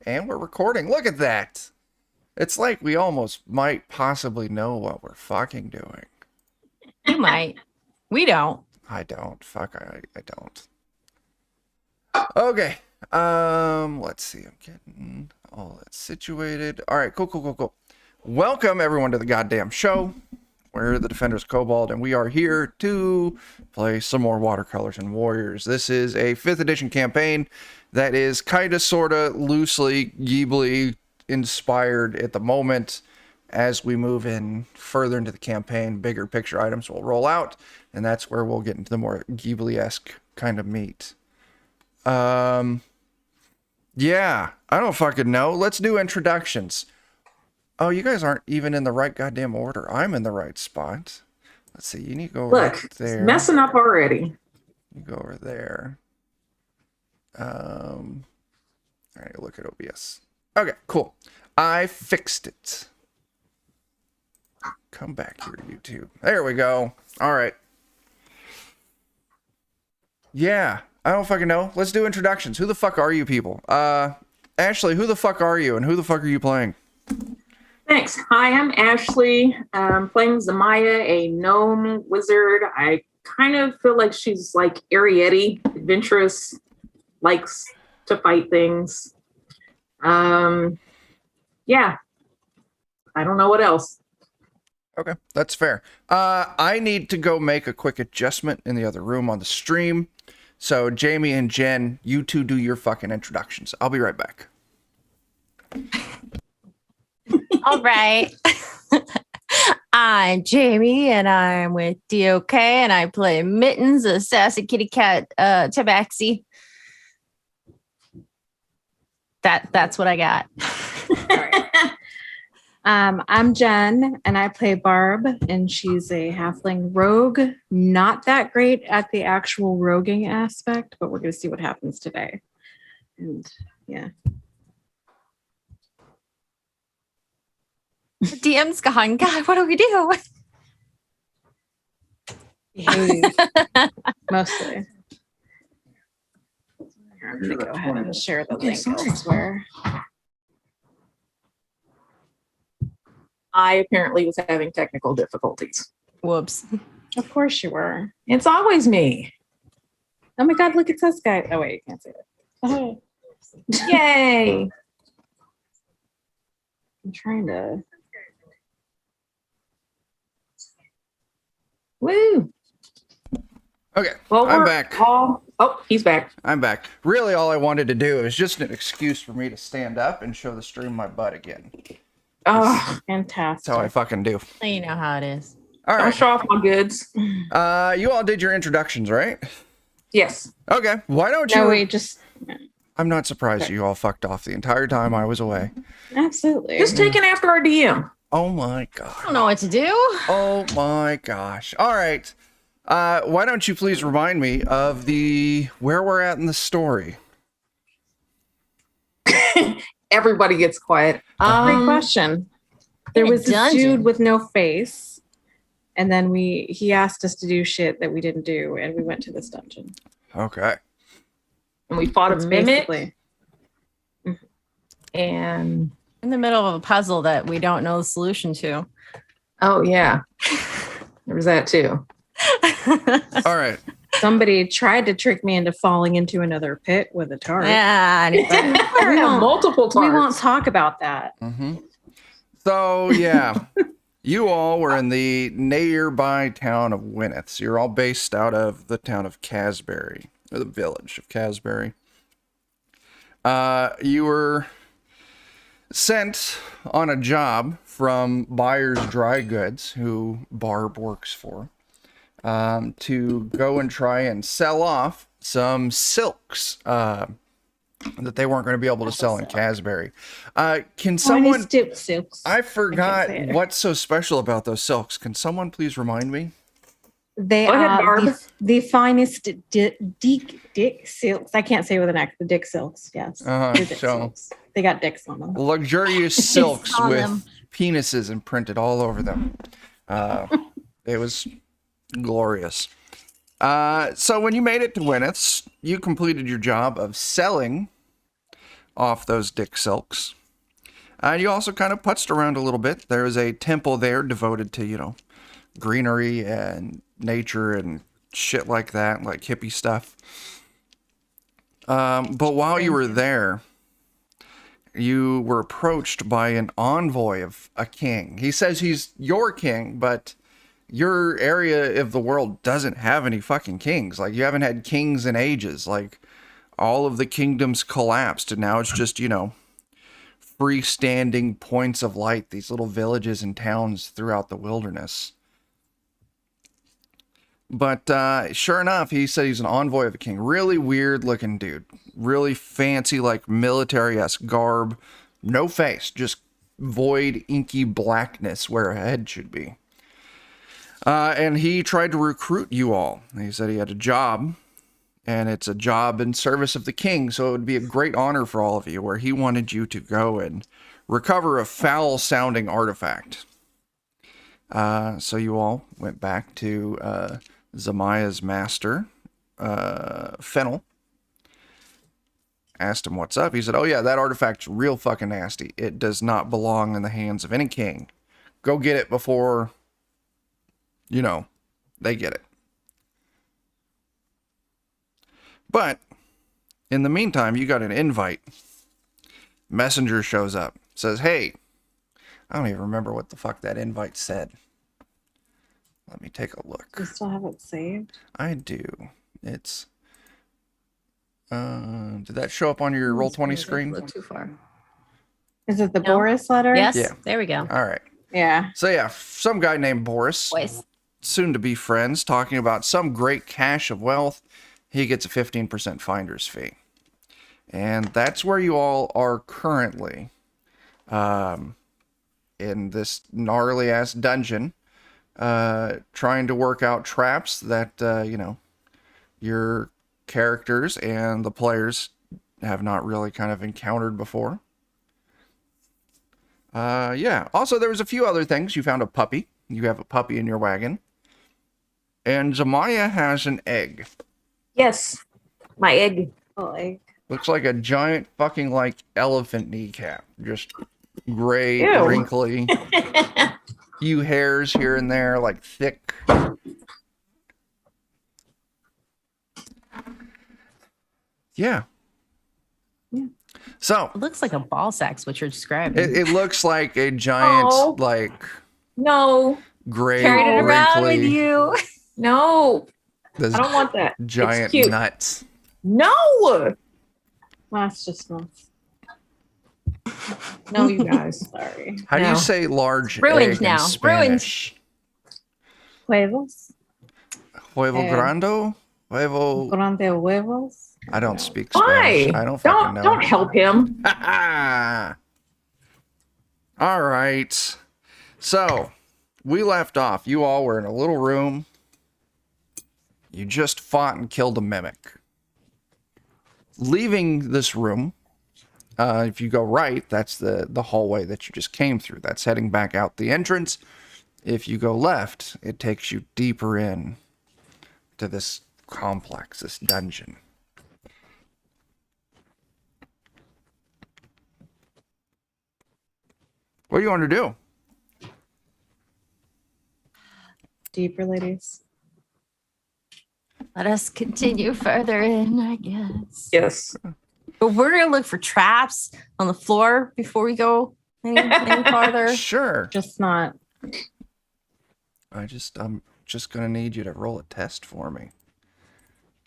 And we're recording. Look at that. It's like we almost might possibly know what we're fucking doing. You might. We don't. I don't. Fuck, I don't. Okay. Let's see. I'm getting all that situated. All right, cool. Welcome everyone to the goddamn show. We're the Defenders Cobalt, and we are here to play some more Watercolors and Warriors. This is a 5th edition campaign that is kind of, sort of, loosely, Ghibli inspired at the moment. As we move in further into the campaign, bigger picture items will roll out, and that's where we'll get into the more Ghibli-esque kind of meat. Yeah, I don't fucking know. Let's do introductions. Oh, you guys aren't even in the right goddamn order. I'm in the right spot. Let's see. You need to go over there. Messing up already. You go over there. All right, look at OBS. Okay, cool. I fixed it. Come back here to YouTube. There we go. All right. Yeah, I don't fucking know. Let's do introductions. Who the fuck are you people? Ashley, who the fuck are you, and who the fuck are you playing? Thanks. Hi, I'm Ashley. I'm playing Zamaya, a gnome wizard. I kind of feel like she's like Arietti, adventurous, likes to fight things. Yeah. I don't know what else. Okay, that's fair. I need to go make a quick adjustment in the other room on the stream. So Jamie and Jen, you two do your fucking introductions. I'll be right back. All right. I'm Jamie, and I'm with DOK, and I play Mittens, a sassy kitty cat tabaxi. That's what I got. I'm Jen, and I play Barb, and she's a halfling rogue. Not that great at the actual roguing aspect, but we're going to see what happens today. And yeah. The DM's gone. God, what do we do? Behave. Mostly. Here, I'm going to go ahead and share the link elsewhere. I apparently was having technical difficulties. Whoops. Of course you were. It's always me. Oh my God, look at this guy. Oh, wait, you can't say it. Oh. Yay. I'm trying to. Woo. Okay, Well, I'm back. Oh, he's back. I'm back. Really, all I wanted to do is just an excuse for me to stand up and show the stream my butt again. Oh, Fantastic. That's how I fucking do. You know how it is. All I'll right. show off my goods. You all did your introductions, right? Yes. Okay. Why don't you? No, we just. I'm not surprised you all fucked off the entire time I was away. Absolutely. Just taking after our DM. Oh my god. I don't know what to do. Oh my gosh. All right. Why don't you please remind me of where we're at in the story? Everybody gets quiet. Great question. There was this dude with no face, and then he asked us to do shit that we didn't do, and we went to this dungeon. Okay. And we fought a mimic. Basically. And In the middle of a puzzle that we don't know the solution to. oh yeah. There was that too. All right. Somebody tried to trick me into falling into another pit with a tart. Yeah. We won't- Multiple We times. won't talk about that. Mm-hmm. So yeah, you all were in the nearby town of Wynneth. So you're all based out of the town of Casbury, or the village of Casbury. You were sent on a job from Buyer's Dry Goods, who Barb works for, to go and try and sell off some silks that they weren't going to be able to sell in Casbury. Can someone... Silks. I forgot say it. what's so special about those silks. Can someone please remind me? They Go ahead, are Barb. the finest dick silks. I can't say with an X. The dick silks. Yes. They're dick So silks. They got dicks on them. luxurious silks on with them. penises imprinted all over them. It was glorious. So when you made it to Wynneth's, you completed your job of selling off those dick silks. You also kind of putzed around a little bit. There's a temple there devoted to, you know, greenery and nature and shit like that, like hippie stuff. But while you were there, you were approached by an envoy of a king. He says he's your king, but your area of the world doesn't have any fucking kings. Like, you haven't had kings in ages. Like, all of the kingdoms collapsed, and now it's just, you know, freestanding points of light, these little villages and towns throughout the wilderness. But sure enough, he said he's an envoy of a king. Really weird looking dude. Really fancy, like military-esque garb. No face, just void, inky blackness where a head should be. And he tried to recruit you all. He said he had a job, and it's a job in service of the king, so it would be a great honor for all of you, where he wanted you to go and recover a foul-sounding artifact. So you all went back to Zamaya's master, Fennel. Asked him what's up. He said, oh yeah, that artifact's real fucking nasty. It does not belong in the hands of any king. Go get it before, you know, they get it. But in the meantime, you got an invite. Messenger shows up. Says, hey, I don't even remember what the fuck that invite said. Let me take a look. You still have it saved? I do. It's... did that show up on your Roll20 screen? Look too far. Is it the No. Boris letter? Yes. Yeah. There we go. All right. Yeah. So yeah, some guy named Boris, Voice. soon to be friends, talking about some great cache of wealth. He gets a 15% finder's fee. And that's where you all are currently. In this gnarly ass dungeon. Trying to work out traps that, you know, your characters and the players have not really kind of encountered before. Yeah. Also, there was a few other things. You found a puppy. You have a puppy in your wagon. And Zamaya has an egg. Yes, my egg. Like, Looks like a giant fucking, like, elephant kneecap. Just gray, Ew. wrinkly. Few hairs here and there, like, thick. Yeah. Yeah. So, It looks like a ball sack's what you're describing. it looks like a giant, Oh. like, No, gray, Carried it around with wrinkly, you. no, this I don't want that. giant It's cute. nuts. No, that's just nuts. no, you guys. Sorry. How do you No. say large Ruined egg in now. Spanish? Huevos. Huevo Eh. grande? Huevo... Grande huevos. I don't speak Why? Spanish. I don't fucking know. Don't help him. All right. So, we left off. You all were in a little room. You just fought and killed a mimic. Leaving this room, if you go right, that's the hallway that you just came through. That's heading back out the entrance. If you go left, it takes you deeper in to this complex, this dungeon. What do you want to do? Deeper, ladies. Let us continue further in, I guess. Yes. But we're gonna look for traps on the floor before we go any farther. Sure. Just not. I'm just gonna need you to roll a test for me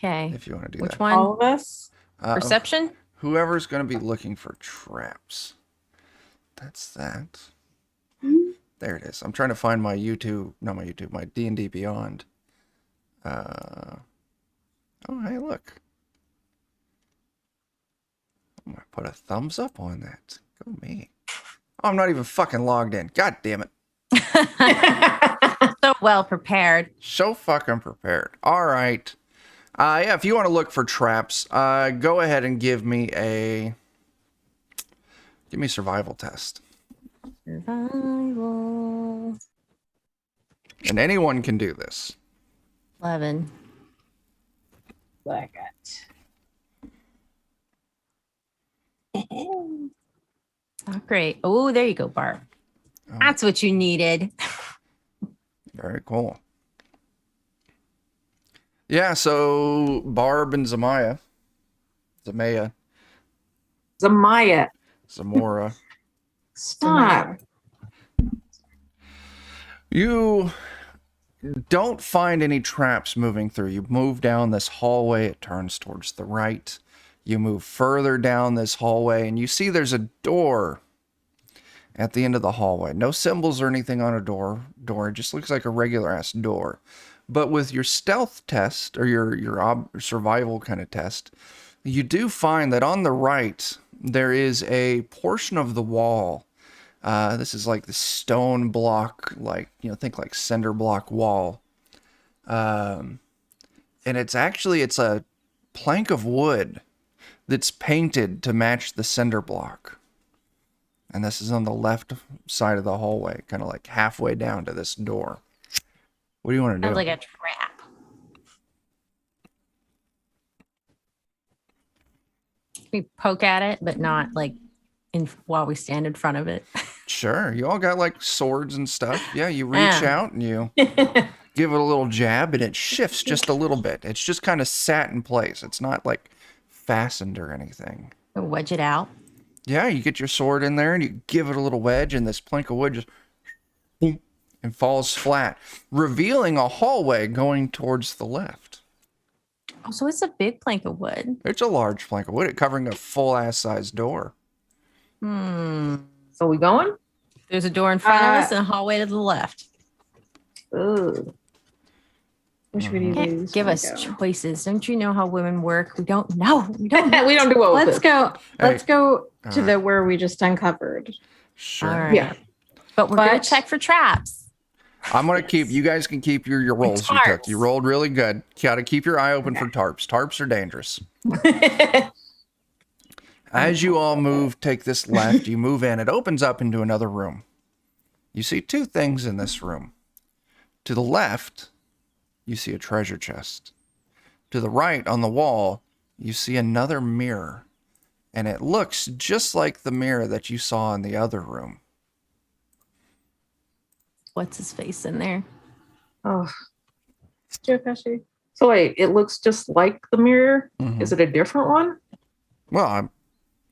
Okay. if you want to do Which that. one? All of us? Perception? Whoever's gonna be looking for traps. That's that. There it is. I'm trying to find my YouTube, not my YouTube, my D&D Beyond. Oh, hey, look. I'm gonna put a thumbs up on that. Go me. Oh, I'm not even fucking logged in. God damn it. So well prepared. So fucking prepared. All right. Yeah, if you want to look for traps, go ahead and give me a survival test. Survival. And anyone can do this. 11. What I got. Oh, great. Oh, there you go, Barb. Oh. That's what you needed. Very cool. Yeah, so Barb and Zamaya, Zamaya. Zamora, Stop. you don't find any traps moving through. You move down this hallway, it turns towards the right. You move further down this hallway, and you see there's a door at the end of the hallway. No symbols or anything on a door. It just looks like a regular ass door. But with your stealth test, or your survival kind of test, you do find that on the right, there is a portion of the wall. This is like the stone block, like, think like cinder block wall. And it's a plank of wood that's painted to match the cinder block. And this is on the left side of the hallway, kind of like halfway down to this door. What do you want to do? Sounds like a trap. We poke at it, but not like while we stand in front of it. Sure. You all got like swords and stuff. Yeah, you reach out and you give it a little jab and it shifts just a little bit. It's just kind of sat in place. It's not like fastened or anything. Wedge it out. Yeah, you get your sword in there and you give it a little wedge and this plank of wood just boom, and falls flat, revealing a hallway going towards the left. Oh, so it's a big plank of wood. It's a large plank of wood covering a full-ass size door. So we going? There's a door in front of us and a hallway to the left. Ooh. Which way do you Can't ladies give wanna us go? choices. Don't you know how women work? We don't know. We don't know. We don't do well with Let's this. go. Hey. Let's go to All the where we just uncovered. Sure. All right. Yeah. But we're going But- to check for traps. I'm going to keep, you guys can keep your rolls you took. You rolled really good. You got to keep your eye open for tarps. Tarps are dangerous. As you all move, take this left, you move in. It opens up into another room. You see two things in this room. To the left, you see a treasure chest. To the right, on the wall, you see another mirror. And it looks just like the mirror that you saw in the other room. What's his face in there? Oh. Joe Pesci. So wait, it looks just like the mirror. Mhm. Is it a different one? Well,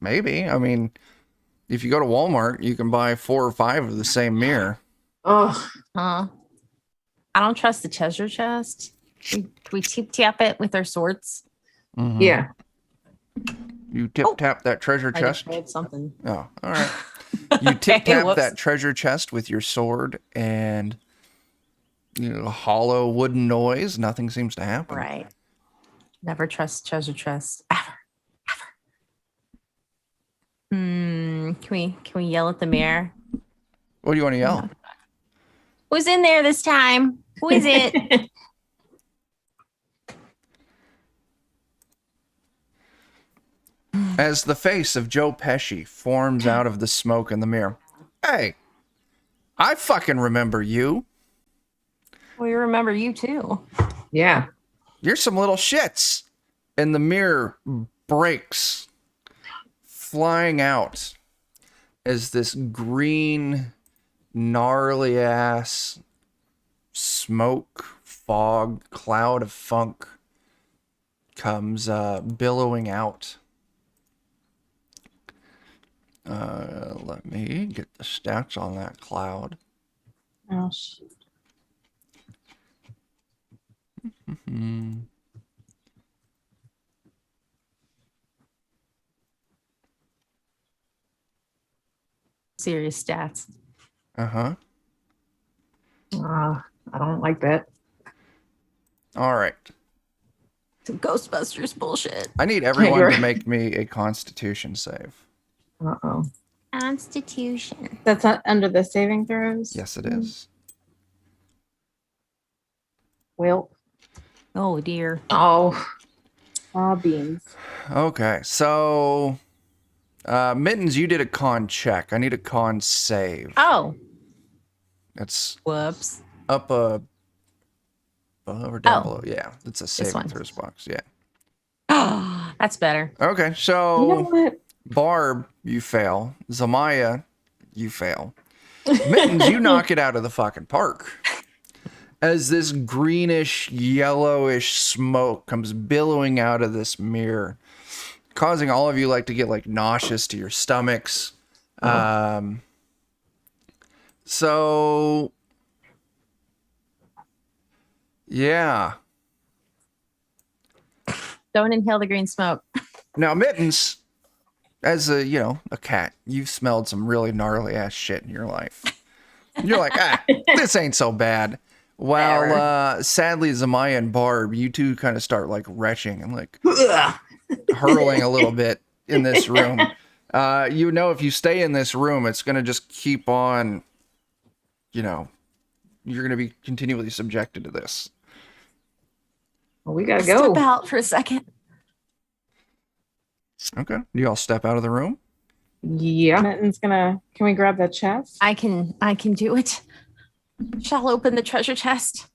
maybe. I mean, if you go to Walmart, you can buy 4 or 5 of the same mirror. Oh, I don't trust the treasure chest. We tap it with our swords. Mhm. yeah. You tap that treasure I chest. just read something. Oh, all right. You Okay, tap whoops. that treasure chest with your sword and a hollow wooden noise. Nothing seems to happen. Right. Never trust treasure chests. Ever. Can we yell at the mirror? What do you want to yell? Who's in there this time? Who is it? As the face of Joe Pesci forms out of the smoke in the mirror. Hey, I fucking remember you. We remember you too. Yeah. You're some little shits. And the mirror breaks, flying out as this green, gnarly ass smoke, fog, cloud of funk comes billowing out. Let me get the stats on that cloud. Oh, shit. Serious stats. Uh-huh. I don't like that. All right. Some Ghostbusters bullshit. I need everyone you're to make me a constitution save. Uh-oh. Constitution. That's not under the saving throws. Yes, it is. Well. Oh dear. Oh. Aw, beans. Okay, so Mittens, you did a con check. I need a con save. Oh, It's whoops. up above or down Oh. below. Yeah, it's a saving one. throws box. Yeah. Oh, that's better. Okay, so You know what? Barb, you fail. Zamaya, you fail. Mittens, you knock it out of the fucking park. As this greenish, yellowish smoke comes billowing out of this mirror, causing all of you like to get like nauseous to your stomachs. So yeah. Don't inhale the green smoke. Now, Mittens, as a cat, you've smelled some really gnarly ass shit in your life. You're like, this ain't so bad. While sadly, Zamaya and Barb, you two kind of start like retching and like hurling a little bit in this room. If you stay in this room, it's gonna just keep on. You're gonna be continually subjected to this. Well, we gotta Step go. out for a second. Okay. You all step out of the room. Yeah. Mitten's gonna. Can we grab the chest? I can do it. Shall open the treasure chest.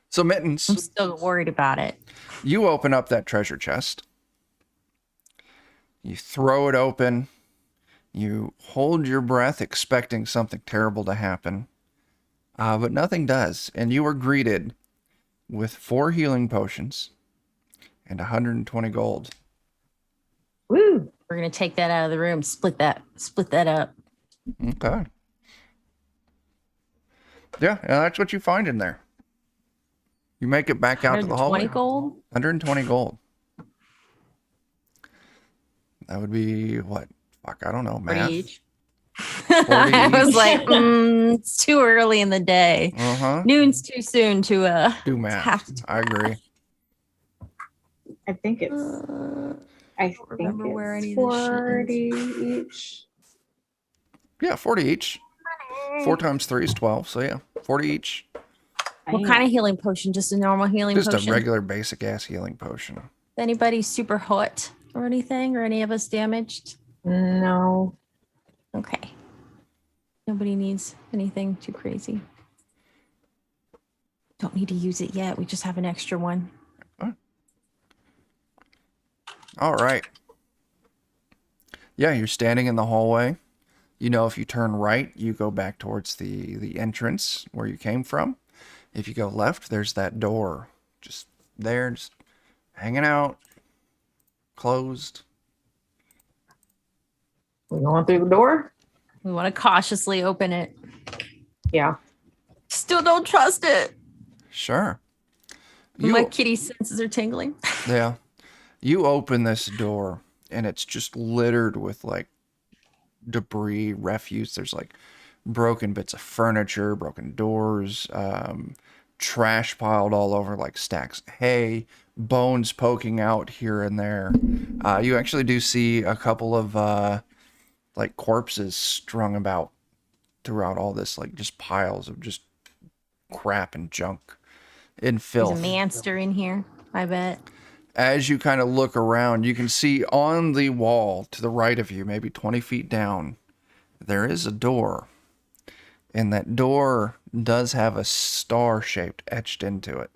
So Mittens, I'm still worried about it. you open up that treasure chest. You throw it open. You hold your breath, expecting something terrible to happen. But nothing does. And you are greeted with 4 healing potions and 120 gold. Woo. We're gonna take that out of the room. Split that up. Okay. Yeah, that's what you find in there. You make it back out to the hallway. 120 gold. 120 gold. That would be what? Fuck, I don't know. 40 Math. each. 40 I was each. like, it's too early in the day. Uh-huh. Noon's too soon to Do to math. have to. I agree. I think it's. I think remember where any it's of this shit 40 each. Yeah, 40 each. 4 times 3 is 12. So yeah, 40 each. What kind of healing potion? Just a normal healing Just potion? a regular basic ass healing potion. Anybody super hot or anything? Or any of us damaged? No. Okay. Nobody needs anything too crazy. Don't need to use it yet. We just have an extra one. All right. Yeah, you're standing in the hallway. If you turn right, you go back towards the entrance where you came from. If you go left, there's that door. Just there, just hanging out. Closed. We going through the door? We want to cautiously open it. Yeah. Still don't trust it. Sure. My kitty senses are tingling. Yeah. You open this door, and it's just littered with, like, debris, refuse. There's, like, broken bits of furniture, broken doors, trash piled all over, like stacks of hay, bones poking out here and there. You actually do see a couple of, like, corpses strung about throughout all this, like, just piles of just crap and junk and filth. There's a monster in here, I bet. As you kind of look around, you can see on the wall to the right of you, maybe 20 feet down, there is a door. And that door does have a star shaped etched into it.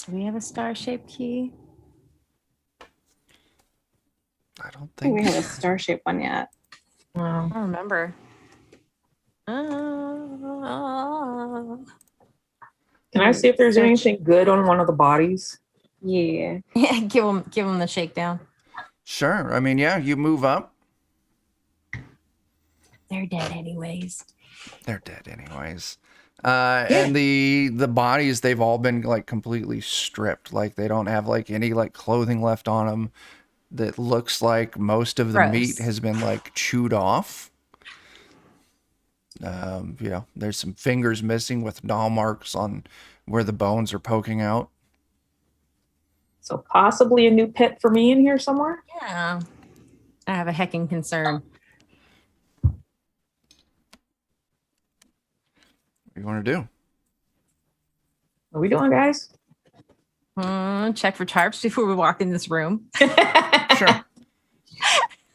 Do we have a star-shaped key? I don't I think think we have a star-shaped one yet. I don't remember. Can I see if there's anything good on one of the bodies? Yeah. Yeah, give them the shakedown. Sure. I mean, yeah, you move up. They're dead anyways. They're dead anyways. And the bodies, they've all been like completely stripped. Like they don't have like any like clothing left on them. That looks like most of the Gross. meat has been like chewed off. There's some fingers missing with gnaw marks on where the bones are poking out. So possibly a new pet for me in here somewhere? Yeah. I have a hecking concern. What do you want to do? What are we doing, guys? Check for tarps before we walk in this room. Sure.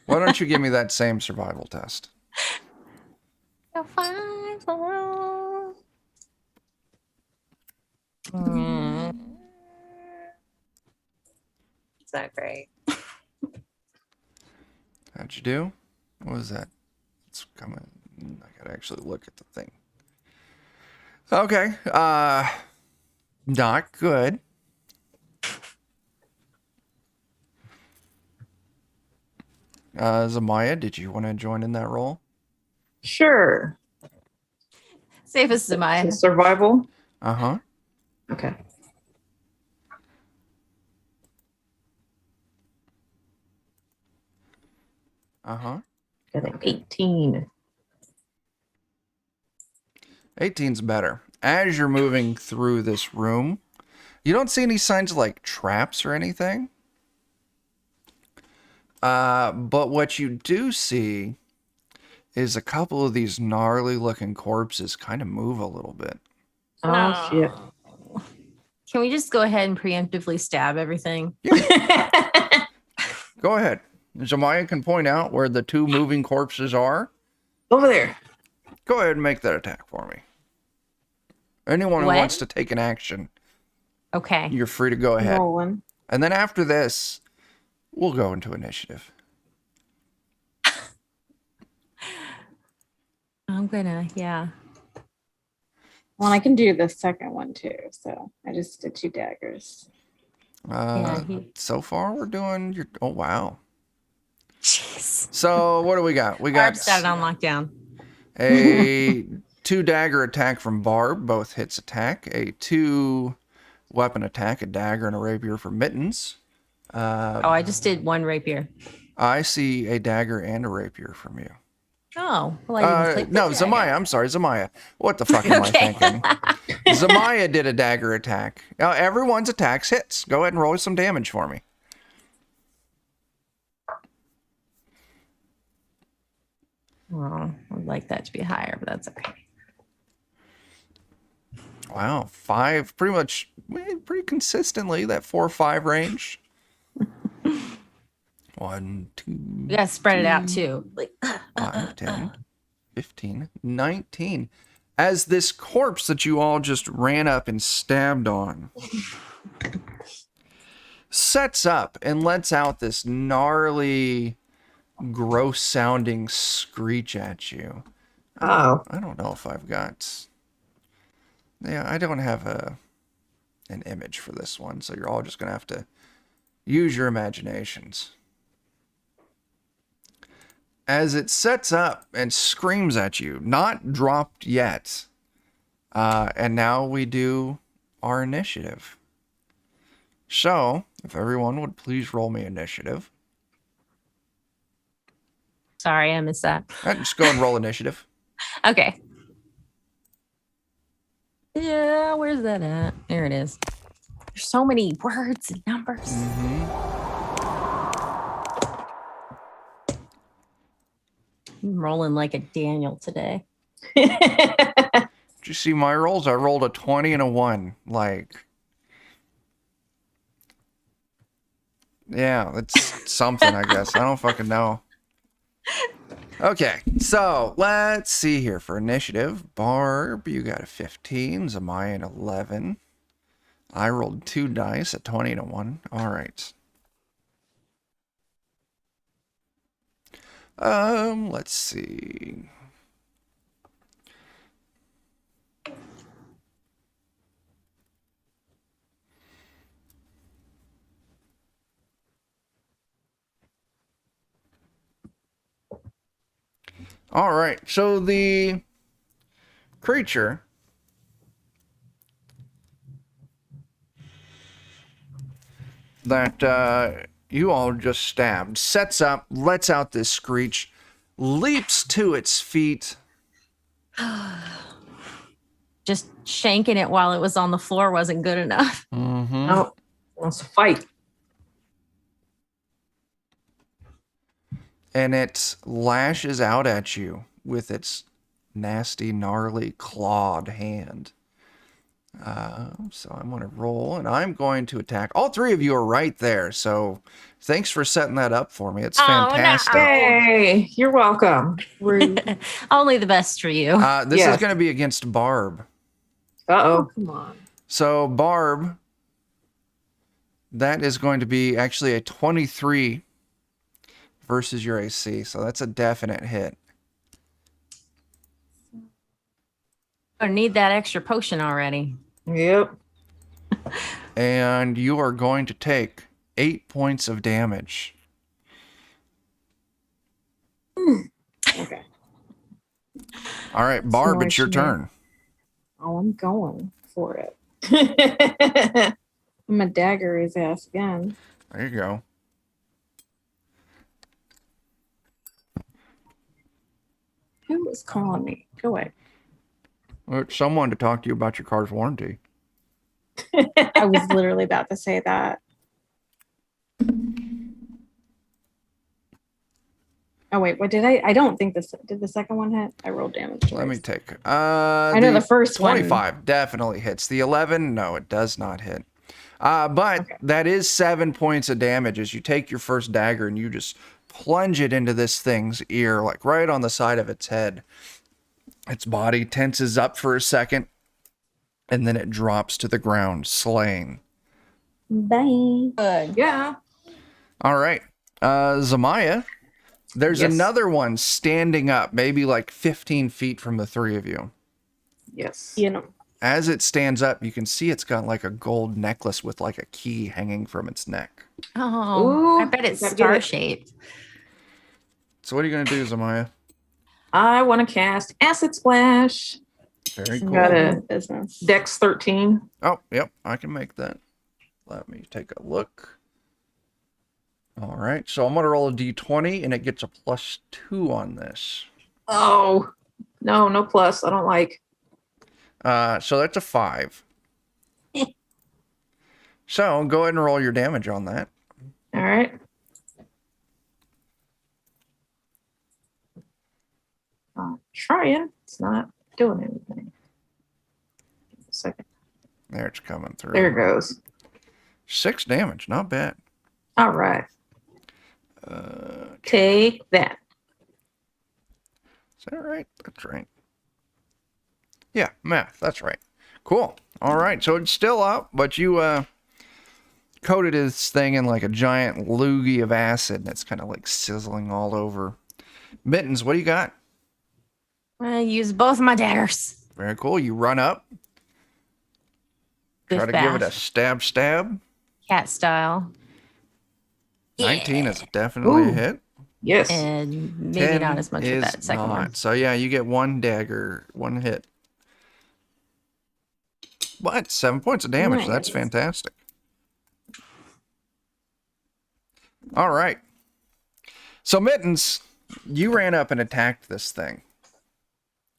Why don't you give me that same survival test? It's not great. How'd you do? What was that? It's coming. I gotta actually look at the thing. Okay. Not good. Zamaya, did you want to join in that role? Sure. Save us, Zamaya. Survival. Uh-huh. Okay. Uh-huh. Got an 18. 18's better. As you're moving through this room, you don't see any signs of like traps or anything. But what you do see is a couple of these gnarly looking corpses kind of move a little bit. Oh, shit. Can we just go ahead and preemptively stab everything? Go ahead. Zamaya can point out where the two moving corpses are. Over there. Go ahead and make that attack for me. Anyone who What? wants to take an action, Okay. you're free to go ahead. Rolling. And then after this, we'll go into initiative. I'm gonna, yeah. Well, I can do the second one too. So I just did 2 daggers. So far we're doing your. Oh wow. Jeez. So what do we got? We got Barb started on lockdown. a 2 dagger attack from Barb, both hits attack. A 2 weapon attack, a dagger and a rapier for Mittens. Oh, I just did 1 rapier. I see a dagger and a rapier from you. Oh, well, I didn't click the No, dagger. Zamaya. I'm sorry, Zamaya. What the fuck am I Okay. thinking? Zamaya did a dagger attack. Now, everyone's attacks hits. Go ahead and roll some damage for me. Oh, I'd like that to be higher, but that's okay. Wow, 5, pretty consistently, that 4 or 5 range. 1, 2, We gotta spread it out too. Like 5, 10, 15, 19. As this corpse that you all just ran up and stabbed on sets up and lets out this gnarly, gross sounding screech at you. Oh. I don't know if I've got. Yeah, I don't have an image for this one, so you're all just gonna have to use your imaginations. As it sets up and screams at you, not dropped yet. And now we do our initiative. So, if everyone would please roll me initiative. sorry, I missed that. Just go and roll initiative. Okay. Yeah, where's that at? There it is. There's so many words and numbers. I'm rolling like a Daniel today. Did you see my rolls? I rolled a 20 and a 1. Like, yeah, that's something, I guess. I don't fucking know. Okay, so let's see here for initiative. Barb, you got a 15. Zamaya an 11. I rolled 2 dice, a 20 and a 1. All right. Let's see. All right, so the creature that you all just stabbed sets up, lets out this screech, leaps to its feet. Just shanking it while it was on the floor wasn't good enough. Mm-hmm. Oh, wants to fight. And it lashes out at you with its nasty, gnarly, clawed hand. So I'm going to roll, and I'm going to attack. All 3 of you are right there, so thanks for setting that up for me. It's fantastic. no. Hey, you're welcome. Rude. Only the best for you. This is Yes. going to be against Barb. Uh-oh. Come on. So, Barb, that is going to be actually a 23 versus your AC, so that's a definite hit. I need that extra potion already. Yep. And you are going to take 8 points of damage. Okay. All right, Barb, no it's your issue, man. turn. Oh, I'm going for it. I'm gonna dagger his ass again. There you go. Who is calling me? Go away. It's someone to talk to you about your car's warranty. I was literally about to say that. Oh wait, what did I don't think this did the second one hit? I rolled damage. Let me twice. take. I know the first 25 definitely hits. The 11, no, it does not hit. But Okay. that is 7 points of damage as you take your first dagger and you just plunge it into this thing's ear, like right on the side of its head. Its body tenses up for a second, and then it drops to the ground, slain. Bye. Good. Yeah. All right. Zamaya, there's Yes. another one standing up, maybe like 15 feet from the three of you. Yes. You know. As it stands up, you can see it's got like a gold necklace with like a key hanging from its neck. Oh, Ooh, I bet it's gotta get it. star shaped. So what are you going to do, Zamaya? I want to cast Acid Splash. Very Got cool. it. Business. Dex 13. Oh, yep, I can make that. Let me take a look. All right, so I'm going to roll a d20, and it gets a +2 on this. Oh, no plus. I don't like. So that's a 5. So go ahead and roll your damage on that. All right. I'm trying. It's not doing anything. Give me a second. There, it's coming through. There it goes. 6 damage, not bad. All right. Take that. Is that right? That's right. Yeah, math. That's right. Cool. All right, so it's still up, but you coated this thing in like a giant loogie of acid, and it's kind of like sizzling all over. Mittens, what do you got? I use both my daggers. Very cool. You run up, try Biff to give it a baff, stab. cat style. 19 is definitely a Ooh. hit. Yes. And maybe 10 not as much with is that second not. one. So yeah, you get 1 dagger, 1 hit. But 7 points of damage. That's Nice. fantastic. All right. So Mittens, you ran up and attacked this thing.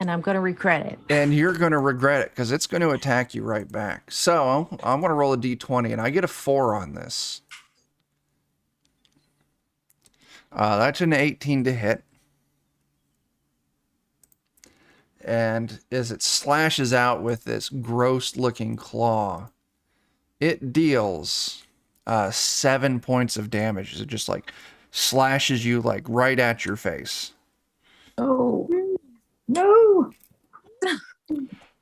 And I'm going to regret it. And you're going to regret it because it's going to attack you right back. So I'm going to roll a d20 and I get a 4 on this. That's an 18 to hit. And as it slashes out with this gross looking claw, it deals 7 points of damage. It just like slashes you like right at your face. Oh. No.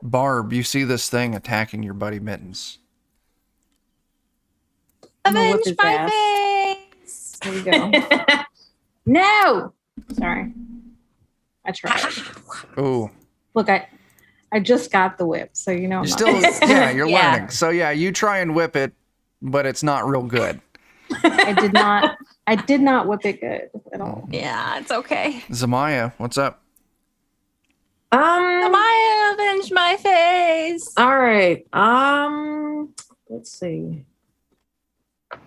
Barb, you see this thing attacking your buddy Mittens. I'm gonna whip Avenge his my ass. face. There you go. No. Sorry. I tried. Ooh. Look, I just got the whip, so you know I'm You not still, yeah, you're Yeah. learning. So yeah, you try and whip it, but it's not real good. I did not whip it good at all. Yeah, it's okay. Zamaya, what's up? Amaya, avenge my face. All right. Let's see.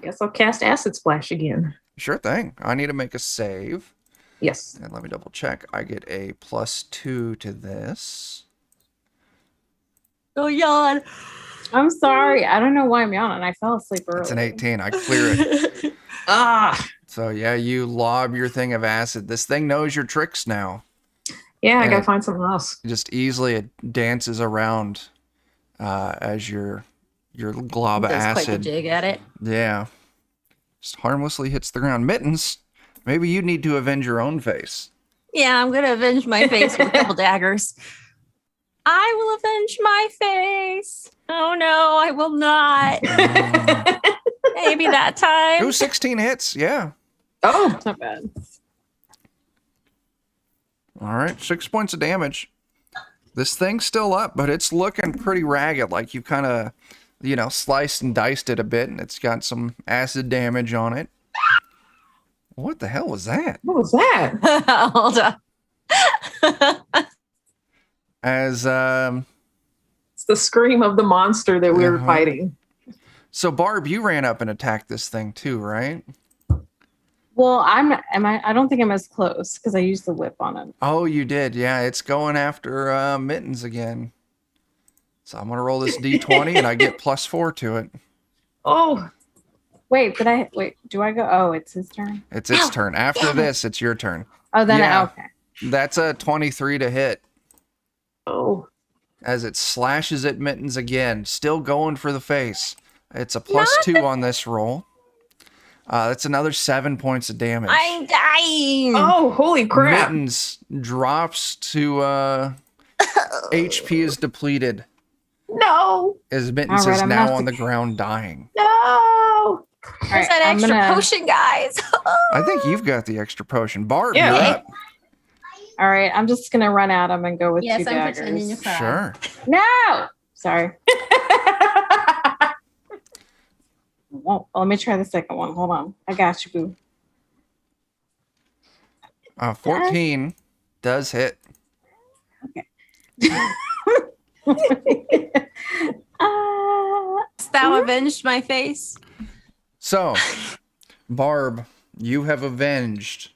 Guess I'll cast Acid Splash again. Sure thing. I need to make a save. Yes. And let me double check. I get a +2 to this. Oh, yawn. I'm sorry. I don't know why I'm yawning. I fell asleep early. It's an 18. I clear it. Ah. So yeah, you lob your thing of acid. This thing knows your tricks now. Yeah, I And gotta it- find something else. Just easily it dances around as your glob of Does quite the acid. jig at it. Yeah. Just harmlessly hits the ground. Mittens, maybe you need to avenge your own face. Yeah, I'm going to avenge my face with a couple daggers. I will avenge my face. Oh, no, I will not. Maybe that time. Ooh, 16 hits. Yeah. Oh, It's not bad. All right, 6 points of damage. This thing's still up, but it's looking pretty ragged. Like you kind of, sliced and diced it a bit, and it's got some acid damage on it. What the hell was that? what was that? Hold on. As It's the scream of the monster that we were Uh-huh. fighting. so Barb, you ran up and attacked this thing too, right? Well, I don't think I'm as close because I used the whip on it. Oh, you did. Yeah, it's going after Mittens again. So I'm gonna roll this d20 and I get +4 to it. Oh, Wait, do I go? Oh, it's his turn. It's its turn. After this, it's your turn. Oh, then Yeah. okay. That's a 23 to hit oh. as it slashes at Mittens again. Still going for the face. It's a +2 on this roll. That's another 7 points of damage. I'm dying. Oh, holy crap. Mittens drops to HP is depleted No. as Mittens All right, is I'm gonna now have on to- the ground dying. No. All Where's right, that I'm extra gonna- potion, guys? I think you've got the extra potion. Barb, Yeah. you're up. All right, I'm just gonna run at him and go with Yes, two I'm pretending daggers. to cry. Sure. No, sorry. Well, let me try the second one. Hold on. I got you, boo. 14 does hit. Hast thou avenged my face? So, Barb, you have avenged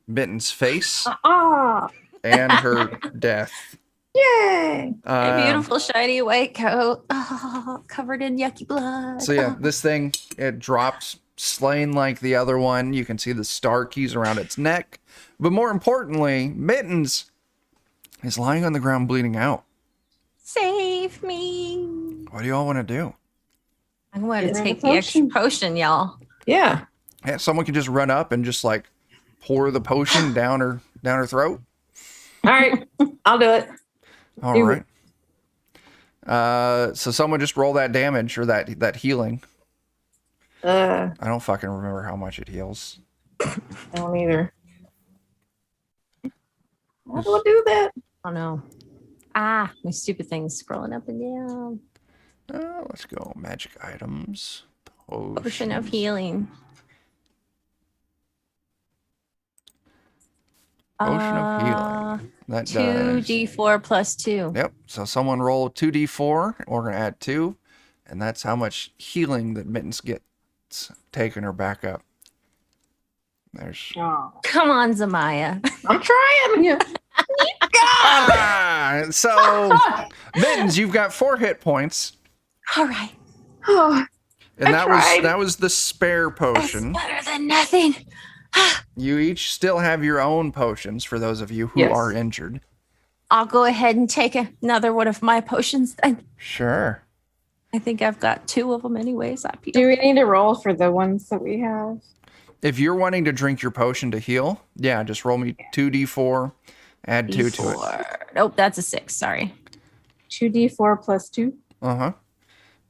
Mitten's face Ah. and her death. Yay. A beautiful shiny white coat, covered in yucky blood. So yeah, this thing, it drops slain like the other one. You can see the star keys around its neck. But more importantly, Mittens is lying on the ground bleeding out. Save me. What do you all want to do? I'm going to Get rid of take the the extra potion. potion, y'all. Yeah. Yeah, someone can just run up and just like pour the potion down her throat. All right. I'll do it. All Do right. So someone just roll that damage or that healing. I I don't fucking remember how much it heals. don't either. How do I do that? Oh no. Ah, my stupid thing's scrolling up and down. Let's go. Magic items. Potion of Potions. healing. Potion of healing. That does. 2d4 plus 2. Yep. So someone roll 2d4. We're going to add 2. And that's how much healing that Mittens gets taking her back up. There's. Oh. Come on, Zamaya. I'm trying. Yeah. Ah! So, Mittens, you've got 4 hit points. All right. Oh, And I that tried. was the spare That's potion. better than nothing. You each still have your own potions for those of you who Yes. are injured. I'll go ahead and take another one of my potions. I Sure. think I've got 2 of them anyways. Do we need to roll for the ones that we have? If you're wanting to drink your potion to heal, yeah, just roll me 2d4, add 2 to it. Nope, that's a 6. Sorry. 2d4 plus 2. Uh-huh.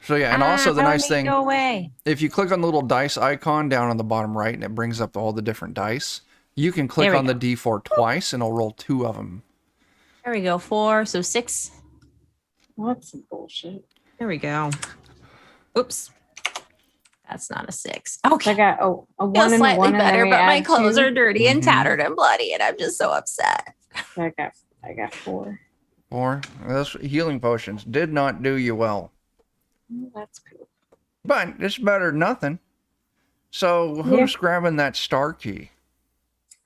So yeah, and also the don't nice make thing, Go away. if you click on the little dice icon down on the bottom right and it brings up all the different dice, you can click There we on the d4 twice and it'll roll 2 of them. There we go. 4, so 6. Well, that's some bullshit. There we go. Oops. That's not a 6. I Okay. got a 1 Feel and a slightly 1, and then better, we but my add clothes 2. are dirty and Mhm. tattered and bloody, and I'm just so upset. So I got 4. 4. Those healing potions did not do you well. Oh, that's cool. But it's better than nothing. So who's grabbing that star key?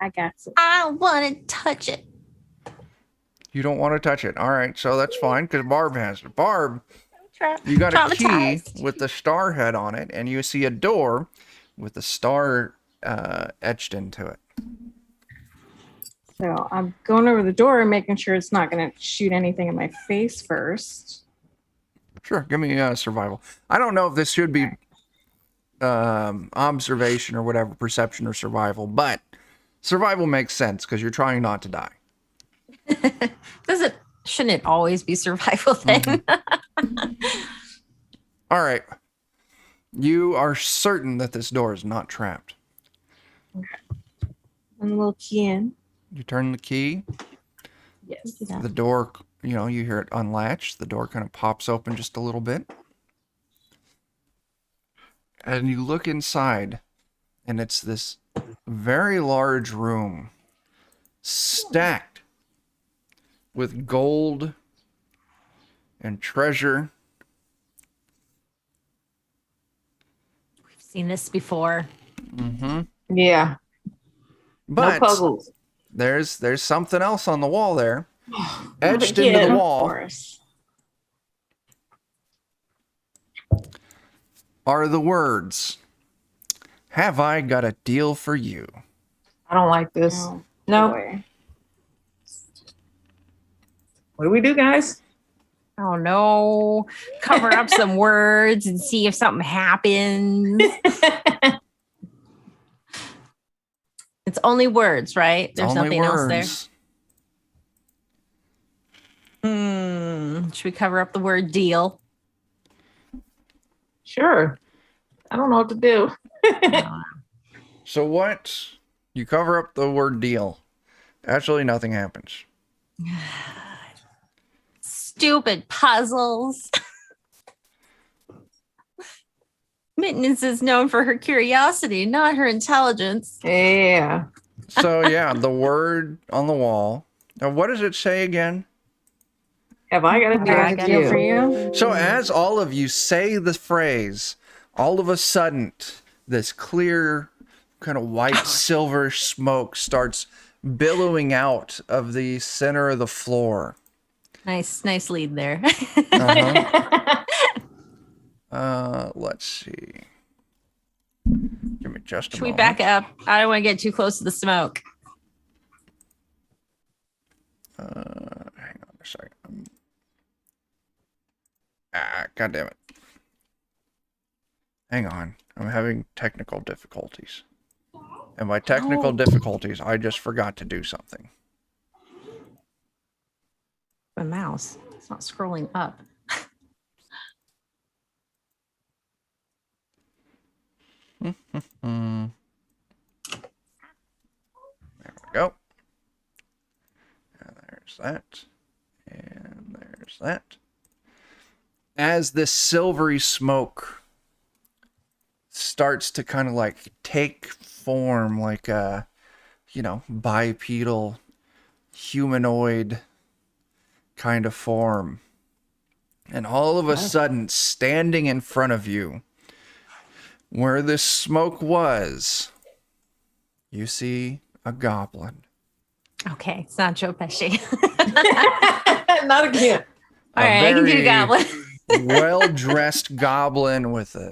I got some. I don't want to touch it. You don't want to touch it. All right, so that's fine because Barb has it. Barb, Tra- you got a key traumatized. with the star head on it, and you see a door with the star etched into it. So I'm going over the door and making sure it's not going to shoot anything in my face first. Sure, give me survival. I don't know if this should be observation or whatever, perception or survival, but survival makes sense because you're trying not to die. Shouldn't it always be survival then? All right. You are certain that this door is not trapped. And a little key in. You turn the key. Yes. Do that. The door, you hear it unlatch. The door kind of pops open just a little bit. And you look inside, and it's this very large room stacked with gold and treasure. We've seen this before. Mm-hmm. Yeah. But no puzzles. there's something else on the wall there, etched into again. the wall. Course. Are the words, "Have I got a deal for you?" I don't like this. Oh, No. boy. What do we do, guys? Oh no. Cover up some words and see if something happens. It's only words, right? There's Only nothing else words. there. Should we cover up the word deal? Sure. I don't know what to do. So what? You cover up the word deal. Actually, nothing happens. Stupid puzzles. Mittens is known for her curiosity, not her intelligence. Yeah. So yeah, the word on the wall. Now, what does it say again? Have I got a deal I with got a you? deal For you? So as all of you say the phrase, all of a sudden, this clear, kind of white silver smoke starts billowing out of the center of the floor. Nice lead there. Let's see. Give me just a Should we moment. back up? I don't want to get too close to the smoke. Hang on a second. God damn it. Hang on. I'm having technical difficulties. And by technical difficulties, I just forgot to do something. My mouse. It's not scrolling up. There we go. And there's that. And there's that. As this silvery smoke starts to kind of like take form, like a, bipedal, humanoid kind of form. And all of a sudden, standing in front of you, where this smoke was, you see a goblin. Okay, it's not Joe Pesci. Not again. All right, I can do Goblin. Well-dressed goblin with a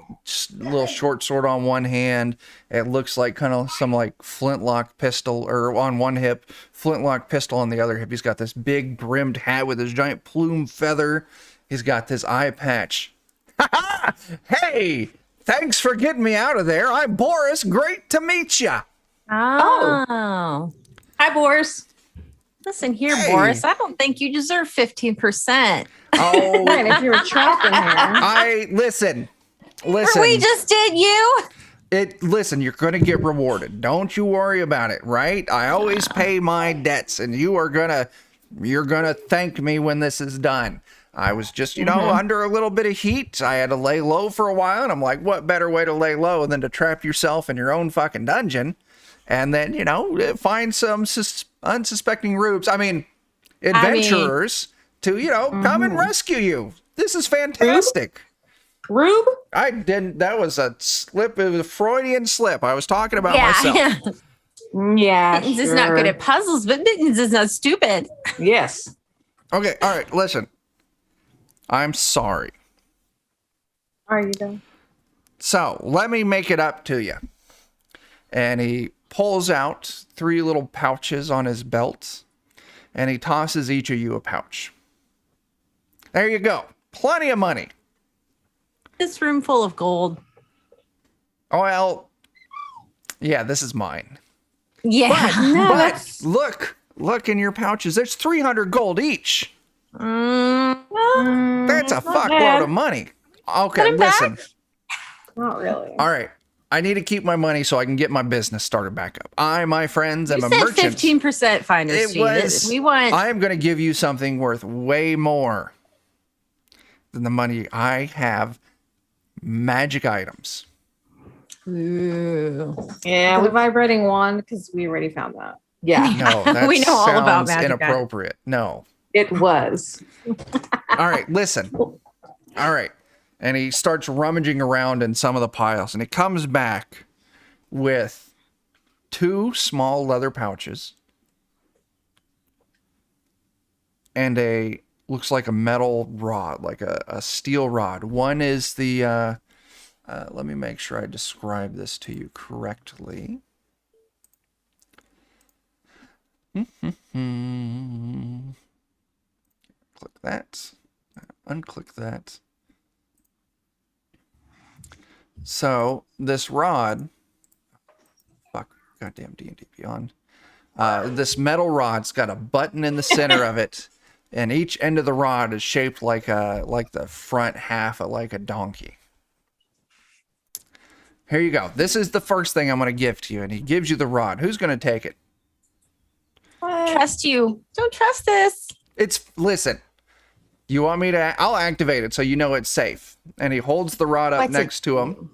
little short sword on one hand. It looks like kind of some like flintlock pistol, or on one hip, flintlock pistol on the other hip. He's got this big brimmed hat with his giant plume feather. He's got this eye patch. Ha-ha! Hey, thanks for getting me out of there. I'm Boris. Great to meet ya. Oh. Hi, Boris. Listen here, Hey. Boris. I don't think you deserve 15%. Oh, Right, if you were trapped in here. listen. We just did you. Listen, you're going to get rewarded. Don't you worry about it, right? I always pay my debts, and you're going to thank me when this is done. I was just, under a little bit of heat. I had to lay low for a while, and I'm like, what better way to lay low than to trap yourself in your own fucking dungeon and then, find some unsuspecting rubes. Adventurers to, come and rescue you. This is fantastic. Rube? I didn't. That was a slip. It was a Freudian slip. I was talking about myself. Yeah. Yeah. Mittens is not good at puzzles, but Mittens is not stupid. Yes. Okay. All right. Listen. I'm sorry. Are you though? So let me make it up to you. And he pulls out 3 little pouches on his belt, and he tosses each of you a pouch. There you go. Plenty of money. This room full of gold. Oh, well, yeah, this is mine. Yeah. But look in your pouches. There's 300 gold each. That's a fuckload bad. of money. Okay, listen. Not really. All right. I need to keep my money so I can get my business started back up. I, my friends, am You a said merchant. 15% finder's It fee. was. We want. I am going to give you something worth way more than the money I have. Magic items. Ooh. Yeah, The vibrating wand, because we already found that. yeah, No, that We know all about sounds magic inappropriate. No. it was. All right, listen. All right. And he starts rummaging around in some of the piles, and he comes back with 2 small leather pouches and a looks like a metal rod, like a steel rod. One is the let me make sure I describe this to you correctly. Click that. Unclick that. So this rod, fuck, goddamn D&D Beyond. This metal rod's got a button in the center of it, and each end of the rod is shaped like the front half of like a donkey. Here you go. This is the first thing I'm going to give to you, and he gives you the rod. Who's going to take it? Trust you. Don't trust this. Listen. You want me to? I'll activate it so you know it's safe. And he holds the rod up What's next to him,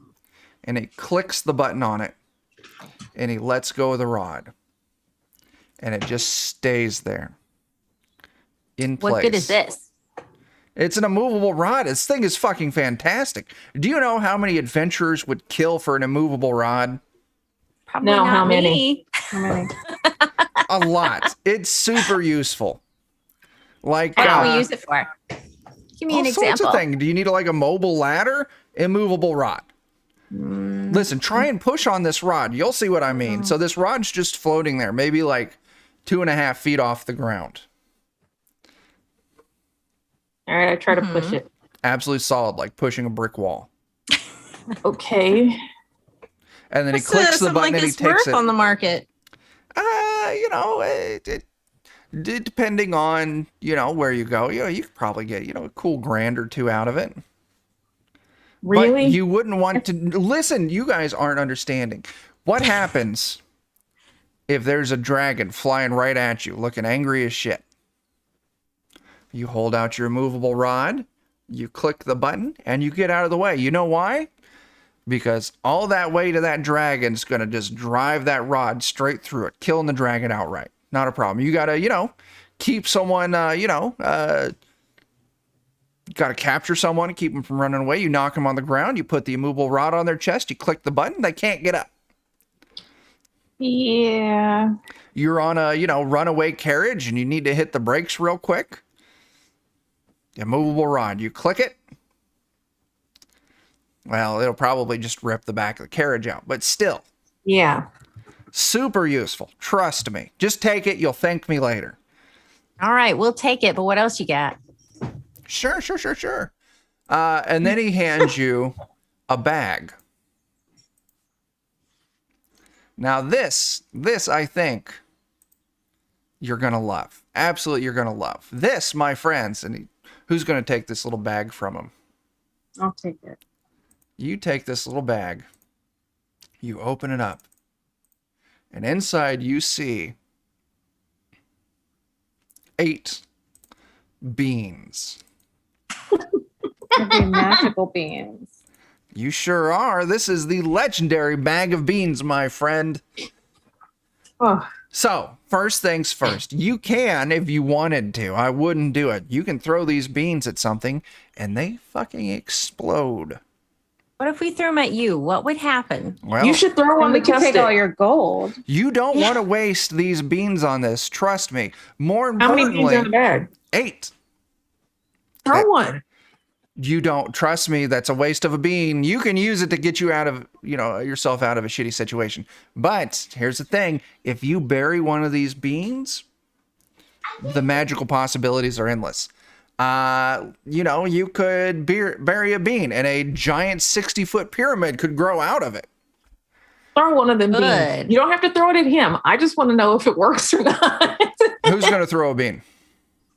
and he clicks the button on it, and he lets go of the rod, and it just stays there in place. What good is this? It's an immovable rod. This thing is fucking fantastic. Do you know how many adventurers would kill for an immovable rod? Probably No, not how many? me. How many? A lot. It's super useful. Like What do we use it for? Give me all an sorts example. of things. Do you need like a mobile ladder? Immovable rod. Listen, try and push on this rod. You'll see what I mean. So this rod's just floating there, maybe like 2.5 feet off the ground. All right, I try to push it. Absolutely solid, like pushing a brick wall. Okay. And then he What's clicks the something button like and he this takes worth it. on the market? Depending on, where you go, you could probably get, a cool grand or 2 out of it. Really? But you wouldn't want to listen. You guys aren't understanding. What happens if there's a dragon flying right at you, looking angry as shit? You hold out your immovable rod, you click the button, and you get out of the way. You know why? Because all that weight of that dragon's going to just drive that rod straight through it, killing the dragon outright. Not a problem. You got to, keep someone, got to capture someone and keep them from running away. You knock them on the ground. You put the immovable rod on their chest. You click the button. They can't get up. Yeah. You're on a, runaway carriage and you need to hit the brakes real quick. Immovable rod. You click it. Well, it'll probably just rip the back of the carriage out, but still. Yeah. Super useful. Trust me. Just take it. You'll thank me later. All right, we'll take it. But what else you got? Sure. And then he hands you a bag. Now this I think you're going to love. Absolutely you're going to love. This, my friends, and who's going to take this little bag from him? I'll take it. You take this little bag. You open it up. And inside you see 8 beans. Could be magical beans. You sure are. This is the legendary bag of beans, my friend. Oh, So, first things first. You can, if you wanted to. I wouldn't do it. You can throw these beans at something, and they fucking explode. What if we threw them at you? What would happen? Well, you should throw one And we to can test take it. all your gold. you don't want to waste these beans on this. Trust me. More How many beans in the importantly, bag? 8. Throw one. You don't trust me. That's a waste of a bean. You can use it to get you out of, yourself out of a shitty situation. But here's the thing. If you bury one of these beans, the magical possibilities are endless. You could bury a bean and a giant 60-foot pyramid could grow out of it. Throw one of them Good. beans. You don't have to throw it at him. I just want to know if it works or not. Who's going to throw a bean?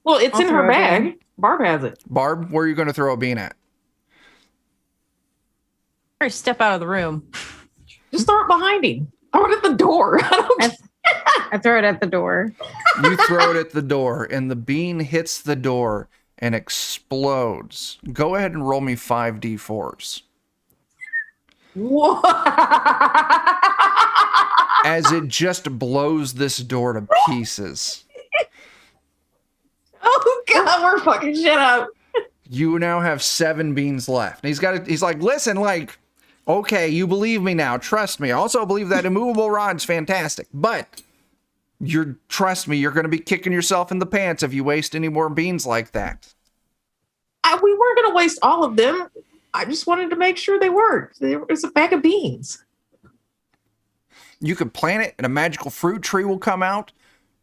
Well, it's I'll in throw her a bag. bean. Barb has it. Barb, where are you going to throw a bean at? Or step out of the room. Just throw it behind him. Throw it at the door. I throw it at the door. You throw it at the door, and the bean hits the door and explodes. Go ahead and roll me 5d4s. What? As it just blows this door to pieces. Oh God, we're fucking shit up. You now have 7 beans left. And he's like, listen, like, okay, you believe me now. Trust me. I also believe that immovable rod's fantastic, but trust me, you're going to be kicking yourself in the pants if you waste any more beans like that. We weren't going to waste all of them. I just wanted to make sure they worked. There was a bag of beans. You could plant it and a magical fruit tree will come out.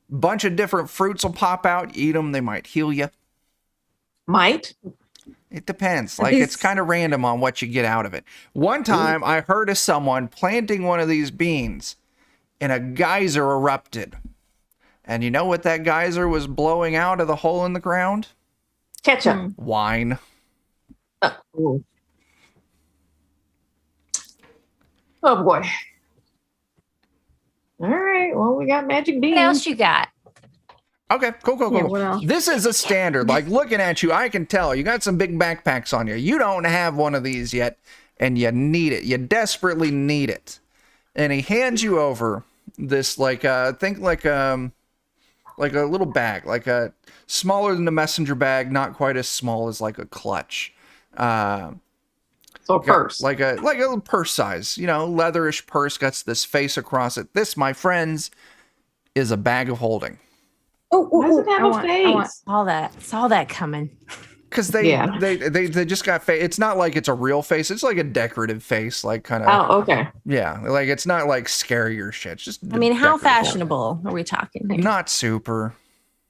Bunch of different fruits will pop out. You eat them, they might heal you. Might. It depends. Like, it's kind of random on what you get out of it. One time, I heard of someone planting one of these beans, and a geyser erupted. And you know what that geyser was blowing out of the hole in the ground? Ketchup. Wine. Oh boy. All right. Well, we got magic beans. What else you got? Okay, cool. Yeah, what else? This is a standard. Like, looking at you, I can tell you got some big backpacks on you. You don't have one of these yet, and you need it. You desperately need it. And he hands you over this, like, think like a little bag, like a smaller than a messenger bag, not quite as small as like a clutch. So a purse. Like a little purse size, leatherish purse, got this face across it. This, my friends, is a bag of holding. Why does it have a face? Saw that coming. Because they just got face. It's not like it's a real face. It's like a decorative face, like kind of. Oh, okay. Yeah, like it's not like scary or shit. It's just. I mean, how decorative. fashionable are we talking here? Not super.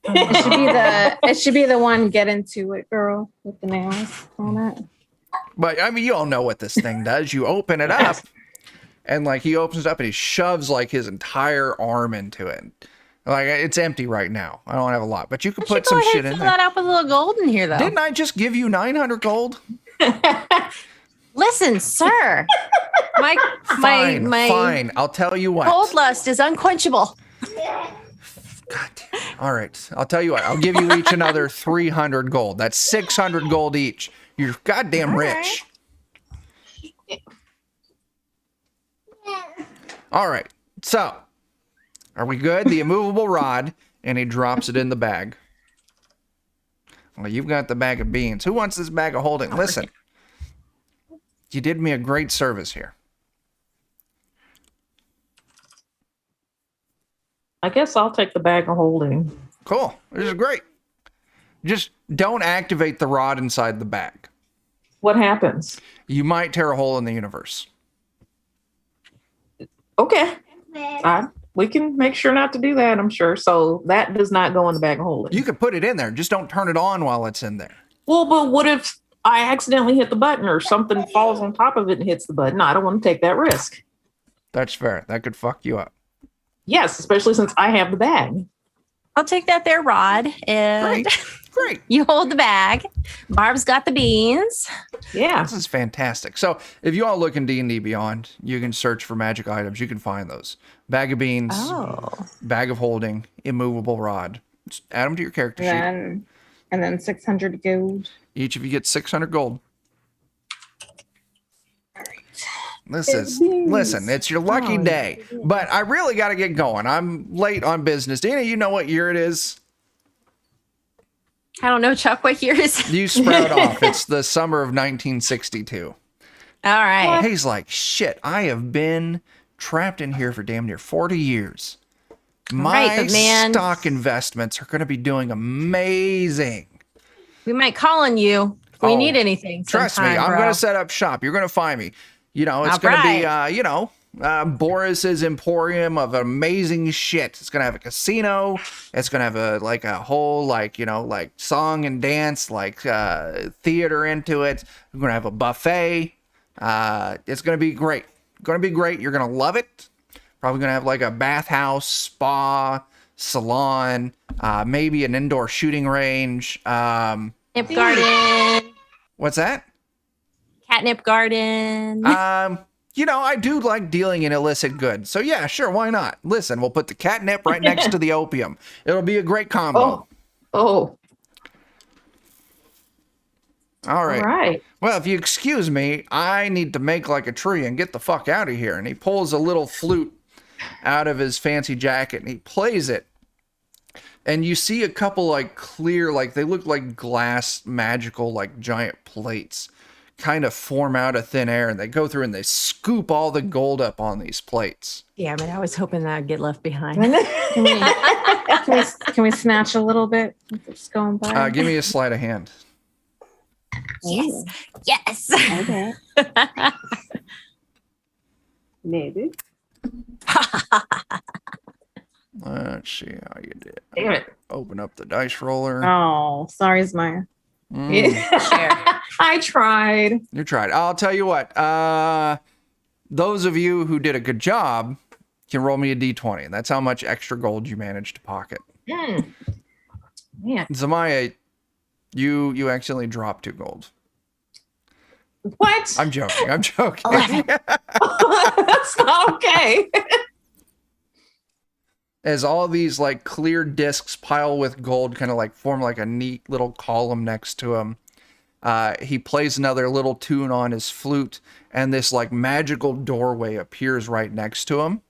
It should be the one get into it girl with the nails on it. But I mean, you all know what this thing does. You open it up, and like he opens it up and he shoves like his entire arm into it. Like, it's empty right now. I don't have a lot, but you could put some shit in fill there. that up with a little gold in here, though. Didn't I just give you 900 gold? Listen, sir. Fine. I'll tell you what. Gold lust is unquenchable. God damn. All right. I'll tell you what. I'll give you each another 300 gold. That's 600 gold each. You're goddamn rich. All right. So, are we good? The immovable rod, and he drops it in the bag. Well, you've got the bag of beans. Who wants this bag of holding? Listen, you did me a great service here. I guess I'll take the bag of holding. Cool. This is great. Just don't activate the rod inside the bag. What happens? You might tear a hole in the universe. Okay. We can make sure not to do that, I'm sure. So that does not go in the bag of holding. You could put it in there. Just don't turn it on while it's in there. Well, but what if I accidentally hit the button or something falls on top of it and hits the button? I don't want to take that risk. That's fair. That could fuck you up. Yes, especially since I have the bag. I'll take that there, Rod. And Great. you hold the bag. Barb's got the beans. Yeah. This is fantastic. So if you all look in D&D Beyond, you can search for magic items. You can find those. Bag of beans, bag of holding, immovable rod. Just add them to your character sheet. And then 600 gold. Each of you get 600 gold. Listen, it's your lucky day. But I really got to get going. I'm late on business. Dana, you know what year it is? I don't know, Chuck, what year is it? You sprout off. It's the summer of 1962. All right. He's like, shit, I have been trapped in here for damn near 40 years. My stock investments are going to be doing amazing. We might call on you if we need anything. Trust me, I'm going to set up shop. You're going to find me. You know, it's going to be, Boris's Emporium of amazing shit. It's going to have a casino. It's going to have a whole, song and dance, theater into it. We're going to have a buffet. It's going to be great. You're going to love it. Probably going to have a bathhouse, spa, salon, maybe an indoor shooting range. Catnip garden. What's that? Catnip garden. you know, I do like dealing in illicit goods. So yeah, sure, why not? Listen, we'll put the catnip right next to the opium. It'll be a great combo. Oh. All right. All right. Well, if you excuse me, I need to make like a tree and get the fuck out of here. And he pulls a little flute out of his fancy jacket and he plays it. And you see a couple like clear, like they look like glass, magical, like giant plates kind of form out of thin air, and they go through and they scoop all the gold up on these plates. Damn it! I was hoping that I'd get left behind. Can we snatch a little bit? It's going by. Give me a sleight of hand. Yes. Yes. Okay. Maybe. Let's see how you did. Damn it. Open up the dice roller. Oh, sorry, Maya. I tried. You tried. I'll tell you what. Those of you who did a good job can roll me a d20, and that's how much extra gold you managed to pocket. Man. Zamaya, you accidentally dropped 2 gold. What? I'm joking. I'm joking. 11. That's not okay. As all these like clear discs pile with gold kind of like form like a neat little column next to him. He plays another little tune on his flute, and this like magical doorway appears right next to him.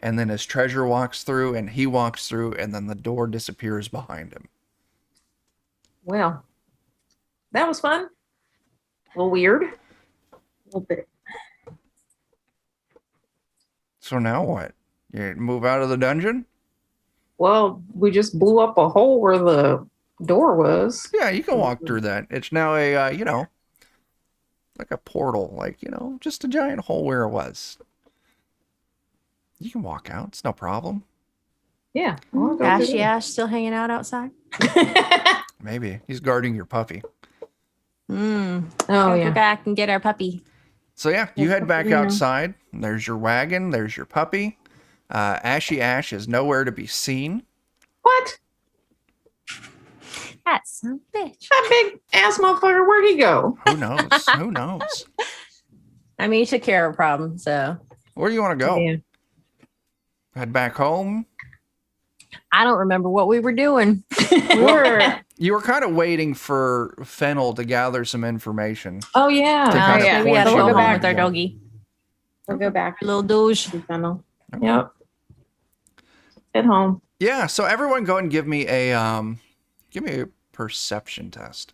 And then his treasure walks through, and he walks through, and then the door disappears behind him. Well, that was fun. A little weird. A little bit. So now what? You move out of the dungeon? Well, we just blew up a hole where the door was. Yeah, you can walk through that. It's now a, like a portal, like, just a giant hole where it was. You can walk out. It's no problem. Yeah. I'll go Ashy do that. Ash still hanging out outside. Maybe. He's guarding your puppy. Oh Oh, Go yeah. back and get our puppy. So yeah, you head back Yeah. outside. There's your wagon. There's your puppy. Ashy Ash is nowhere to be seen. What? That's some bitch. That big ass motherfucker, where'd he go? Who knows? Who knows? I mean, he took care of a problem, so Where do you want to go? Yeah. Head back home? I don't remember what we were doing. You were kind of waiting for Fennel to gather some information. Oh, yeah. To kind of yeah. We had to point go you home in. with our doggy. We'll go back. Our little douche. to Fennel. Yep. At home. Yeah, so everyone go and give me a perception test.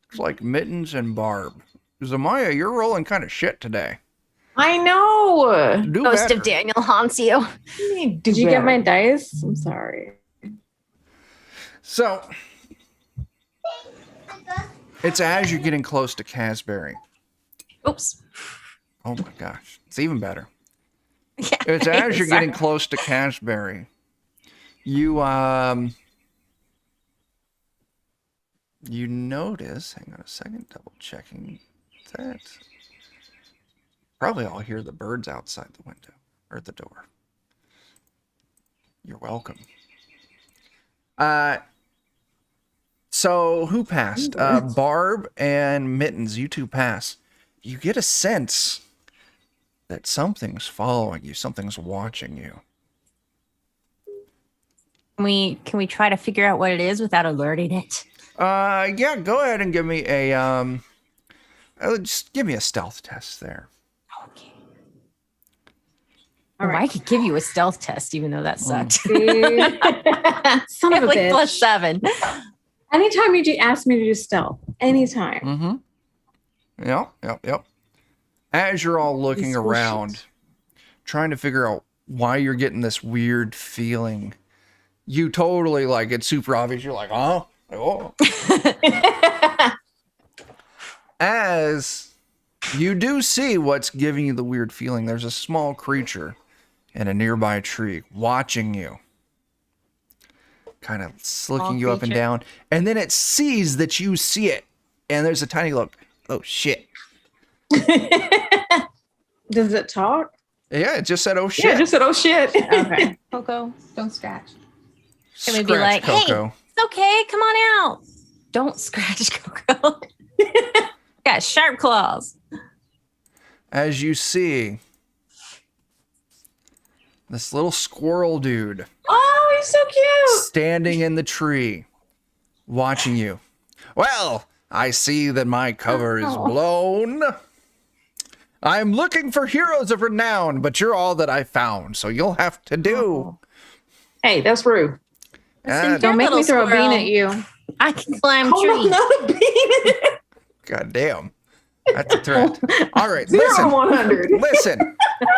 It's like Mittens and Barb. Zamaya, you're rolling kind of shit today. I know. Do Ghost better. of Daniel haunts you. Did you get my dice? I'm sorry. So, it's as you're getting close to Casberry. Oops. Oh my gosh, it's even better. Yeah. It's as you're Sorry. getting close to Casberry. You notice, hang on a second, double checking that. Probably all hear the birds outside the window or the door. You're welcome. So who passed? Barb and Mittens, you two pass. You get a sense that something's following you, something's watching you. Can we try to figure out what it is without alerting it? Yeah, go ahead and give me a just give me a stealth test there. Okay. All Oh, right. I could give you a stealth test, even though that sucked. Son of a like bitch. +7. Anytime you ask me to do stealth, anytime. Mm-hmm. Yep. As you're all looking These around, bullshit. trying to figure out why you're getting this weird feeling, you totally like it's super obvious. You're like, oh. As you do see what's giving you the weird feeling, there's a small creature in a nearby tree watching you, kind of looking you up and creature. down, and then it sees that you see it, and there's a tiny look. Oh shit! Does it talk? Yeah, it just said, "Oh shit!" Yeah, just said, oh shit. Okay. Coco, don't scratch. Can we Scratch be like, hey, Coco. okay. Come on out. Don't scratch Coco. Got sharp claws. As you see, this little squirrel dude Oh, he's so cute. standing in the tree, watching you. Well, I see that my cover is blown. I'm looking for heroes of renown, but you're all that I found, so you'll have to do. Hey, that's rude. Uh, Don't make me throw a bean at you. I can climb Hold on, trees. not a bean. God damn. That's a threat. All right, 0 listen. 100. Listen.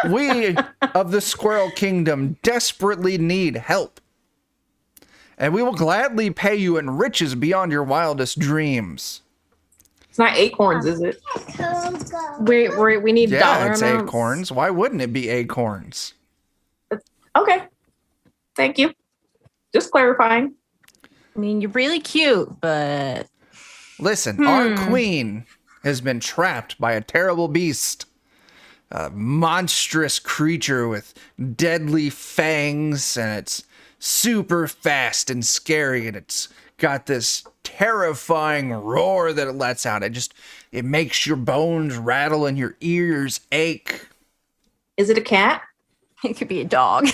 We of the Squirrel Kingdom desperately need help. And we will gladly pay you in riches beyond your wildest dreams. It's not acorns, is it? We need Yeah, dollar it's amounts. acorns. Why wouldn't it be acorns? Okay. Thank you. Just clarifying. I mean, you're really cute, but Listen, our queen has been trapped by a terrible beast. A monstrous creature with deadly fangs, and it's super fast and scary, and it's got this terrifying roar that it lets out. It makes your bones rattle and your ears ache. Is it a cat? it could be a dog.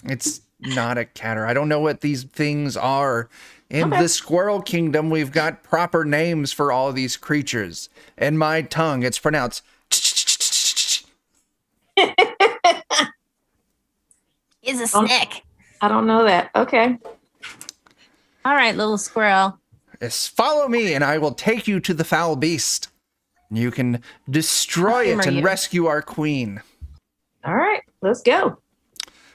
It's not a cat, or I don't know what these things are. In Okay. the Squirrel Kingdom, we've got proper names for all these creatures. In my tongue, it's pronounced. Is a snake. I don't know that. Okay. All right, little squirrel. Yes, follow me, and I will take you to the foul beast. You can destroy How it are and you? rescue our queen. All right. Let's go.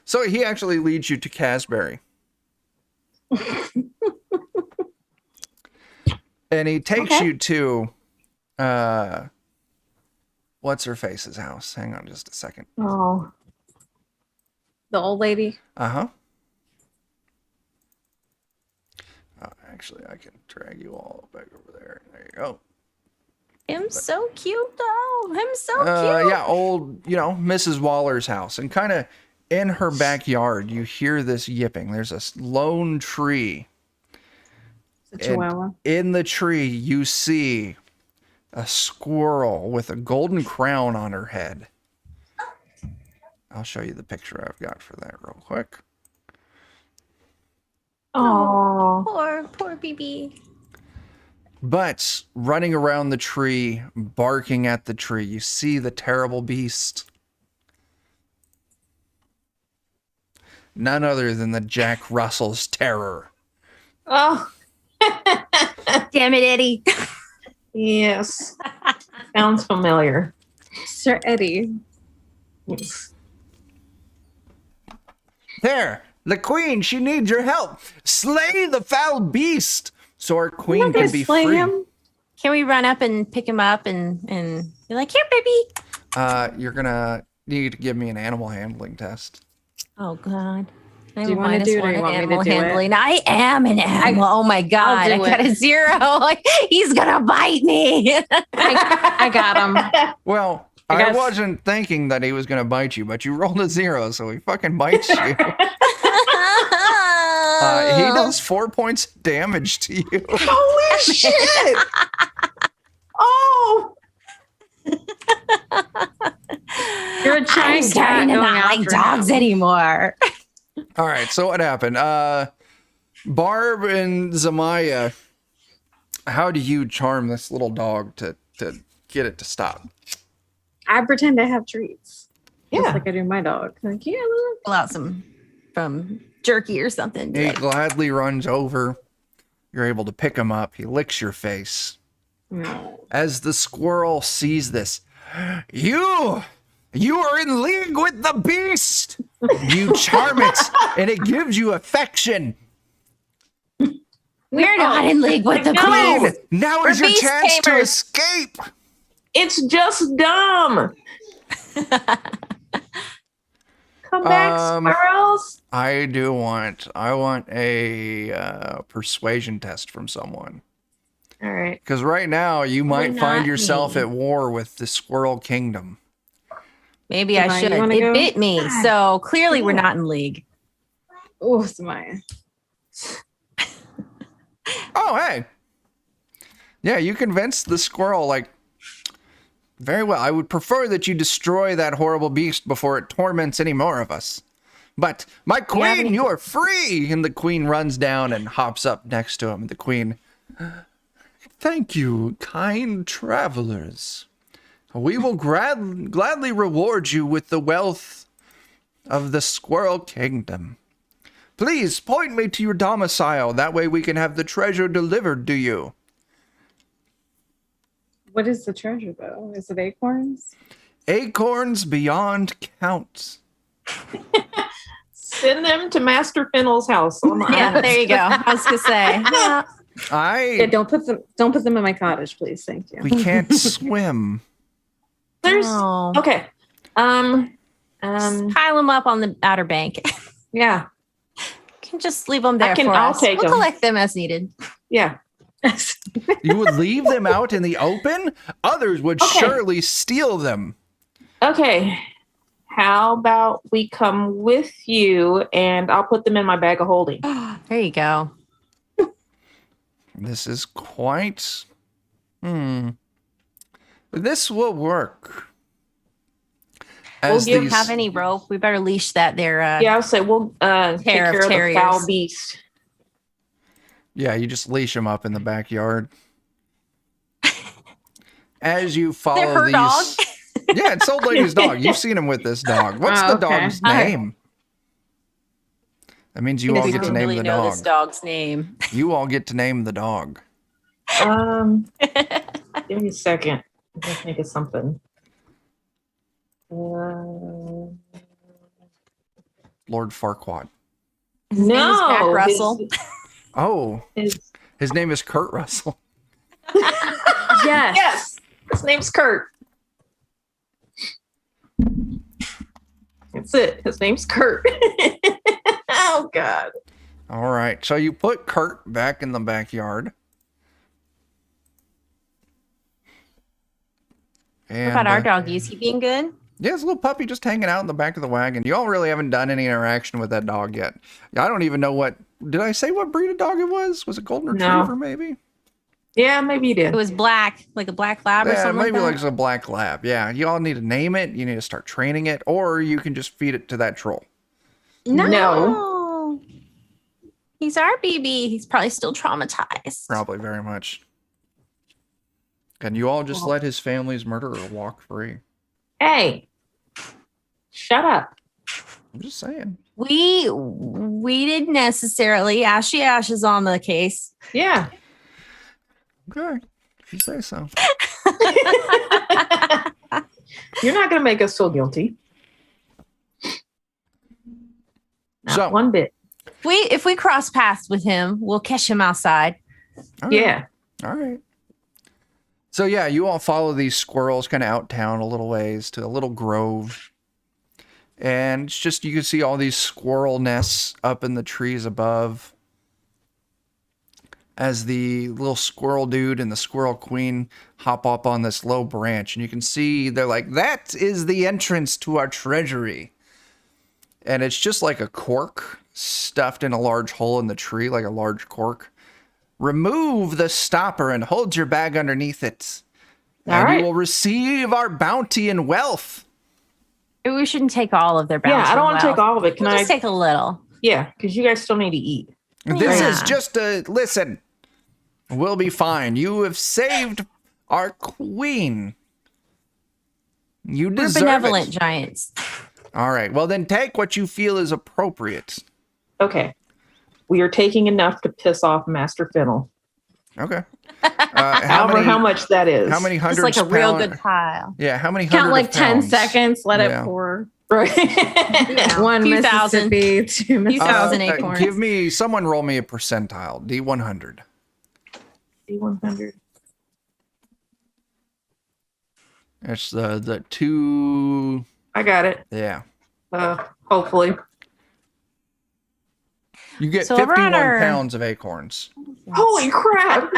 So he actually leads you to Casberry. And he takes Okay. you to what's her face's house. Hang on just a second. Oh. The old lady. Uh-huh. Actually, I can drag you all back over there. There you go. Him's so cute, though. Him's so cute. Yeah, old, Mrs. Waller's house. And kind of in her backyard, you hear this yipping. There's a lone tree. It's a chihuahua. In the tree, you see a squirrel with a golden crown on her head. I'll show you the picture I've got for that real quick. Oh. Poor BB. But running around the tree, barking at the tree, you see the terrible beast. None other than the Jack Russell's terror. Oh. Damn it, Eddie. Yes. Sounds familiar. Sir Eddie. Yes. There, the queen, she needs your help. Slay the foul beast so our queen I'm not gonna can be slay free. him. Can we run up and pick him up and be like, here, baby? You're gonna need to give me an animal handling test. Oh, God. Do you wanna do it or you want me to animal do it? handling. I am an animal. Oh, my God. I do got it. a 0. Like, he's going to bite me. I got him. Well, I I guess- wasn't thinking that he was gonna bite you, but you rolled a 0, so he fucking bites you. He does 4 points of damage to you. Holy shit. Oh. You're a I'm giant cat starting to going not like after dogs him. anymore. All right, so what happened? Barb and Zamaya, how do you charm this little dog to get it to stop? I pretend I have treats. Just Yeah. like I do my dog. Like, yeah, look. Pull out some jerky or something. Be He like, gladly runs over. You're able to pick him up. He licks your face. No. As the squirrel sees this, you are in league with the beast. You charm it, and it gives you affection. we're not in league with the No. queen. Queen, now is We're your beast chance to tamers. escape. It's just dumb. Come back, squirrels. I want a persuasion test from someone. All right. Because right now you might find not yourself me. at war with the Squirrel Kingdom. Maybe I Samaya, should. you wanna It go? bit me. So clearly we're not in league. Oh, Samaya. Oh, hey. Yeah, you convinced the squirrel, like, very well. I would prefer that you destroy that horrible beast before it torments any more of us. But, my queen, you are free! And the queen runs down and hops up next to him. And the queen, thank you, kind travelers. We will gladly reward you with the wealth of the Squirrel Kingdom. Please point me to your domicile. That way we can have the treasure delivered to you. What is the treasure, though? Is it acorns? Acorns beyond count. Send them to Master Fennel's house on the Yeah, island. there you go. I was gonna say. Yeah, don't put them in my cottage, please. Thank you. We can't swim. There's Oh. okay. Just pile them up on the Outer Bank. Yeah, Can just leave them there for I'll us. take We'll 'em. collect them as needed. yeah. You would leave them out in the open? Others would Okay. surely steal them. Okay. How about we come with you and I'll put them in my bag of holding. There you go. This is quite... This will work. As Do you these- have any rope? We better leash that there. Yeah, I'll say we'll take Pair of care of the terriers. foul beast. Yeah, you just leash them up in the backyard. As you follow They're her these... dog? Yeah, it's old lady's dog. You've seen him with this dog. What's Oh, the okay. dog's name? That means you all He get to doesn't name really the know dog. this dog's name. You all get to name the dog. Give me a second. Let's think of something. Lord Farquaad. His name is Jack Russell. Oh, his- his name is Kurt Russell. Yes. yes, his name's Kurt. That's it. His name's Kurt. Oh God. All right, so you put Kurt back in the backyard. What And, about our doggy? Is he being good? Yeah, it's a little puppy just hanging out in the back of the wagon. You all really haven't done any interaction with that dog yet. I don't even know what... Did I say what breed of dog it was? Was it Golden No. Retriever, maybe? Yeah, maybe you It did. was black, like a black lab or Yeah, something maybe like like that. a black lab. Yeah, you all need to name it. You need to start training it, or you can just feed it to that troll. No. He's our BB. He's probably still traumatized. Probably very much. And you all just let his family's murderer walk free. Hey, shut up. I'm just saying. We didn't necessarily. Ashy Ash is on the case. Yeah. Okay, if you say so. You're not going to make us feel guilty. Not So- one bit. If we cross paths with him, we'll catch him outside. All right. Yeah. All right. So yeah, you all follow these squirrels kind of out town a little ways to a little grove. And it's just, you can see all these squirrel nests up in the trees above. As the little squirrel dude and the squirrel queen hop up on this low branch. And you can see they're like, that is the entrance to our treasury. And it's just like a cork stuffed in a large hole in the tree, like a large cork. Remove the stopper and hold your bag underneath it. All And right. you will receive our bounty and wealth. Maybe we shouldn't take all of their bounty. Yeah, I don't want to take all of it. Can We'll I? just take a little. Yeah, because you guys still need to eat. This Yeah. is just a listen. We'll be fine. You have saved our queen. You We're deserve benevolent it. giants. All right. Well, then take what you feel is appropriate. Okay. We are taking enough to piss off Master Fennel. Okay. However, how much that is. How many Just hundreds? like a real pound- good pile. Yeah. How many? Count hundred like of 10 pounds? seconds, let Yeah. it pour. Right. Yeah. One Few thousand. Mississippi, two Mississippi. 2,000 acorns. Give me someone. Roll me a percentile. D100. D100. It's the two. I got it. Yeah. Hopefully. You get So over 51 on our- pounds of acorns. Holy crap.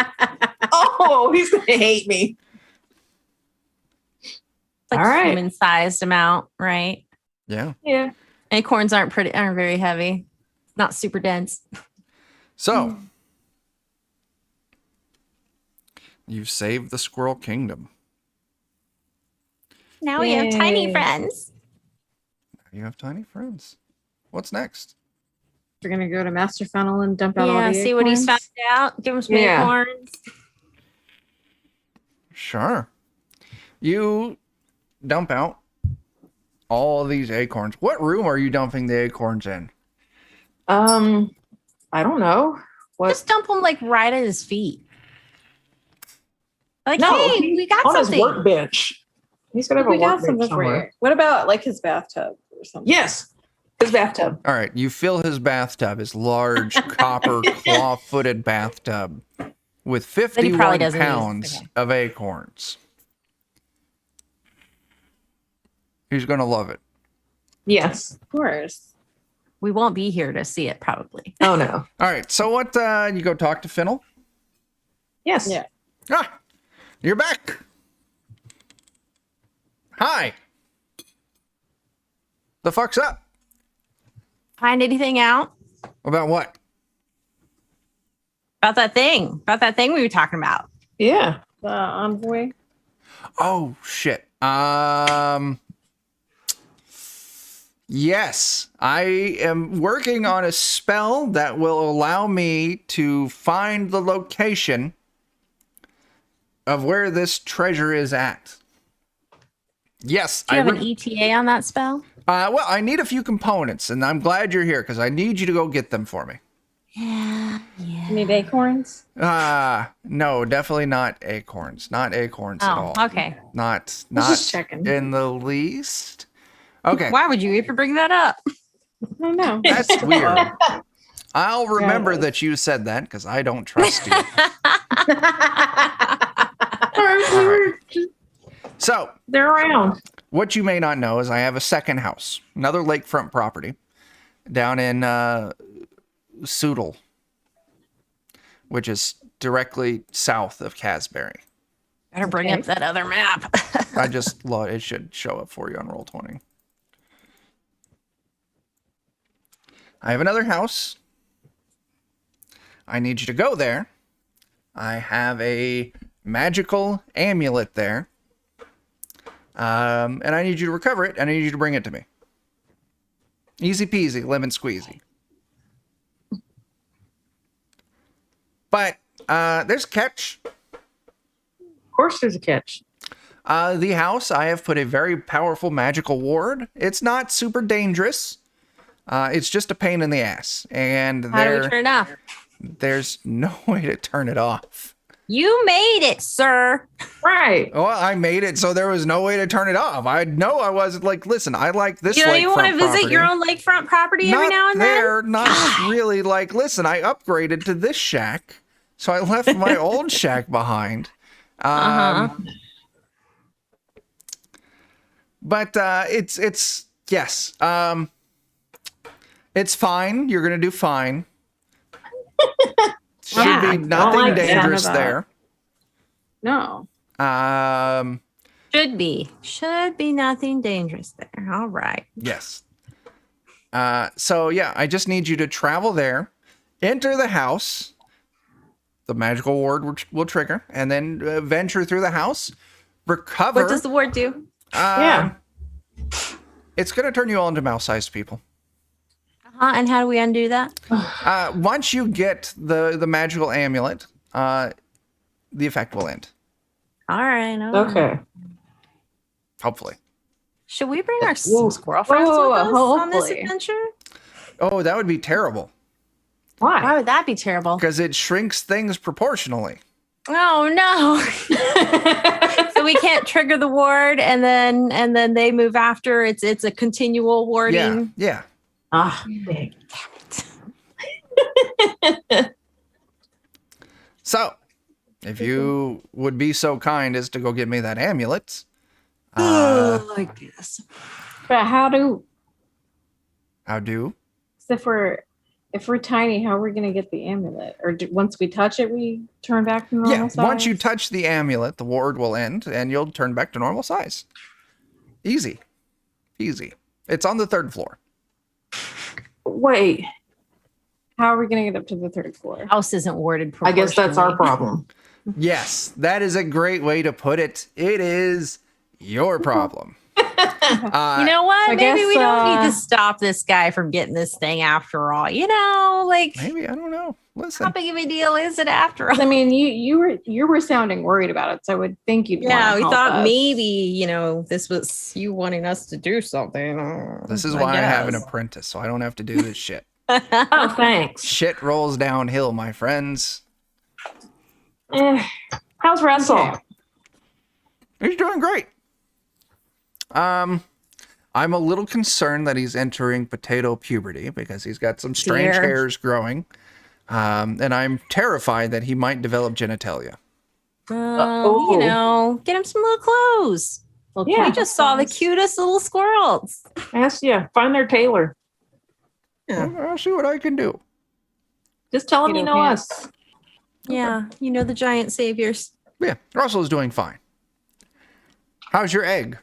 Oh, he's going to hate me. It's like All right. human-sized amount, right? Yeah. Yeah. Acorns aren't very heavy. Not super dense. So, You've saved the squirrel kingdom. Now we have tiny Yay. friends. You have tiny friends. What's next? We're gonna go to Master Fennel and dump out all Yeah, the see what he's found acorns. out. Give him some Yeah. acorns. Sure. You dump out all of these acorns. What room are you dumping the acorns in? I don't know. What? Just dump him like right at his feet. Like, No, hey, we got on something. his workbench. He's gonna have We a got workbench something for somewhere. you. What about like his bathtub or something? Yes, his bathtub. All right, you fill his bathtub, his large copper claw-footed bathtub, with he probably 51 doesn't use- pounds okay. of acorns. He's going to love it. Yes. Of course. We won't be here to see it, probably. Oh no. All right, so what, you go talk to Fennel? Yes. Yeah. Ah, you're back. Hi. The fuck's up? Find anything out About what? about that thing? About that thing we were talking about? Yeah. The envoy. Oh shit. Yes, I am working on a spell that will allow me to find the location of where this treasure is at. Yes, Do you I have an ETA on that spell? well, I need a few components, and I'm glad you're here because I need you to go get them for me. Yeah. You need acorns? No, definitely not acorns. Not acorns at all. Oh, okay. Not Just checking. in the least. Okay. Why would you even bring that up? I don't know. That's weird. I'll remember Yes. that you said that because I don't trust you. So, They're around. what you may not know is I have a second house, another lakefront property down in Soodle, which is directly south of Casbury. Better bring Okay. up that other map. I just it should show up for you on Roll20. I have another house. I need you to go there. I have a magical amulet there. And I need you to recover it, and I need you to bring it to me. Easy peasy, lemon squeezy. But there's a catch. Of course, there's a catch. The house, I have put a very powerful magical ward. It's not super dangerous. It's just a pain in the ass. And How do we turn it off? there's no way to turn it off. You made it, sir. Right. Well, I made it so there was no way to turn it off. I know I wasn't like, listen, I like this You know, you want to lakefront visit property. your own lakefront property every Not now and there, then? not really like, listen, I upgraded to this shack. So I left my old shack behind. But it's yes. It's fine. You're gonna do fine. Should Yeah, be I nothing like that dangerous about- there. No. Should be nothing dangerous there. All right. Yes. So yeah, I just need you to travel there, enter the house. The magical ward will trigger, and then venture through the house. Recover. What does the ward do? Yeah. It's gonna turn you all into mouse-sized people. And how do we undo that? Once you get the magical amulet, the effect will end. All right. all right. Okay. Hopefully. Should we bring our Whoa. squirrel friends Whoa, with us on this hopefully. adventure? Oh, that would be terrible Why Why? would that be terrible? because it shrinks things proportionally. Oh no! So we can't trigger the ward, and then they move after. It's a continual warding. Yeah. Ah, dang. So, if you would be so kind as to go get me that amulet, I guess. But how do, how do? if we're tiny, how are we going to get the amulet? Or once we touch it, we turn back to normal Yeah, size? once you touch the amulet, the ward will end, and you'll turn back to normal size. Easy. Easy. It's on the 3rd floor. Wait. How are we going to get up to the 3rd floor? House isn't warded. I guess that's our proportionally. problem. Yes, that is a great way to put it. It is your problem. You know what? I Maybe guess, we don't need to stop this guy from getting this thing after all. Like Maybe, I don't know. Listen. how big of a deal is it after all? I mean, you were sounding worried about it, so I would think you'd. Yeah, wanna we help thought us. maybe, this was you wanting us to do something. This is why I have an apprentice, so I don't have to do this shit. Oh, thanks. Shit rolls downhill, my friends. How's Russell? Okay. He's doing great. I'm a little concerned that he's entering potato puberty because he's got some strange Dear. hairs growing. And I'm terrified that he might develop genitalia. Get him some little clothes. Well, Yeah. We just saw the cutest little squirrels. Ask you, find their tailor. Yeah. I'll see what I can do. Just tell them You you don't know have- us. Yeah, the giant saviors. Yeah, Russell's doing fine. How's your egg?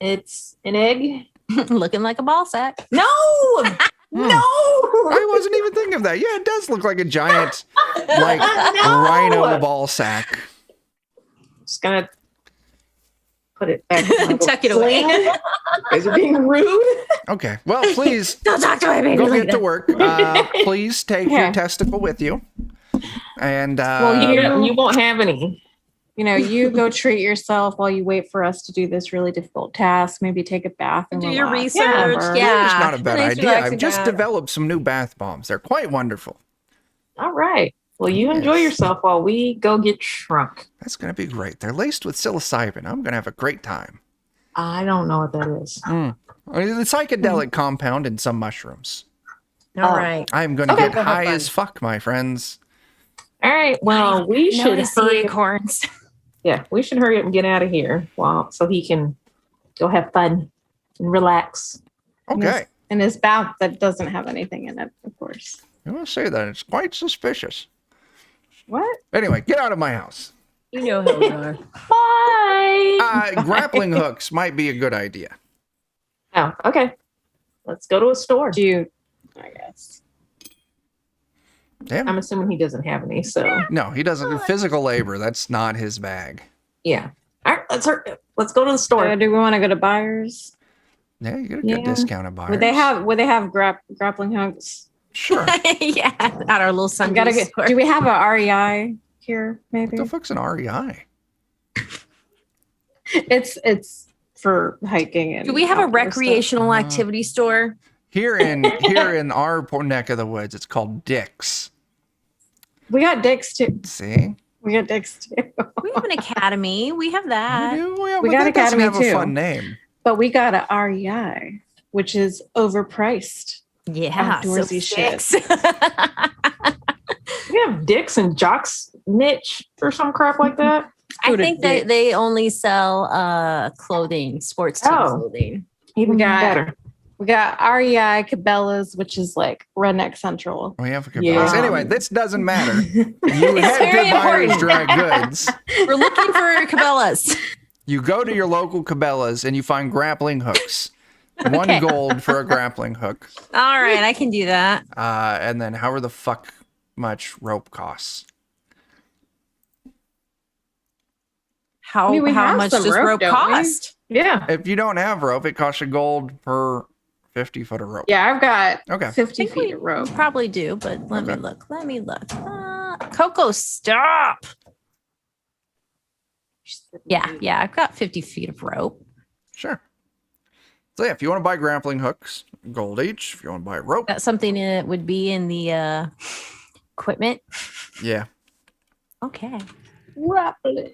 It's an egg. Looking like a ball sack. No, no. I wasn't even thinking of that. Yeah, it does look like a giant, like, No. rhino ball sack. Just gonna put it back. in my Tuck it away. sling. You guys are being rude. Okay, well, please Don't talk to my baby go like get to that. work. Please take your Okay. testicle with you. And You won't have any. You go treat yourself while you wait for us to do this really difficult task. Maybe take a bath and Do your relax, research. whatever. Yeah. it's not a bad Nice idea. I've relaxing just bath. developed some new bath bombs. They're quite wonderful. All right. Well, you enjoy Yes. yourself while we go get shrunk. That's going to be great. They're laced with psilocybin. I'm going to have a great time. I don't know what that is. The psychedelic compound in some mushrooms. All right. I'm going to Okay. get Go have high fun. as fuck, my friends. All right. Well, we should Notice the hurry. acorns. Yeah, we should hurry up and get out of here. So he can go have fun and relax. Okay. And his bath that doesn't have anything in it, of course. I will say that. It's quite suspicious. What? Anyway, get out of my house. You know how we are. Bye. Grappling hooks might be a good idea. Oh, okay. Let's go to a store. Do you? I guess. Damn. I'm assuming he doesn't have any. So No, he doesn't. Physical labor, that's not his bag. yeah. All right. Let's go to the store. Do we want to go to Buyers? Yeah, you get a good Yeah. discount at Buyers. Would they have grappling hooks? Sure. Yeah. At our little We Sunday gotta get. store. Do we have a REI here? Maybe What the fuck's an REI? it's for hiking. And Do we have a outdoor stuff. recreational activity store? Here in our poor neck of the woods, it's called Dick's. We got Dick's too. See? We got Dick's too. We have an academy. We have that. We do. Yeah, We but got that doesn't Academy have too. a fun name. But we got a REI, which is overpriced. Yeah. Outdoorsy shit. fix. We have Dick's and Jock's niche or some crap like that. I Go to think Dick's. they only sell clothing, sports team Oh. clothing. Even got- better. We got REI Cabela's, which is like Redneck Central. We have a Yeah. Anyway, this doesn't matter. You It's head very to Buyers important. Dry Goods. We're looking for Cabela's. You go to your local Cabela's and you find grappling hooks. Okay. 1 gold for a grappling hook. All right, I can do that. And then however the fuck much rope costs. How I mean, we how have much some does rope, rope don't we? cost? Yeah. If you don't have rope, it costs a gold per 50 foot of rope. Yeah, I've got Okay. 50 I think feet of rope. Probably do, but let me Okay. look. Coco, stop. Yeah, I've got 50 feet of rope. Sure. So yeah, if you want to buy grappling hooks, gold each. If you want to buy rope, That's something that would be in the equipment. yeah. Okay. Grappling.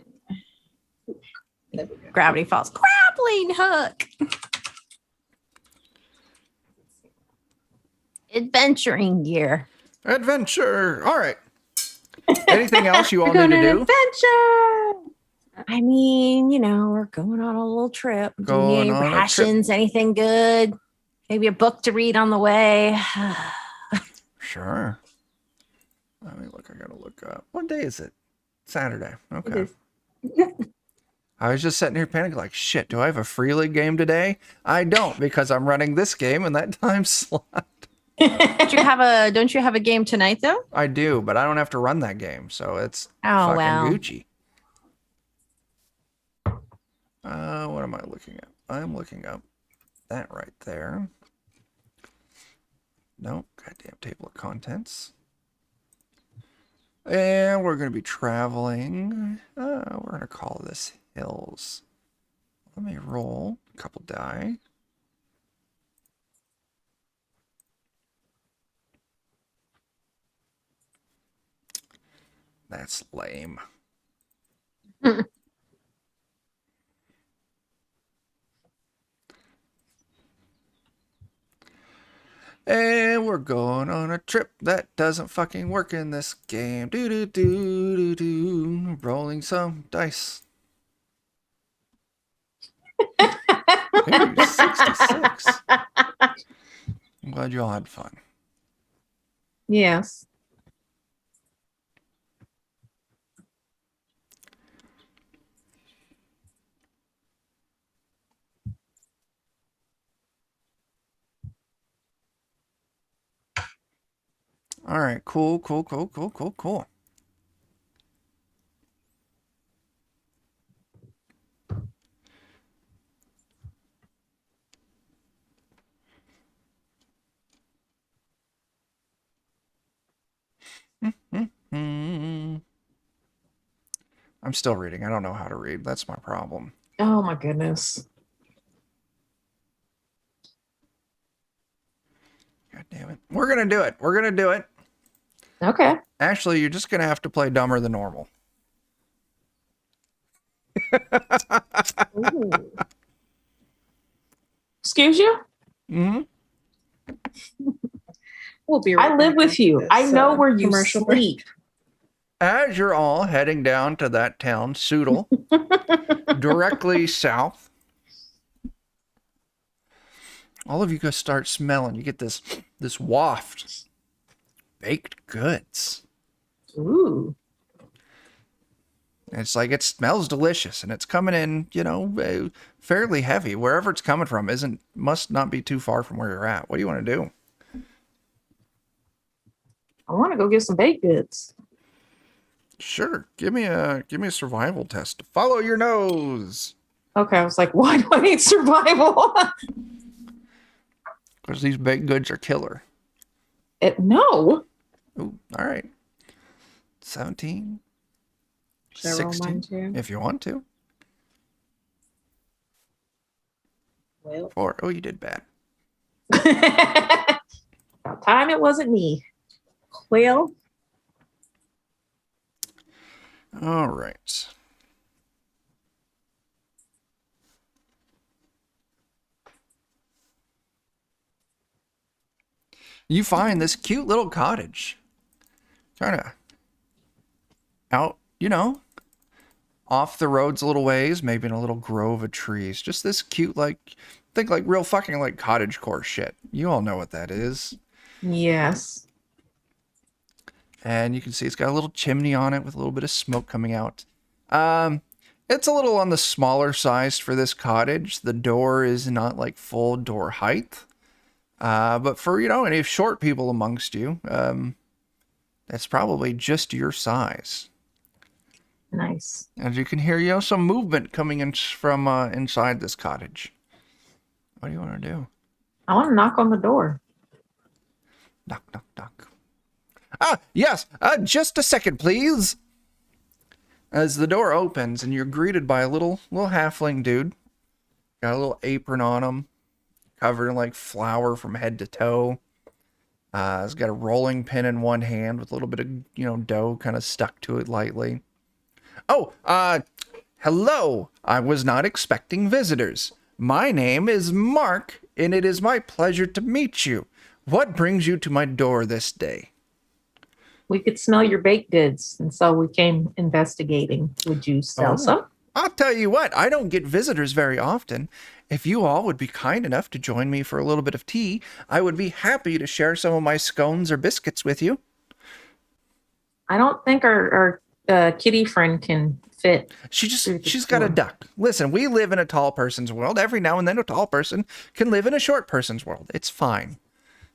Gravity Falls. Grappling hook. Adventuring gear. Adventure. All right. Anything else you all We're need going to on an do? adventure. I mean, we're going on a little trip. Do Going you need on a trip. rations? Anything good? Maybe a book to read on the way. Sure. Let me look. I gotta look up. What day is it? Saturday. Okay. I was just sitting here panicking, like, shit, do I have a free league game today? I don't, because I'm running this game in that time slot. Don't you have a game tonight though? I do, but I don't have to run that game, so it's Oh, fucking wow. Gucci. What am I looking at? I'm looking up that right there. Nope, goddamn table of contents. And we're going to be traveling. We're going to call this Hills. Let me roll a couple die. That's lame. And we're going on a trip that doesn't fucking work in this game. Do do do do do. Rolling some dice. Ooh, 66. I'm glad you all had fun. Yes. All right, cool, cool, cool, cool, cool, cool. I'm still reading. I don't know how to read. That's my problem. Oh my goodness. God damn it. We're going to do it. We're going to do it. Okay. Actually, you're just going to have to play dumber than normal. Ooh. Excuse you? Mm-hmm. We'll be right I live back with after you. this, I know where you commercial break. sleep. As you're all heading down to that town, Soodle, directly south, all of you guys start smelling. You get this waft. Baked goods. Ooh. It's like it smells delicious, and it's coming in, fairly heavy. Wherever it's coming from must not be too far from where you're at. What do you want to do? I want to go get some baked goods. Sure, give me a survival test. Follow your nose, Okay, I was like, why do I need survival? because these baked goods are killer. No. Ooh, all right. 17. Should I roll 16, mine too? if you want to. Well. 4. Oh, you did bad. About time it wasn't me. Well, All right. You find this cute little cottage. Kind of out, off the roads a little ways, maybe in a little grove of trees. Just this cute, think like real fucking like cottagecore shit. You all know what that is. yes. And you can see it's got a little chimney on it with a little bit of smoke coming out. It's a little on the smaller size for this cottage. The door is not like full door height. But for, any short people amongst you, that's probably just your size. Nice. As you can hear, some movement coming in from inside this cottage. What do you want to do? I want to knock on the door. Knock, knock, knock. Ah, yes. Just a second, please. As the door opens and you're greeted by a little halfling dude. Got a little apron on him, covered in like flour from head to toe. He's got a rolling pin in one hand with a little bit of, dough kind of stuck to it lightly. Oh, hello. I was not expecting visitors. My name is Mark, and it is my pleasure to meet you. What brings you to my door this day? We could smell your baked goods, and so we came investigating. Would you sell some? I'll tell you what, I don't get visitors very often. If you all would be kind enough to join me for a little bit of tea, I would be happy to share some of my scones or biscuits with you. I don't think our kitty friend can fit. She's got a duck. Listen, we live in a tall person's world. Every now and then a tall person can live in a short person's world. It's fine.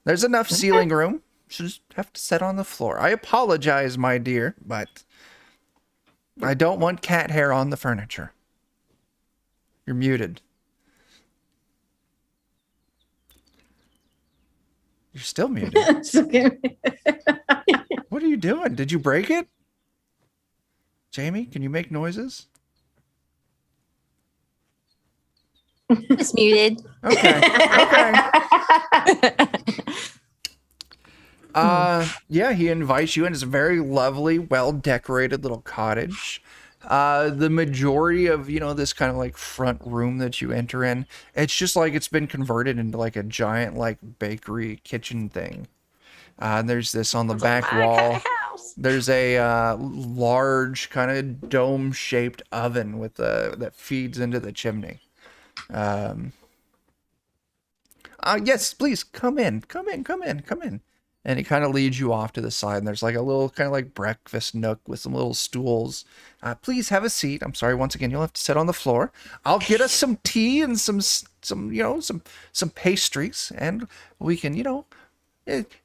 There's enough ceiling room. Should just have to sit on the floor. I apologize, my dear, but I don't want cat hair on the furniture. You're muted. You're still muted. It's okay. What are you doing? Did you break it? Jamie, can you make noises? It's muted. Okay. Yeah, he invites you in. It's a very lovely, well-decorated little cottage. The majority of, this kind of like front room that you enter in, it's just like it's been converted into like a giant like bakery kitchen thing. And there's this on the back wall. There's a large kind of dome-shaped oven with that feeds into the chimney. Yes, please come in. And he kind of leads you off to the side, and there's like a little kind of like breakfast nook with some little stools. Please have a seat. I'm sorry, once again, you'll have to sit on the floor. I'll get us some tea and some pastries, and we can,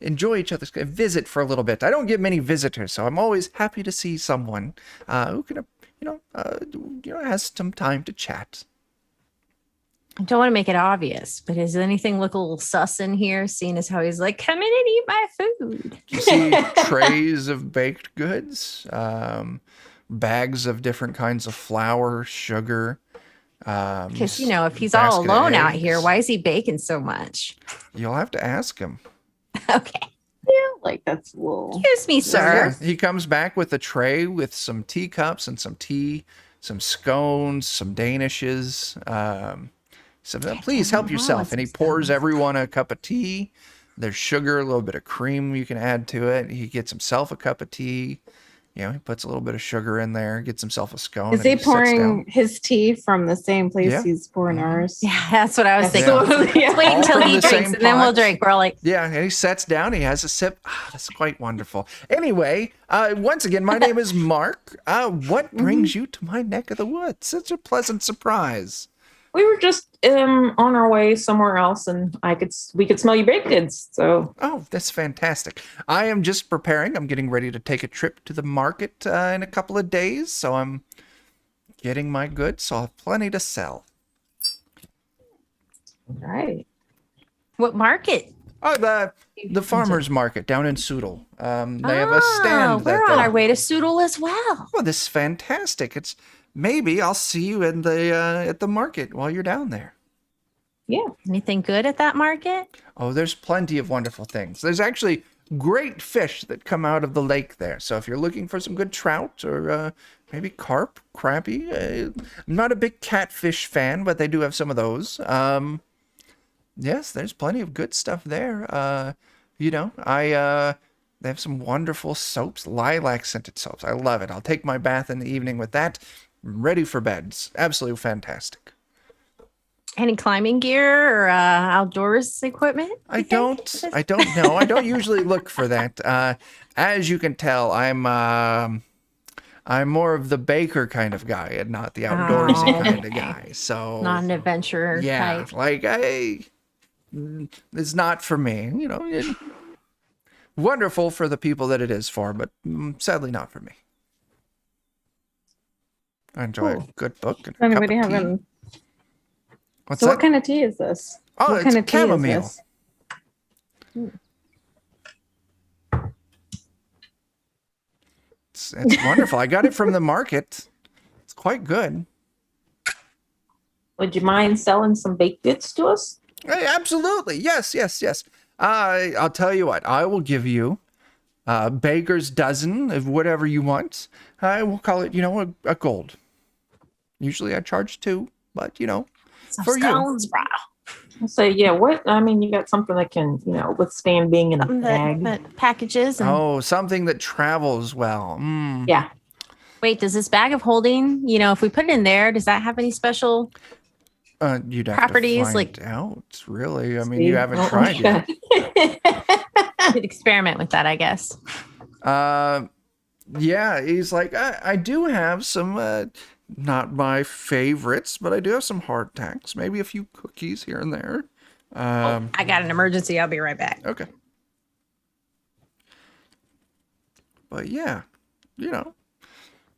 enjoy each other's visit for a little bit. I don't get many visitors, so I'm always happy to see someone who can, has some time to chat. I don't want to make it obvious, but does anything look a little sus in here, seeing as how he's like, come in and eat my food? You see trays of baked goods, bags of different kinds of flour, sugar. Because, if he's all alone out here, why is he baking so much? You'll have to ask him. Okay. Yeah, like that's a little. Excuse me, sir. Yeah, he comes back with a tray with some teacups and some tea, some scones, some danishes. So please help yourself. And he pours everyone a cup of tea. There's sugar, a little bit of cream you can add to it. He gets himself a cup of tea. He puts a little bit of sugar in there, gets himself a scone. Is he pouring his tea from the same place he's pouring ours? Yeah, that's what I was thinking. Yeah. Wait until All from he the drinks, same and then we'll pot. drink. We're all like, Yeah, and he sits down. He has a sip. That's quite wonderful. Anyway, once again, my name is Mark. What brings you to my neck of the woods? Such a pleasant surprise. We were just on our way somewhere else, and we could smell your baked goods. So, Oh, that's fantastic. I am just preparing. I'm getting ready to take a trip to the market in a couple of days, so I'm getting my goods, so I'll have plenty to sell. all right. what market? Oh, the farmer's market down in Soodle. They have a stand. We're on our way to Soodle as well. Oh, this is fantastic. Maybe I'll see you in at the market while you're down there. Yeah. Anything good at that market? Oh, there's plenty of wonderful things. There's actually great fish that come out of the lake there. So if you're looking for some good trout or maybe carp, crappie, I'm not a big catfish fan, but they do have some of those. Yes, there's plenty of good stuff there. They have some wonderful soaps, lilac scented soaps. I love it. I'll take my bath in the evening with that. Ready for bed. It's absolutely fantastic. Any climbing gear or outdoors equipment? I don't know. I don't usually look for that. As you can tell, I'm more of the baker kind of guy and not the outdoorsy kind of guy. So Not an adventurer yeah, type. it's not for me. Wonderful for the people that it is for, but sadly not for me. I enjoy a good book and a cup of Anybody tea. having? What's So that? what kind of tea is this? Oh, what it's kind of tea chamomile. is this? It's wonderful. I got it from the market. It's quite good. Would you mind selling some baked goods to us? Hey, absolutely. Yes. I'll tell you what. I will give you a baker's dozen of whatever you want. I will call it, a gold. Usually I charge 2, but Some for you. scones, bro. I'll say, yeah. You got something that can, withstand being in a bag. That packages. And, Oh, something that travels well. Yeah. Wait, does this bag of holding, if we put it in there, does that have any special? You'd have Properties, to find out, really. I mean, See? you haven't Oh, tried yet. We could experiment with that, I guess. Yeah, he's like, I do have some, not my favorites, but I do have some hardtacks, maybe a few cookies here and there. I got an emergency. I'll be right back. Okay. But yeah,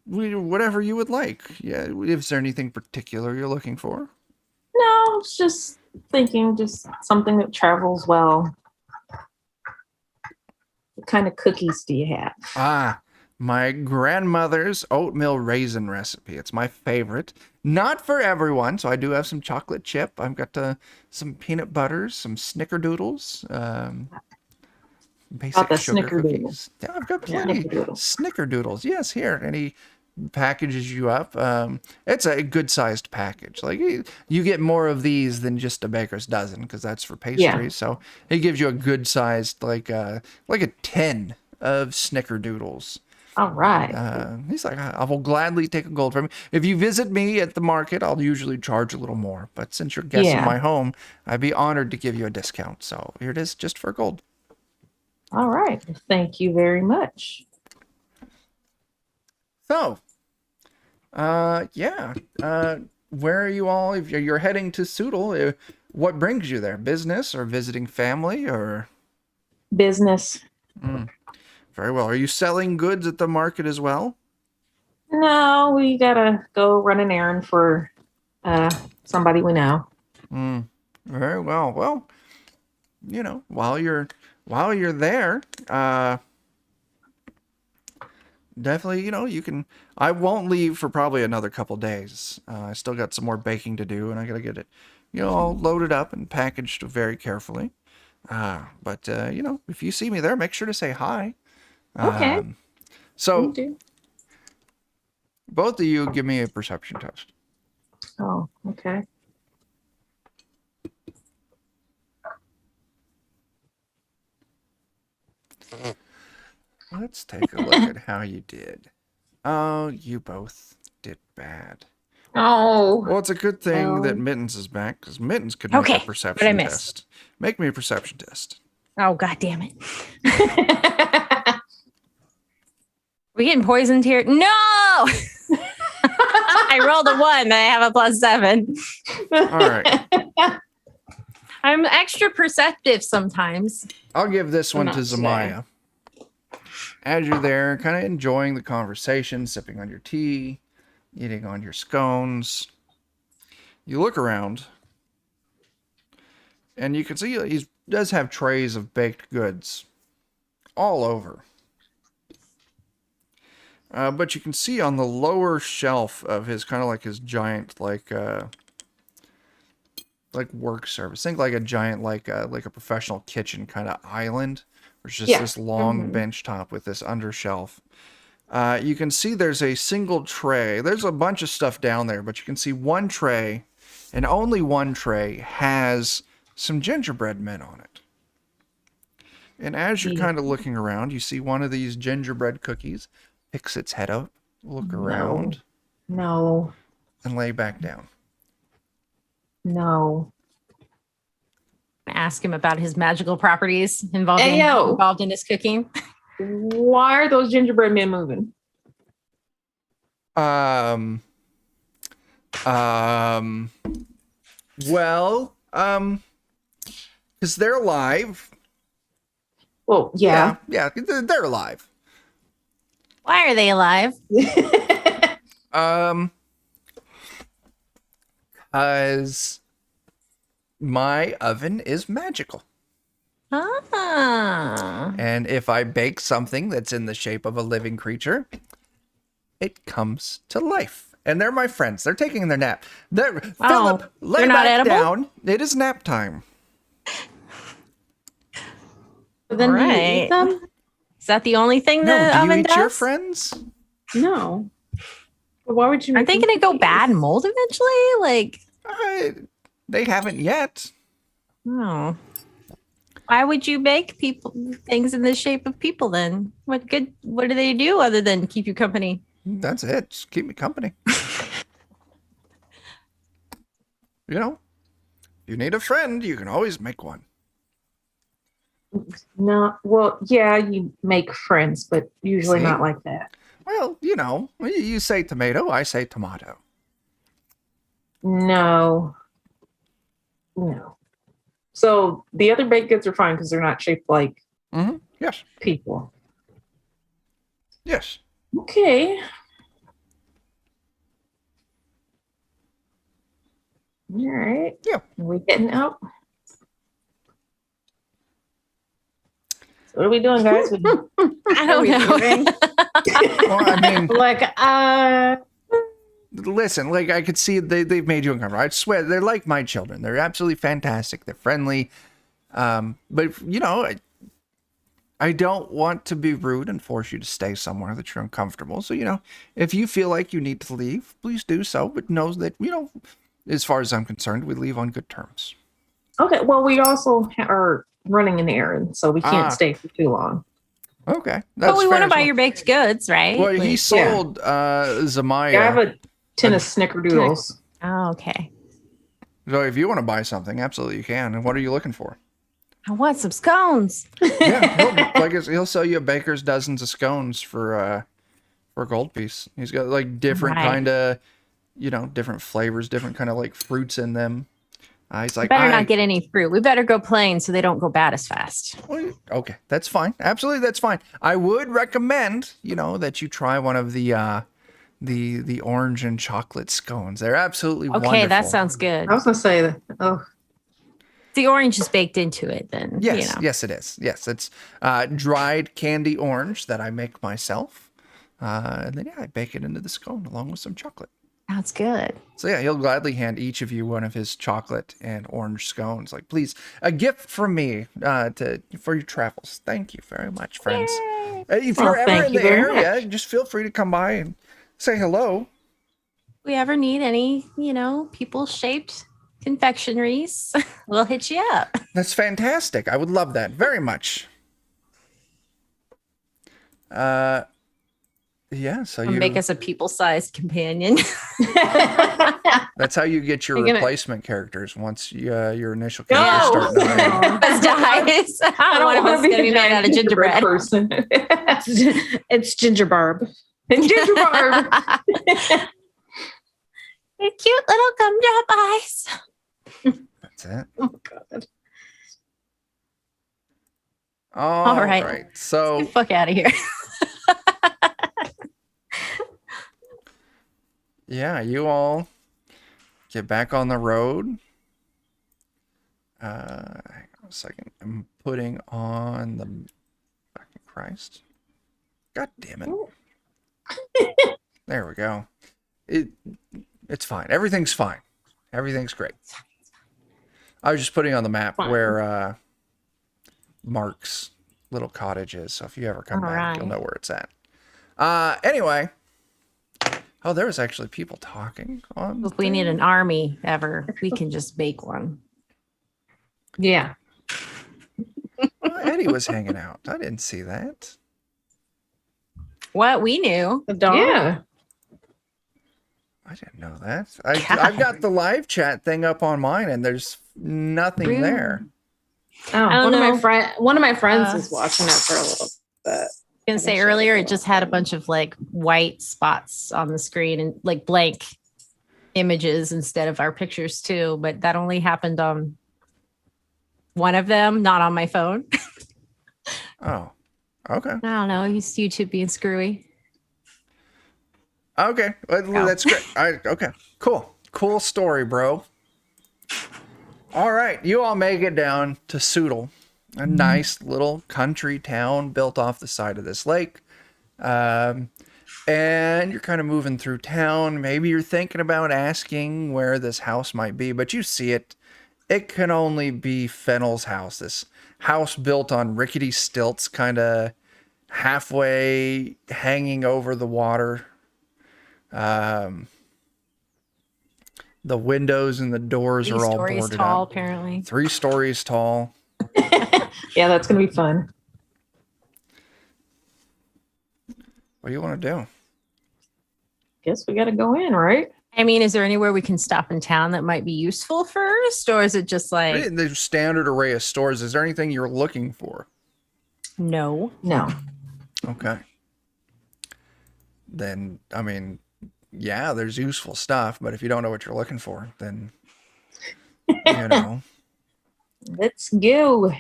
whatever you would like. Yeah. Is there anything particular you're looking for? No, it's just thinking, just something that travels well. What kind of cookies do you have? My grandmother's oatmeal raisin recipe. It's my favorite. Not for everyone, so I do have some chocolate chip. I've got some peanut butters, some snickerdoodles, basic the sugar snickerdoodle. cookies. Yeah, I've got plenty. Snickerdoodle. Snickerdoodles. Yes, here. And he packages you up. It's a good-sized package. Like you get more of these than just a baker's dozen because that's for pastry. Yeah. So he gives you a good-sized, like a tin of snickerdoodles. All right. He's like, I will gladly take a gold from you. If you visit me at the market, I'll usually charge a little more. But since you're guessing Yeah. my home, I'd be honored to give you a discount. So here it is, just for gold. All right. Thank you very much. So, yeah. Where are you all? If you're heading to Soodle, what brings you there? Business or visiting family or? Business. Very well. Are you selling goods at the market as well? No, we gotta go run an errand for somebody we know. Very well. Well, while you're there, definitely, you can. I won't leave for probably another couple days. I still got some more baking to do, and I gotta get it, all loaded up and packaged very carefully. But if you see me there, make sure to say hi. Okay. So Do. both of you give me a perception test. Oh, okay. Let's take a look at how you did. Oh, you both did bad. Oh. Well, it's a good thing that Mittens is back, because Mittens could make Okay, a what perception I miss? test. Make me a perception test. Oh, God damn it. We getting poisoned here? No! I rolled a 1. I have a +7. All right. I'm extra perceptive sometimes. I'll give this one Not to today. Zamaya. As you're there, kind of enjoying the conversation, sipping on your tea, eating on your scones, you look around, and you can see he does have trays of baked goods all over. But you can see on the lower shelf of his kind of like his giant like work service. Think like a giant like a professional kitchen kind of island. There's just this long bench top with this under shelf. You can see there's a single tray. There's a bunch of stuff down there, but you can see one tray, and only one tray has some gingerbread men on it. And as you're kind of looking around, you see one of these gingerbread cookies picks its head up, look around, No. and lay back down. No. Ask him about his magical properties involved in his cooking. Why are those gingerbread men moving? Well, because they're alive. Well, yeah. Yeah, they're alive. Why are they alive? Because my oven is magical. Ah. And if I bake something that's in the shape of a living creature, it comes to life. And they're my friends. They're taking their nap. Philip, lay they're not back edible? down. It is nap time. But then do you Right. eat them? Is that the only thing No, the do you oven eat does? your friends? No. But why would you? Aren't they going to go bad and mold eventually? Like, They haven't yet. no. Why would you make things in the shape of people then? What do they do other than keep you company? That's it. Just keep me company. If you need a friend, you can always make one. No. Well, yeah, you make friends, but usually See? not like that. Well, you say tomato, I say tomato. No. No. So the other baked goods are fine because they're not shaped like Yes. people. Yes. Okay. All right. Yeah. Are we getting out? So what are we doing, guys? I don't know. Well, I mean, Like, listen, like I could see they've made you uncomfortable. I swear they're like my children. They're absolutely fantastic. They're friendly. But you know, I don't want to be rude and force you to stay somewhere that you're uncomfortable. So, you know, if you feel like you need to leave, please do so. But know that, you know, as far as I'm concerned, we leave on good terms. Okay. Well, we also are running an errand, so we can't stay for too long. Okay. But we want to fair buy as well. your baked goods, right? Well, he Like- sold Zamaya. Yeah, I have a tin of snickerdoodles. Oh, okay. So if you want to buy something, absolutely you can. And what are you looking for? I want some scones. Yeah, he'll sell you a baker's dozens of scones for a gold piece. He's got like different Right. kind of, you know, different flavors, different kind of like fruits in them. He's like, Better not get any fruit. We better go plain so they don't go bad as fast. Okay, that's fine. Absolutely, that's fine. I would recommend, you know, that you try one of the orange and chocolate scones. They're absolutely Okay, wonderful. that sounds good. I was gonna say that. Oh, The orange is baked into it, then. Yes, You know. yes, it is. Yes, it's dried candy orange that I make myself. And then, yeah, I bake it into the scone along with some chocolate. That's good. So, yeah, he'll gladly hand each of you one of his chocolate and orange scones. Like, please, a gift from me for your travels. Thank you very much, friends. If Well, you're ever thank in you the very area, just feel free to come by and say hello. If we ever need any, you know, people shaped confectionaries, we'll hit you up. That's fantastic. I would love that very much. Yeah, so Or you make us a people-sized companion. that's how you get your You're gonna- replacement characters once your initial No! characters start dying. Us dies. I don't One of want us to is be going to be a made out of giant gingerbread. person. it's Ginger Barb. Ginger Barb. They're cute little gumdrop eyes. That's it. Oh God. All right. right. So Get the fuck out of here. yeah, you all get back on the road. Hang on a second. I'm putting on the fucking Christ. God damn it. There we go. It's fine. Everything's fine. Everything's great. I was just putting on the map Fine. where Mark's little cottage is. So if you ever come back, Alright. you'll know where it's at. Anyway. Oh, there was actually people talking on. If we need an army ever, we can just bake one. Yeah. Oh, Eddie was hanging out. I didn't see that. What we knew. The dog. Yeah. I didn't know that. I've got the live chat thing up on mine, and there's nothing Rude. there. Oh, I don't One of know. my friends Uh, is watching it for a little bit. Gonna say earlier, it just had a bunch of like white spots on the screen and like blank images instead of our pictures too. But that only happened on one of them, not on my phone. Oh, okay. I don't know. He's YouTube being screwy. Okay. Well, that's great. Okay. Cool story, bro. All right. You all make it down to Soodle, a nice little country town built off the side of this lake. And you're kind of moving through town. Maybe you're thinking about asking where this house might be, but you see it. It can only be Fennel's house. This house built on rickety stilts, kind of halfway hanging over the water. The windows and the doors 3 are all stories boarded tall, up. apparently. 3 stories tall. Yeah, that's gonna be fun. What do you want to do? Guess we gotta go in, right? I mean, is there anywhere we can stop in town that might be useful first, or is it just like The standard array of stores. Is there anything you're looking for? no? No. Okay. Then, I mean, yeah, there's useful stuff, but if you don't know what you're looking for, then, you know. Let's go. All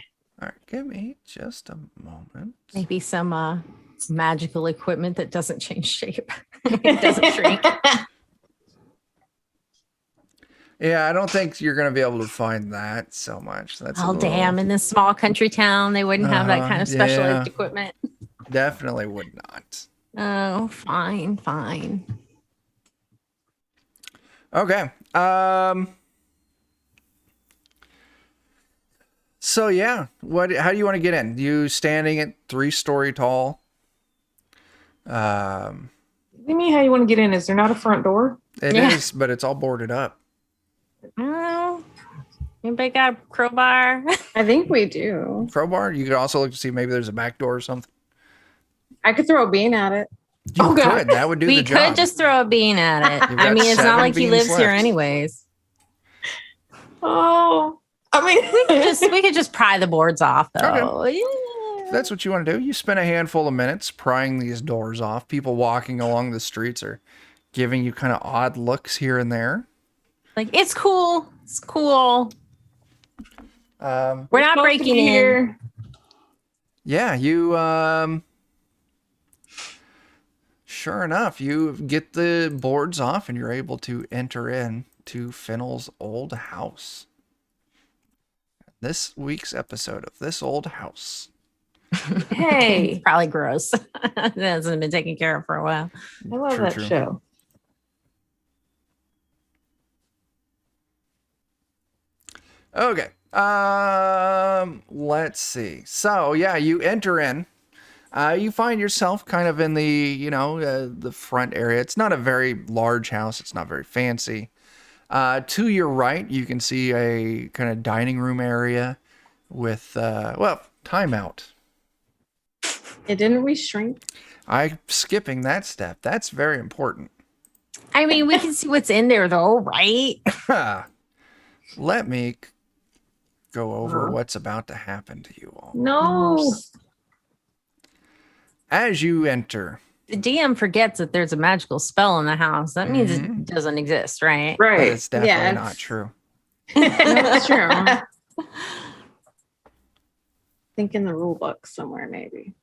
right, give me just a moment. Maybe some magical equipment that doesn't change shape. It doesn't shrink. Yeah, I don't think you're gonna be able to find that so much. That's a Oh, little, damn. In this small country town, they wouldn't have that kind of specialized yeah. equipment. Definitely would not. Oh, fine, fine. Okay. So yeah, how do you want to get in? You standing at 3-story tall? What do you mean how you want to get in? Is there not a front door? It Yeah. is, but it's all boarded up. Oh, anybody got a crowbar? I think we do. Crowbar? You could also look to see maybe there's a back door or something. I could throw a bean at it. You Oh, God. could. That would do We the could job. just throw a bean at it. You've I got mean, it's 7 not like he beans lives here left. anyways. Oh, I mean, We could just pry the boards off, though. If Yeah. that's what you want to do. You spend a handful of minutes prying these doors off. People walking along the streets are giving you kind of odd looks here and there. Like, it's cool. It's cool. We're not breaking in. here. Yeah, you sure enough, you get the boards off and you're able to enter in to Fennel's old house. This week's episode of This Old House. Hey, It's probably gross. That hasn't been taken care of for a while. I love True, that true. show. Okay. Let's see. So yeah, you enter in. You find yourself kind of in the front area. It's not a very large house. It's not very fancy. To your right, you can see a kind of dining room area with, timeout. Yeah, didn't we shrink? I'm skipping that step. That's very important. I mean, we can see what's in there, though, right? Let me go over Uh-huh. what's about to happen to you all. No. As you enter, The DM forgets that there's a magical spell in the house. That means Mhm. it doesn't exist, right? but Right. it's definitely Yeah. not true. That's true. Think in the rule book somewhere, maybe.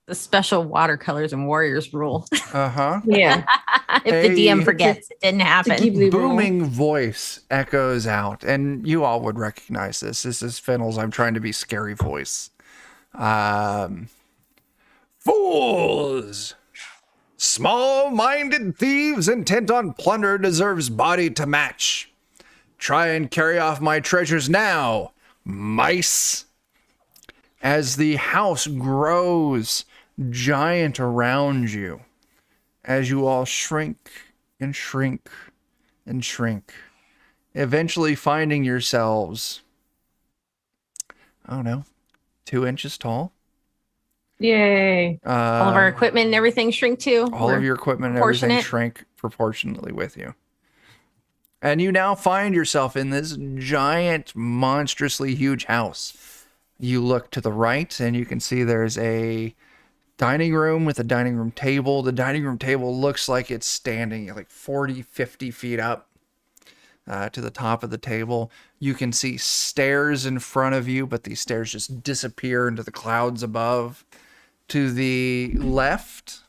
The special watercolors and warriors rule. Uh-huh. Yeah. If the Hey. DM forgets, it didn't The happen. Ghibli rule. Booming voice echoes out, and you all would recognize this. This is Fennel's I'm trying to be scary voice. Fools! Small-minded thieves intent on plunder deserves body to match. Try and carry off my treasures now, mice. As the house grows giant around you, as you all shrink and shrink and shrink, eventually finding yourselves, I don't know, 2 inches tall. Yay. All of our equipment and everything shrink too. all of your equipment and everything proportionate. shrink proportionately with you. And you now find yourself in this giant, monstrously huge house. You look to the right and you can see there's a dining room with a dining room table. The dining room table looks like it's standing like 40, 50 feet up to the top of the table. You can see stairs in front of you, but these stairs just disappear into the clouds above. To the left,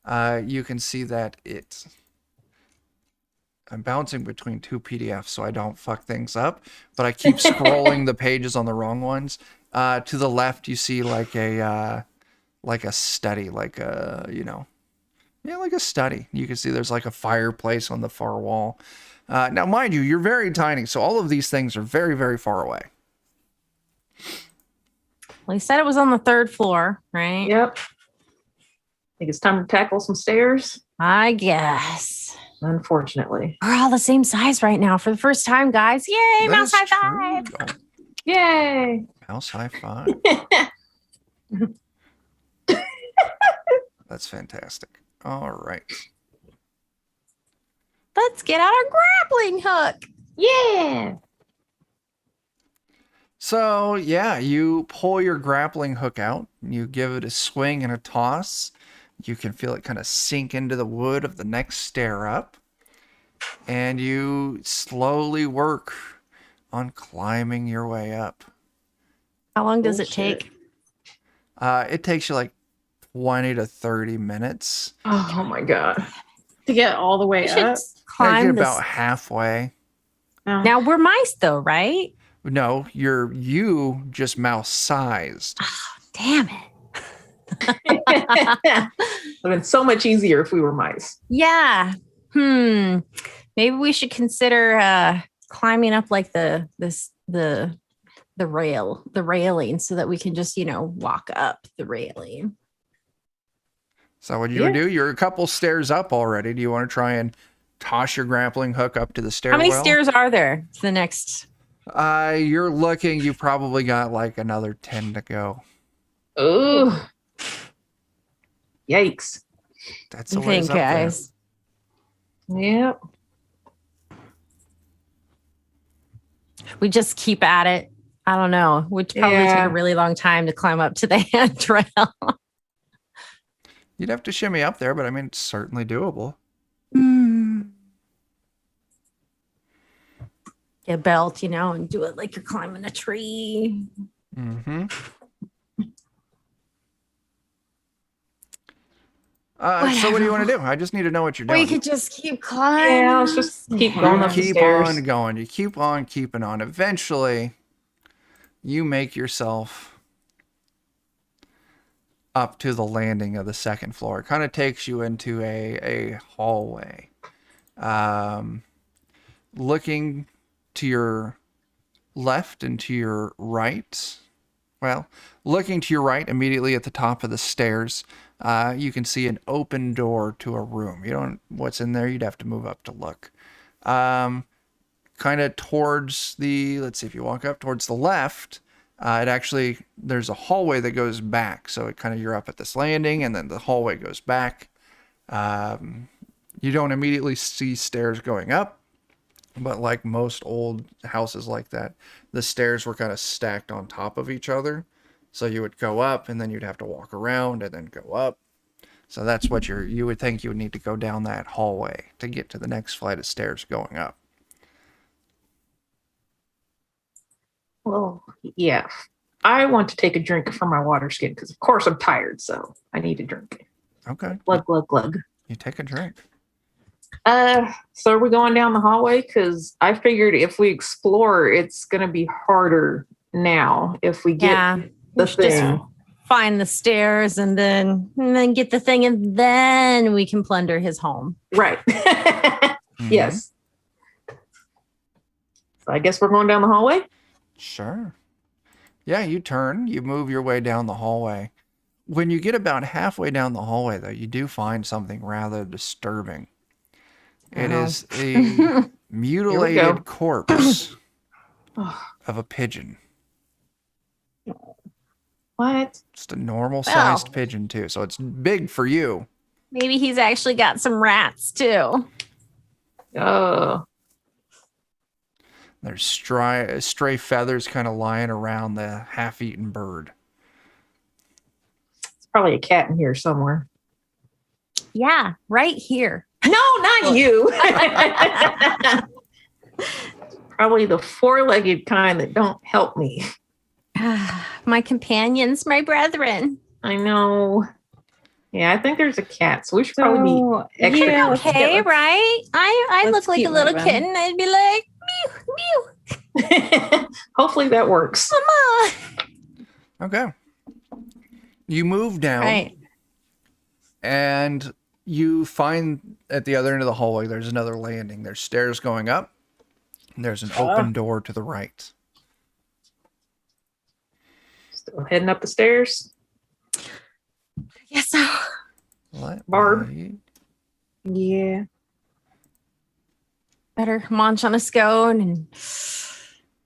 you can see that I'm bouncing between 2 PDFs so I don't fuck things up, but I keep scrolling the pages on the wrong ones. To the left, you see like a study, like a study. You can see there's like a fireplace on the far wall. Now, mind you, you're very tiny, so all of these things are very, very far away. Well, he said it was on the 3rd floor, right? Yep. Think it's time to tackle some stairs? I guess. Unfortunately. We're all the same size right now for the first time, guys. Yay, That mouse is high true. five. Oh, Yay. mouse high five. That's fantastic. All right. Let's get out our grappling hook. Yeah. So, yeah, you pull your grappling hook out. You give it a swing and a toss. You can feel it kind of sink into the wood of the next stair up. and you slowly work on climbing your way up. How long does it Bullshit. take? It takes you like 20 to 30 minutes. Oh my god. To get all the way We should up. Yeah, you climb get this. about halfway. Oh. Now we're mice though, right? No, you just mouse sized. Damn it. It would have been so much easier if we were mice. Yeah. Maybe we should consider climbing up like the railing so that we can just, walk up the railing. So what you would do, you're a couple stairs up already. Do you want to try and toss your grappling hook up to the How stairwell? many stairs are there to the next? You're looking, you probably got like another 10 to go. Oh. Yikes. That's the You ways think, up there. guys? Yep. We just keep at it. I don't know. Would probably take Yeah. a really long time to climb up to the handrail. You'd have to shimmy up there, but I mean, it's certainly doable. Get a belt, and do it like you're climbing a tree. Mm-hmm. So what do you want to do? I just need to know what you're doing. We could just keep climbing. Yeah, let's just keep You going up the keep stairs. on going. You keep on keeping on. Eventually, you make yourself up to the landing of the second floor. It kind of takes you into a hallway. Looking to your left and to your right. Well, looking to your right, immediately at the top of the stairs, you can see an open door to a room. You don't what's in there. You'd have to move up to look. Kind of towards let's see, if you walk up towards the left, there's a hallway that goes back. So it kind of, you're up at this landing and then the hallway goes back. You don't immediately see stairs going up, but like most old houses like that, the stairs were kind of stacked on top of each other. So you would go up and then you'd have to walk around and then go up. So that's what you would think you would need to go down that hallway to get to the next flight of stairs going up. Well, yeah. I want to take a drink from my water skin because, of course, I'm tired, so I need a drink. Okay. Glug, glug, glug. You take a drink. So are we going down the hallway? Because I figured if we explore, it's going to be harder now if we get Yeah. the We should just thing. find the stairs and then get the thing, and then we can plunder his home. Right. Mhm. Yes. So I guess we're going down the hallway. Sure. Yeah, you turn, you move your way down the hallway. When you get about halfway down the hallway, though, you do find something rather disturbing. It Uh-oh. is a mutilated corpse Oh, of a pigeon. what? Just a normal sized Wow. pigeon, too. So it's big for you. Maybe he's actually got some rats too. Oh, There's stray feathers kind of lying around the half eaten bird. it's probably a cat in here somewhere. Yeah, right here. No, not you. Probably the four-legged kind that don't help me. My companions, my brethren. I know. Yeah, I think there's a cat, so we should probably So, extra yeah, careful. Okay, right? I Let's look like a keep little moving. kitten. I'd be like, mew, mew, Hopefully that works. mama. Okay. You move down. Right. And you find at the other end of the hallway, there's another landing. There's stairs going up. And there's an open door to the right. Still heading up the stairs. Yes. So. Barb. yeah. Better munch on a scone and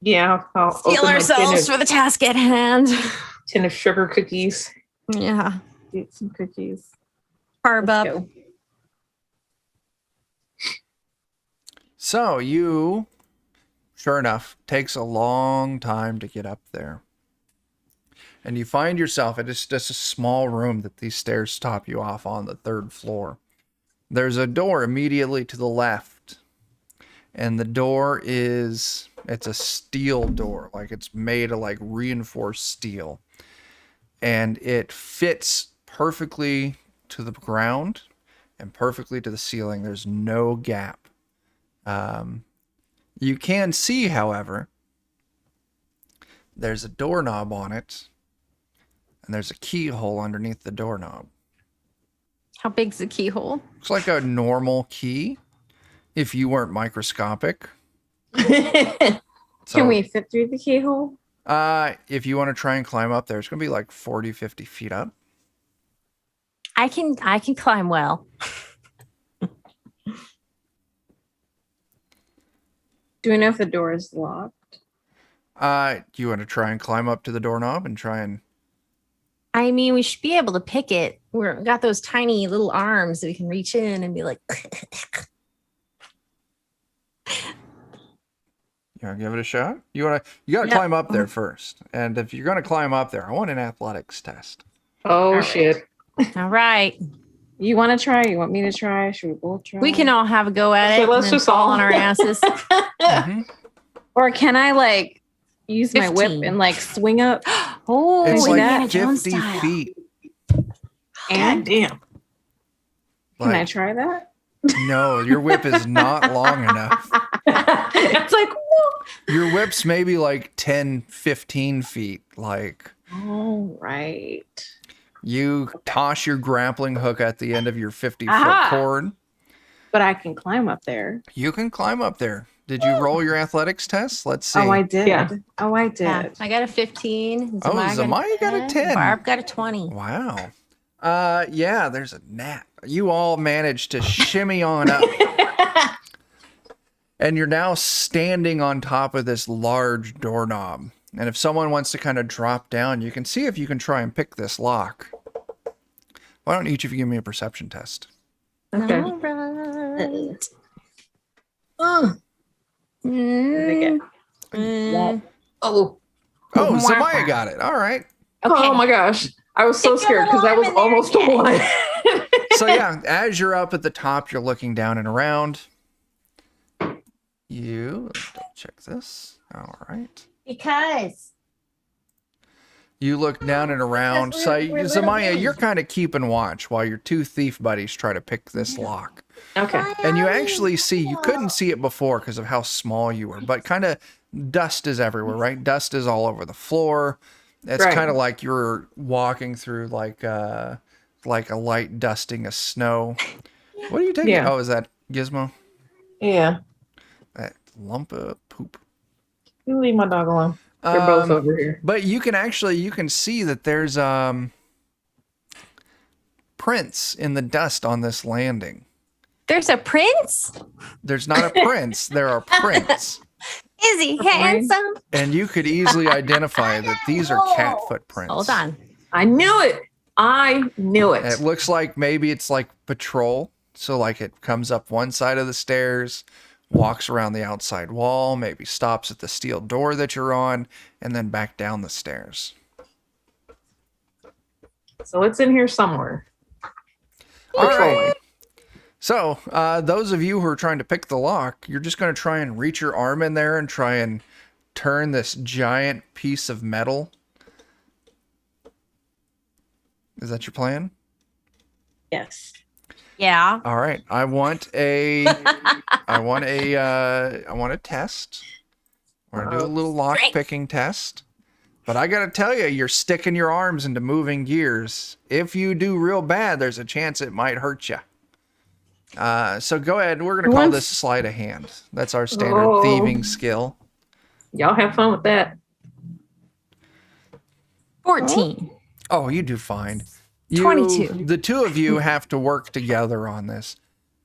Yeah, I'll steel open my ourselves for the task at hand. tin of sugar cookies. Yeah. Eat some cookies. Carb Let's up. go. So you, sure enough, takes a long time to get up there. And you find yourself at just a small room that these stairs stop you off on the third floor. There's a door immediately to the left And the door it's a steel door, like it's made of like reinforced steel. And it fits perfectly to the ground and perfectly to the ceiling. There's no gap. You can see, however, there's a doorknob on it, and there's a keyhole underneath the doorknob. How big's the keyhole? Looks like a normal key if you weren't microscopic. Can we fit through the keyhole? If you want to try and climb up there, it's going to be like 40, 50 feet up. I can climb well. Do we know if the door is locked? Do you want to try and climb up to the doorknob and try and... I mean, we should be able to pick it. We've got those tiny little arms that we can reach in and be like. You want to give it a shot? You got to climb up there first. And if you're going to climb up there, I want an athletics test. Oh, shit. All right. You want to try? You want me to try? Should we both try? We can all have a go at So it. let's and then just fall all- on our asses. Mhm. Or can I like use my whip 15. and like swing up? Oh, It's Indiana like Jones 50 style. feet. And damn. can I Like, try that? no, your whip is not long enough. It's like, whoa. Your whip's maybe like 10, 15 feet. Like, All right. you toss your grappling hook at the end of your 50-foot Aha. cord. But I can climb up there. You can climb up there. Did you roll your athletics test? Let's see. Oh, I did. Yeah. Oh, I did. Yeah, I got a 15. Oh, Zamaya got a 10. Barb got a 20. Wow. Yeah, there's a gnat. You all managed to shimmy on up. And you're now standing on top of this large doorknob. And if someone wants to kind of drop down, you can see if you can try and pick this lock. Why don't each of you give me a perception test? Okay. All right. Did Mm. Oh. Oh, Zamaya got it. All right. Oh my gosh. I was so Stick your scared because that little was arm in almost a there. one. So yeah, as you're up at the top, you're looking down and around. Check this. All right. Because You look down and around. Because So, we're little Zamaya, bitties. you're kind of keeping watch while your two thief buddies try to pick this lock. Okay. And you actually see, you couldn't see it before because of how small you were, but kind of dust is everywhere, right? Dust is all over the floor. It's Right. kind of like you're walking through like a light dusting of snow. What are you taking? Yeah. Oh, is that Gizmo? Yeah. That lump of poop. You leave my dog alone. They're both over here. But you can see that there's prints in the dust on this landing. there's a prince. There's not a prince, there are prints. Is he handsome? And you could easily identify that these are cat footprints. Hold on. I knew it. I knew it. It looks like maybe it's like patrol. So like it comes up one side of the stairs, walks around the outside wall, maybe stops at the steel door that you're on, and then back down the stairs. So it's in here somewhere. All Patrolling. right. So those of you who are trying to pick the lock, you're just going to try and reach your arm in there and try and turn this giant piece of metal. Is that your plan? Yes. Yeah. All right. I want a test. We're gonna do a little lock picking test. But I gotta tell you, you're sticking your arms into moving gears. If you do real bad, there's a chance it might hurt you. So go ahead. We're gonna call Once- this sleight of hand. That's our standard Oh. thieving skill. Y'all have fun with that. 14. Oh, you do fine. 22. The two of you have to work together on this.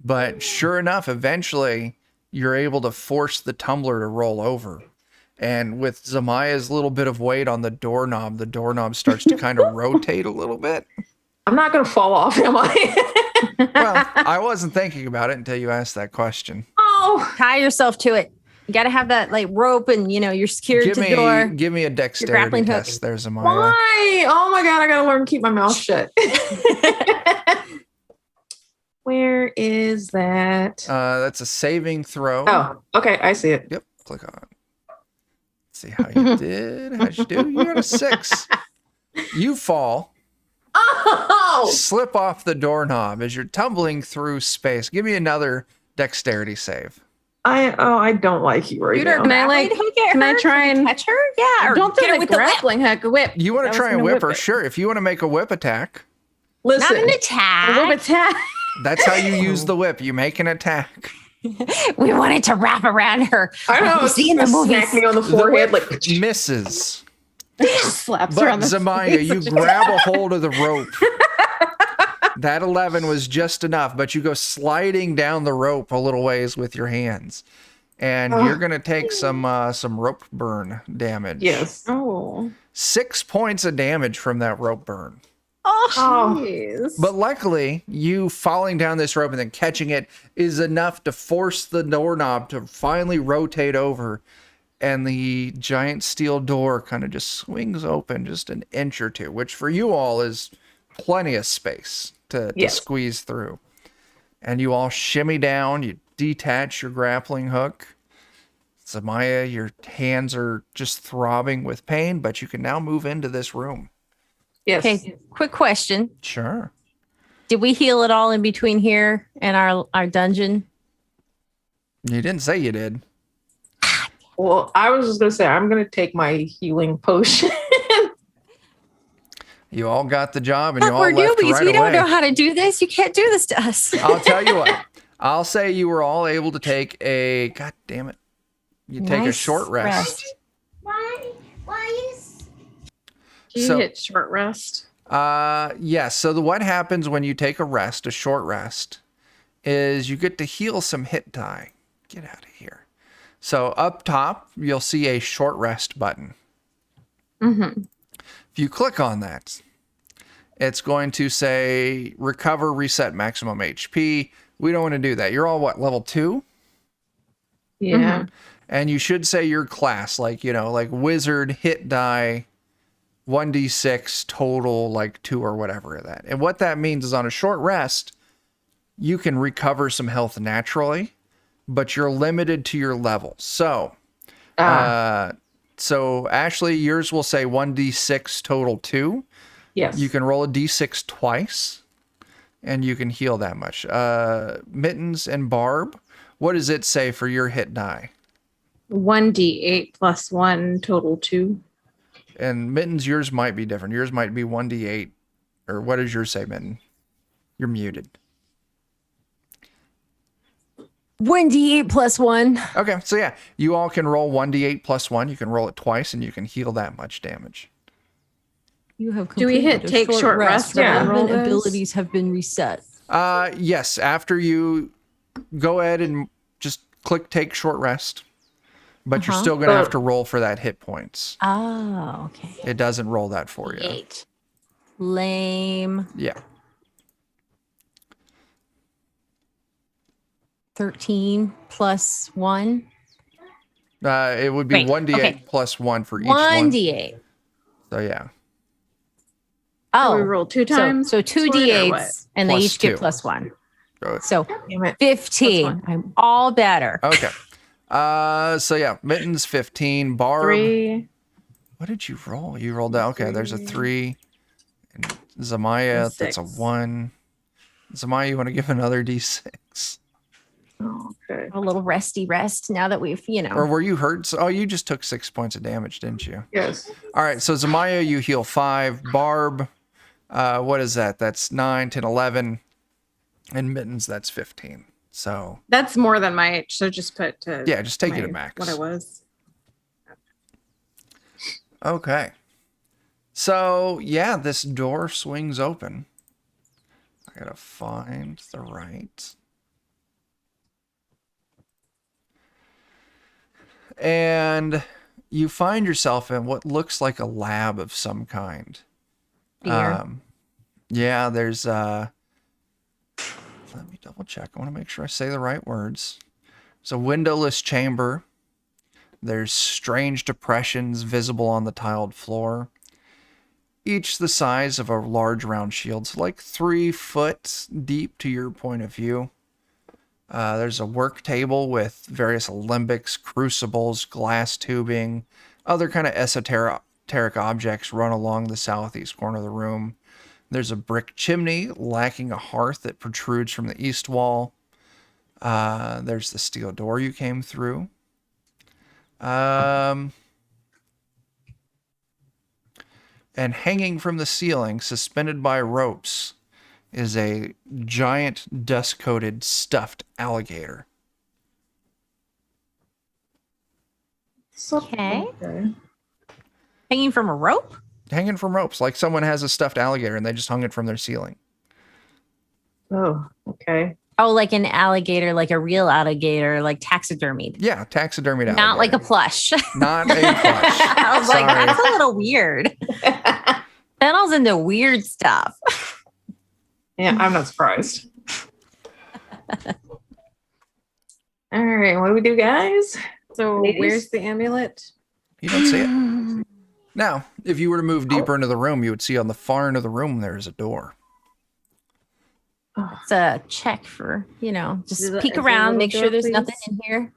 But sure enough, eventually you're able to force the tumbler to roll over. And with Zamaya's little bit of weight on the doorknob starts to kind of rotate a little bit. I'm not going to fall off, am I? Well, I wasn't thinking about it until you asked that question. Oh, Tie yourself to it. You got to have that like rope and, you're secured to the door. Give me a dexterity grappling hook. test there, Zamaya. why? Oh my God, I got to learn to keep my mouth shut. Where is that? That's a saving throw. Oh, okay. I see it. Yep. Click on it. Let's see how you did. How'd you do? You got a 6. You fall. Oh! Slip off the doorknob as you're tumbling through space. Give me another dexterity save. I don't like you right Shoot her, now. Can I, grappling like, hook at can I her? try and- catch her? Yeah, or Don't get throw her the with the whip. grappling hook. Whip. You want I to was try and gonna whip her? it. Sure. If you want to make a whip attack, Listen, Not an A attack. whip attack. that's how you use the whip. You make an attack. We wanted to wrap around her. I don't know. You It's see in the gonna movies. smack me on the The forehead whip like. misses. Slaps her But on the Zamaya, face. you grab a hold of the rope. That 11 was just enough, but you go sliding down the rope a little ways with your hands. And you're going to take some rope burn damage. Yes. Oh. 6 points of damage from that rope burn. Oh, Jeez. But luckily, you falling down this rope and then catching it is enough to force the doorknob to finally rotate over. And the giant steel door kind of just swings open just an inch or two, which for you all is plenty of space to Yes. squeeze through. And you all shimmy down, you detach your grappling hook. Zamaya, your hands are just throbbing with pain, but you can now move into this room. yes. Okay, quick question. Sure. Did we heal at all in between here and our dungeon? You didn't say you did. Well, I was just gonna say I'm gonna take my healing potion. You all got the job and Fuck, you all we're left newbies. right We don't away. know how to do this. You can't do this to us. I'll tell you what. I'll say you were all able to take a. God damn it! You take a Nice short rest. You So- hit short rest. Yes. So what happens when you take a rest, a short rest, is you get to heal some hit die. Get out of here. So up top, you'll see a short rest button. Mm-hmm. If you click on that, it's going to say recover, reset maximum HP. We don't want to do that. You're all what, level 2? Yeah. And you should say your class, like, like wizard, hit die, 1d6 total, like 2 or whatever of that. And what that means is on a short rest, you can recover some health naturally, but you're limited to your level. So, so Ashley, yours will say 1d6 total 2. Yes. You can roll a d6 twice, and you can heal that much. Mittens and Barb, what does it say for your hit die? 1d8 plus 1 total 2. And Mittens, yours might be different. Yours might be 1d8. Or what does yours say, Mitten? You're muted. 1d8 plus 1. Okay, so yeah, you all can roll 1d8 plus 1. You can roll it twice, and you can heal that much damage. You have Do we hit completed a take short rest when we Relevant roll those? abilities have been reset. Yes, after you go ahead and just click take short rest, but you're still going to have to roll for that hit points. Oh, okay. It doesn't roll that for you. 8. Lame. Yeah. 13 plus 1. It would be Wait, 1d8 okay. plus 1 for each one. 1d8. So yeah. So we Oh, roll 2 times. so 2 Sort it, or what? d8s, and they Plus each get 2. plus 1. Go- So Damn it. 15. I'm all better. Okay. So yeah, Mittens 15, Barb. 3. What did you roll? You rolled out. Okay, there's a 3. And Zamaya, A that's a 6. 1. Zamaya, you want to give another d6? Okay. A little resty rest now that we've, Or were you hurt? Oh, you just took 6 points of damage, didn't you? Yes. All right, so Zamaya, you heal 5. Barb, what is that? That's 9, 10, 11. And Mittens, that's 15. So That's more than my age, so just put to yeah, just take it my- to max. what I was. Okay. So yeah, this door swings open. I gotta find the right. And you find yourself in what looks like a lab of some kind. Beer. Yeah, there's let me double check. I want to make sure I say the right words. It's a windowless chamber. There's strange depressions visible on the tiled floor. each the size of a large round shield, so like 3 foot deep to your point of view. There's a work table with various alembics, crucibles, glass tubing, other kind of esoteric objects run along the southeast corner of the room. There's a brick chimney lacking a hearth that protrudes from the east wall. There's the steel door you came through. And hanging from the ceiling, suspended by ropes, is a giant dust-coated stuffed alligator. Okay. Hanging from a rope? Hanging from ropes, like someone has a stuffed alligator and they just hung it from their ceiling. Oh, okay. Oh, like an alligator, like a real alligator, like taxidermied. Yeah, taxidermied alligator. Not like a plush. Not a plush. I was like, Sorry. that's a little weird. Fennel's into weird stuff. Yeah, I'm not surprised. All right, what do we do, guys? So Ladies? where's the amulet? You don't see it. Now, if you were to move deeper into the room, you would see on the far end of the room there's a door. It's a check for, just Is it- peek is there a around, little make sure door, there's please? nothing in here.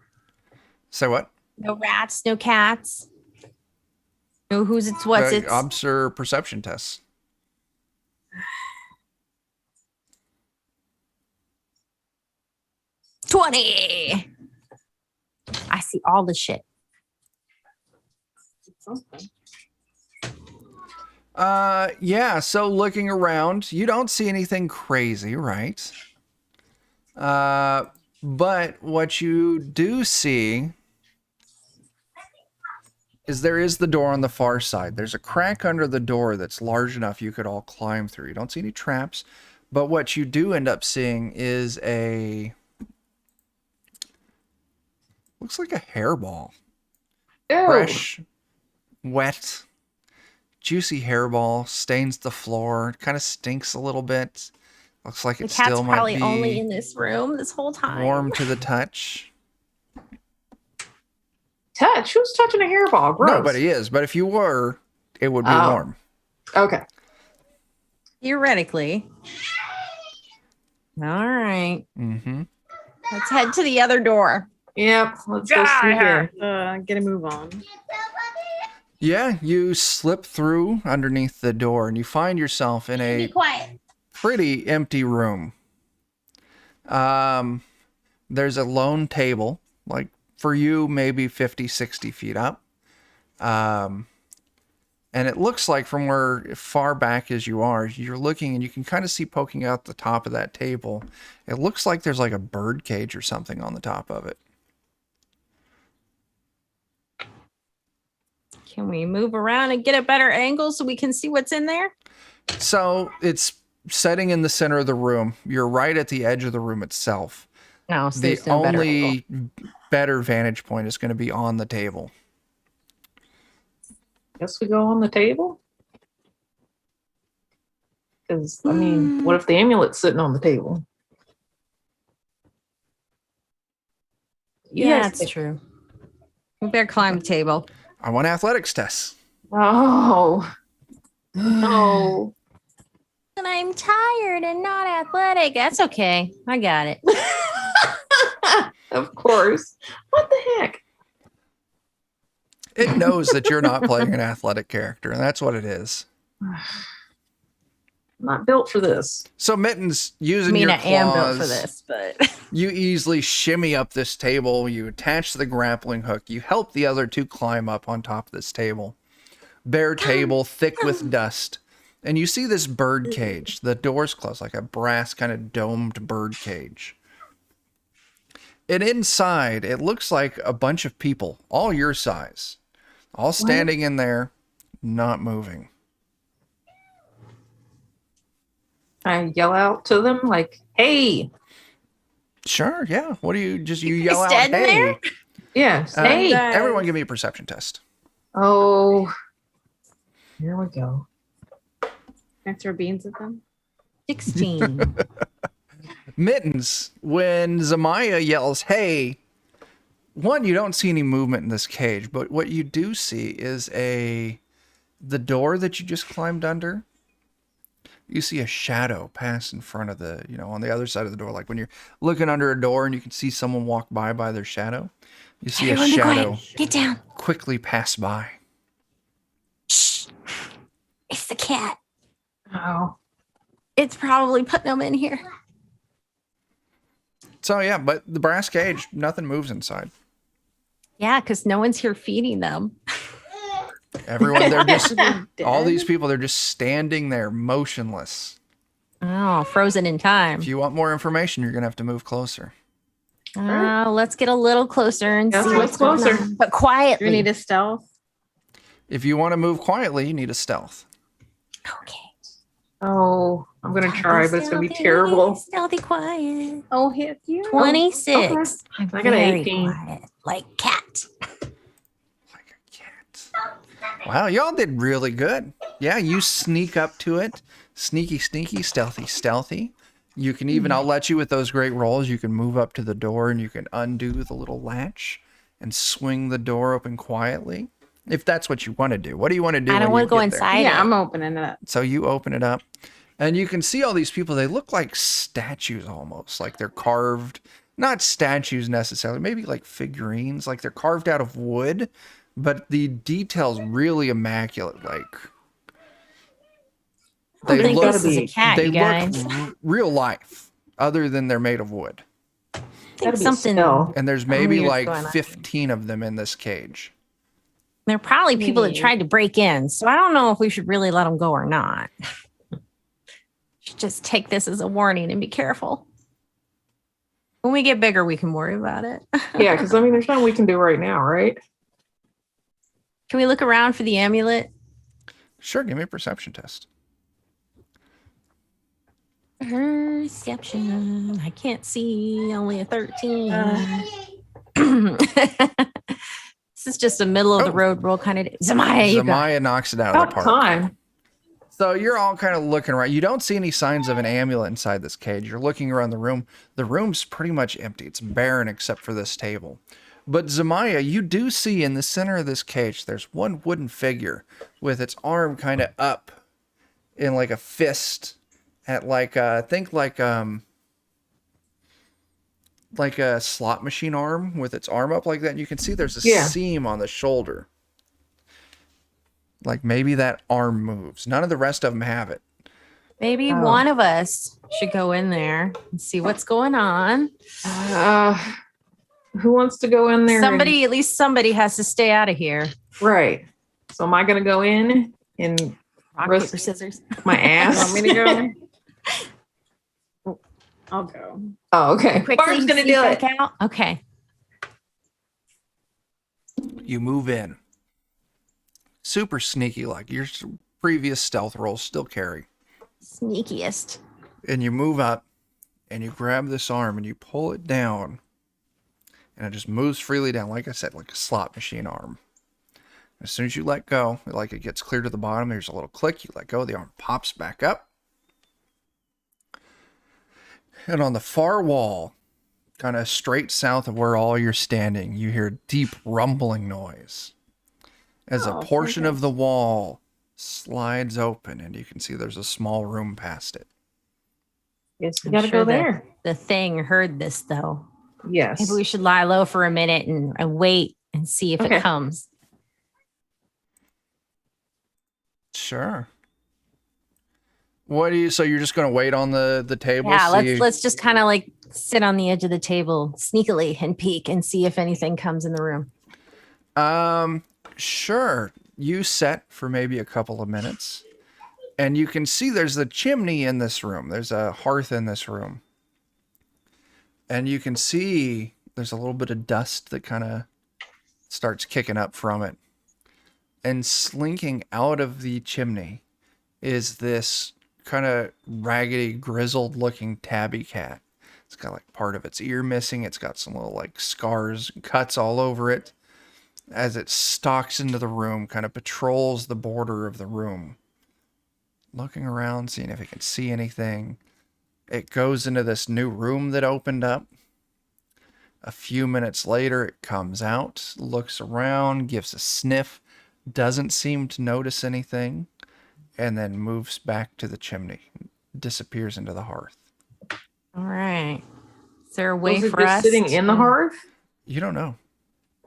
So what? No rats, no cats. No who's it's, what's it's. Observe perception tests. $20. I see all the shit. Yeah, so looking around, you don't see anything crazy, right? But what you do see is there is the door on the far side. There's a crack under the door that's large enough you could all climb through. You don't see any traps, but what you do end up seeing is looks like a hairball. Ew. Fresh, wet, juicy hairball, stains the floor, kind of stinks a little bit. Looks like The it cat's still might probably be only in this room this whole time. warm to the touch. Touch? Who's touching a hairball? Gross. Nobody is, but if you were, it would be Oh. warm. Okay. Theoretically. All right. Mm-hmm. Let's head to the other door. Yep. Let's go see here. Get a move on. Yeah, you slip through underneath the door and you find yourself in Be a quiet. pretty empty room. There's a lone table, like for you, maybe 50, 60 feet up. And it looks like from where far back as you are, you're looking and you can kind of see poking out the top of that table. It looks like there's like a bird cage or something on the top of it. Can we move around and get a better angle so we can see what's in there? So it's setting in the center of the room. You're right at the edge of the room itself. No, so The there's no better angle. only better vantage point is going to be on the table. Guess we go on the table. Because, I mean, what if the amulet's sitting on the table? Yeah, Yes. that's true. We better climb the table. I want athletics tests. Oh. No. And I'm tired and not athletic. That's okay. I got it. Of course. What the heck? It knows that you're not playing an athletic character, and that's what it is. Not built for this. So Mittens, I using mean, your I am built for claws, this, but you easily shimmy up this table. You attach the grappling hook. You help the other two climb up on top of this table. Bare table, thick with dust. And you see this bird cage. The door's closed, like a brass kind of domed bird cage. And inside, it looks like a bunch of people, all your size, all standing in there, not moving. I yell out to them like, hey. Sure, yeah. What do you yell out, standing hey? there? Yeah. Hey. Everyone give me a perception test. Oh. Here we go. Can I throw beans at them? 16. Mittens, when Zamaya yells, hey, one, you don't see any movement in this cage, but what you do see is a the door that you just climbed under, you see a shadow pass in front of the, on the other side of the door. Like when you're looking under a door and you can see someone walk by their shadow, you see Everyone a be shadow quiet. Get down. quickly pass by. Shh. It's the cat. Oh. It's probably putting them in here. So yeah, but the brass cage, nothing moves inside. Yeah, because no one's here feeding them. Everyone, they're just, all Dead? these people, they're just standing there motionless. Oh, frozen in time. If you want more information, you're going to have to move closer. Let's get a little closer and Yeah, see let's what's going closer. on. But Do we quietly. need a stealth? If you want to move quietly, you need a stealth. Okay. Oh, I'm gonna try, but it's gonna be terrible. Stealthy quiet. Oh, heck you. 26. I I'm got an very 18. quiet. Like cat. Like a cat. Wow, y'all did really good. Yeah, you sneak up to it. Sneaky, sneaky, stealthy, stealthy. You can even, I'll let you with those great rolls, you can move up to the door and you can undo the little latch and swing the door open quietly. If that's what you want to do. What do you want to do? I don't when want to you go get there? inside. Yeah, it. I'm opening it up. So you open it up and you can see all these people. They look like statues almost, like they're carved, not statues necessarily, maybe like figurines, like they're carved out of wood, but the details really immaculate. Like I don't they think look, this is a cat, they you guys. look real life other than they're made of wood. I think Gotta be something. still. And there's maybe Weird's like going on. 15 of them in this cage. They're probably people that Yeah. tried to break in. So I don't know if we should really let them go or not. Should just take this as a warning and be careful. When we get bigger, we can worry about it. Yeah, because I mean, there's nothing we can do right now, right? Can we look around for the amulet? Sure, give me a perception test. Perception. I can't see. Only a 13. This is just a middle of the Oh. road roll kind of. Zamaya, you got it. Zamaya knocks it out of the About park. time. So you're all kind of looking around. You don't see any signs of an amulet inside this cage. You're looking around the room. The room's pretty much empty. It's barren except for this table. But Zamaya, you do see in the center of this cage, there's one wooden figure with its arm kind of up in like a fist at like think like a slot machine arm with its arm up like that. And you can see there's a Yeah. seam on the shoulder. Like maybe that arm moves. None of the rest of them have it. Maybe Oh. one of us should go in there and see what's going on. Who wants to go in there? Somebody, at least somebody has to stay out of here. Right. So am I gonna go in and Rock, Rest- paper, scissors. my You ass? want me to go? I'll go. Oh, okay. Quickly Barb's gonna see do it. back out. Okay. You move in. Super sneaky, like your previous stealth rolls still carry. Sneakiest. And you move up and you grab this arm and you pull it down. And it just moves freely down, like I said, like a slot machine arm. As soon as you let go, like it gets clear to the bottom, there's a little click. You let go, the arm pops back up. And on the far wall, kind of straight south of where all you're standing, you hear a deep rumbling noise as a Oh, portion of perfect. the wall slides open and you can see there's a small room past it. Yes, we I'm gotta sure go that- there. The thing heard this though. Yes. Maybe we should lie low for a minute and wait and see if Okay. it comes. Sure. What do you, so you're just going to wait on the table? Yeah, see- let's just kind of like sit on the edge of the table sneakily and peek and see if anything comes in the room. Sure. You set for maybe a couple of minutes. And you can see there's a chimney in this room. There's a hearth in this room. And you can see there's a little bit of dust that kind of starts kicking up from it. And slinking out of the chimney is this kind of raggedy, grizzled looking tabby cat. It's got like part of its ear missing. It's got some little like scars and cuts all over it. As it stalks into the room, kind of patrols the border of the room, looking around, seeing if it can see anything. It goes into this new room that opened up. A few minutes later, it comes out, looks around, gives a sniff, doesn't seem to notice anything, and then moves back to the chimney, disappears into the hearth. All right. Is there a way Was it for just us sitting in the hearth? You don't know.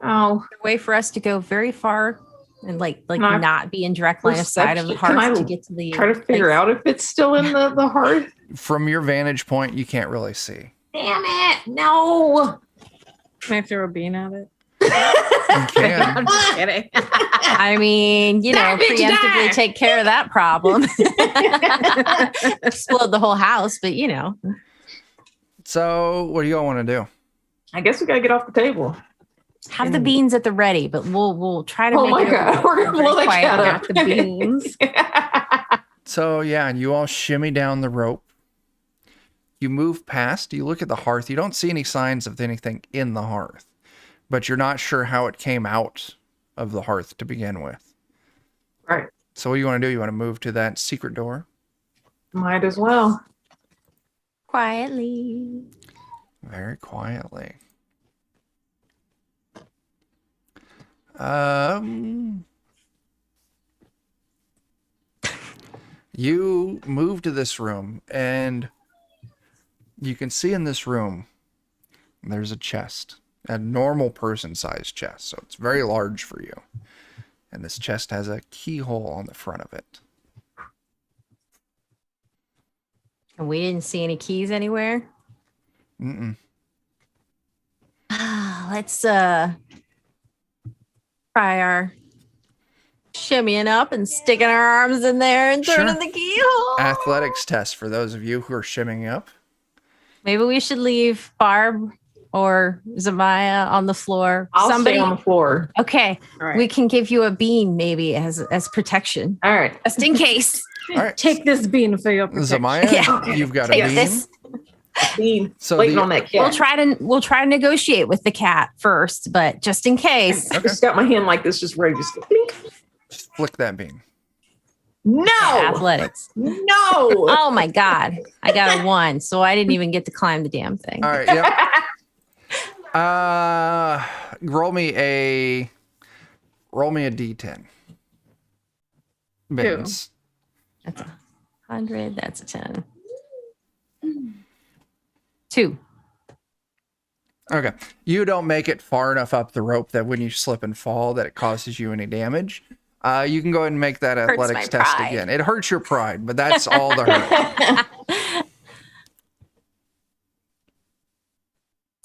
Oh, a way for us to go very far and like Can I not be in direct line of sight of the Can hearth I to get to the try to figure like, out if it's still in the hearth? From your vantage point, you can't really see. Damn it! No. Can I throw a bean at it? You can. I'm just kidding. I mean, you know, Die, bitch, preemptively die. take care of that problem. Explode the whole house, but you know. So, what do you all want to do? I guess we gotta get off the table. Have the beans at the ready, but we'll try to Oh make my it God, we're gonna very blow that quiet cat with up. the beans. So, yeah, you all shimmy down the rope. You move past, you look at the hearth. You don't see any signs of anything in the hearth, but you're not sure how it came out of the hearth to begin with. Right. So, what do you want to do? You want to move to that secret door? Might as well. Quietly. Very quietly. You move to this room, and you can see in this room there's a chest, a normal person-sized chest, so it's very large for you. And this chest has a keyhole on the front of it. And we didn't see any keys anywhere. Mm-mm. Let's try our shimmying up and sticking our arms in there and turning Sure. the keyhole. Athletics test for those of you who are shimmying up. Maybe we should leave Barb or Zamaya on the floor. I'll Somebody stay on the floor. Okay. All right. We can give you a bean maybe as protection. All right. Just in case. All right. Take this bean for your protection. Zamaya, Yeah. you've got a Take bean. this. Bean. So Waiting the- on that cat. We'll try to negotiate with the cat first, but just in case. I just got my hand like this, just ready to just go, blink. Just flick that bean. No. Athletics. No. Oh my God. I got a 1, so I didn't even get to climb the damn thing. All right. Yep. Roll me a D10. Bins. That's 100. That's a 10. 2. Okay. You don't make it far enough up the rope that when you slip and fall that it causes you any damage. You can go ahead and make that Hurts athletics my test pride. again. It hurts your pride, but that's all the hurt.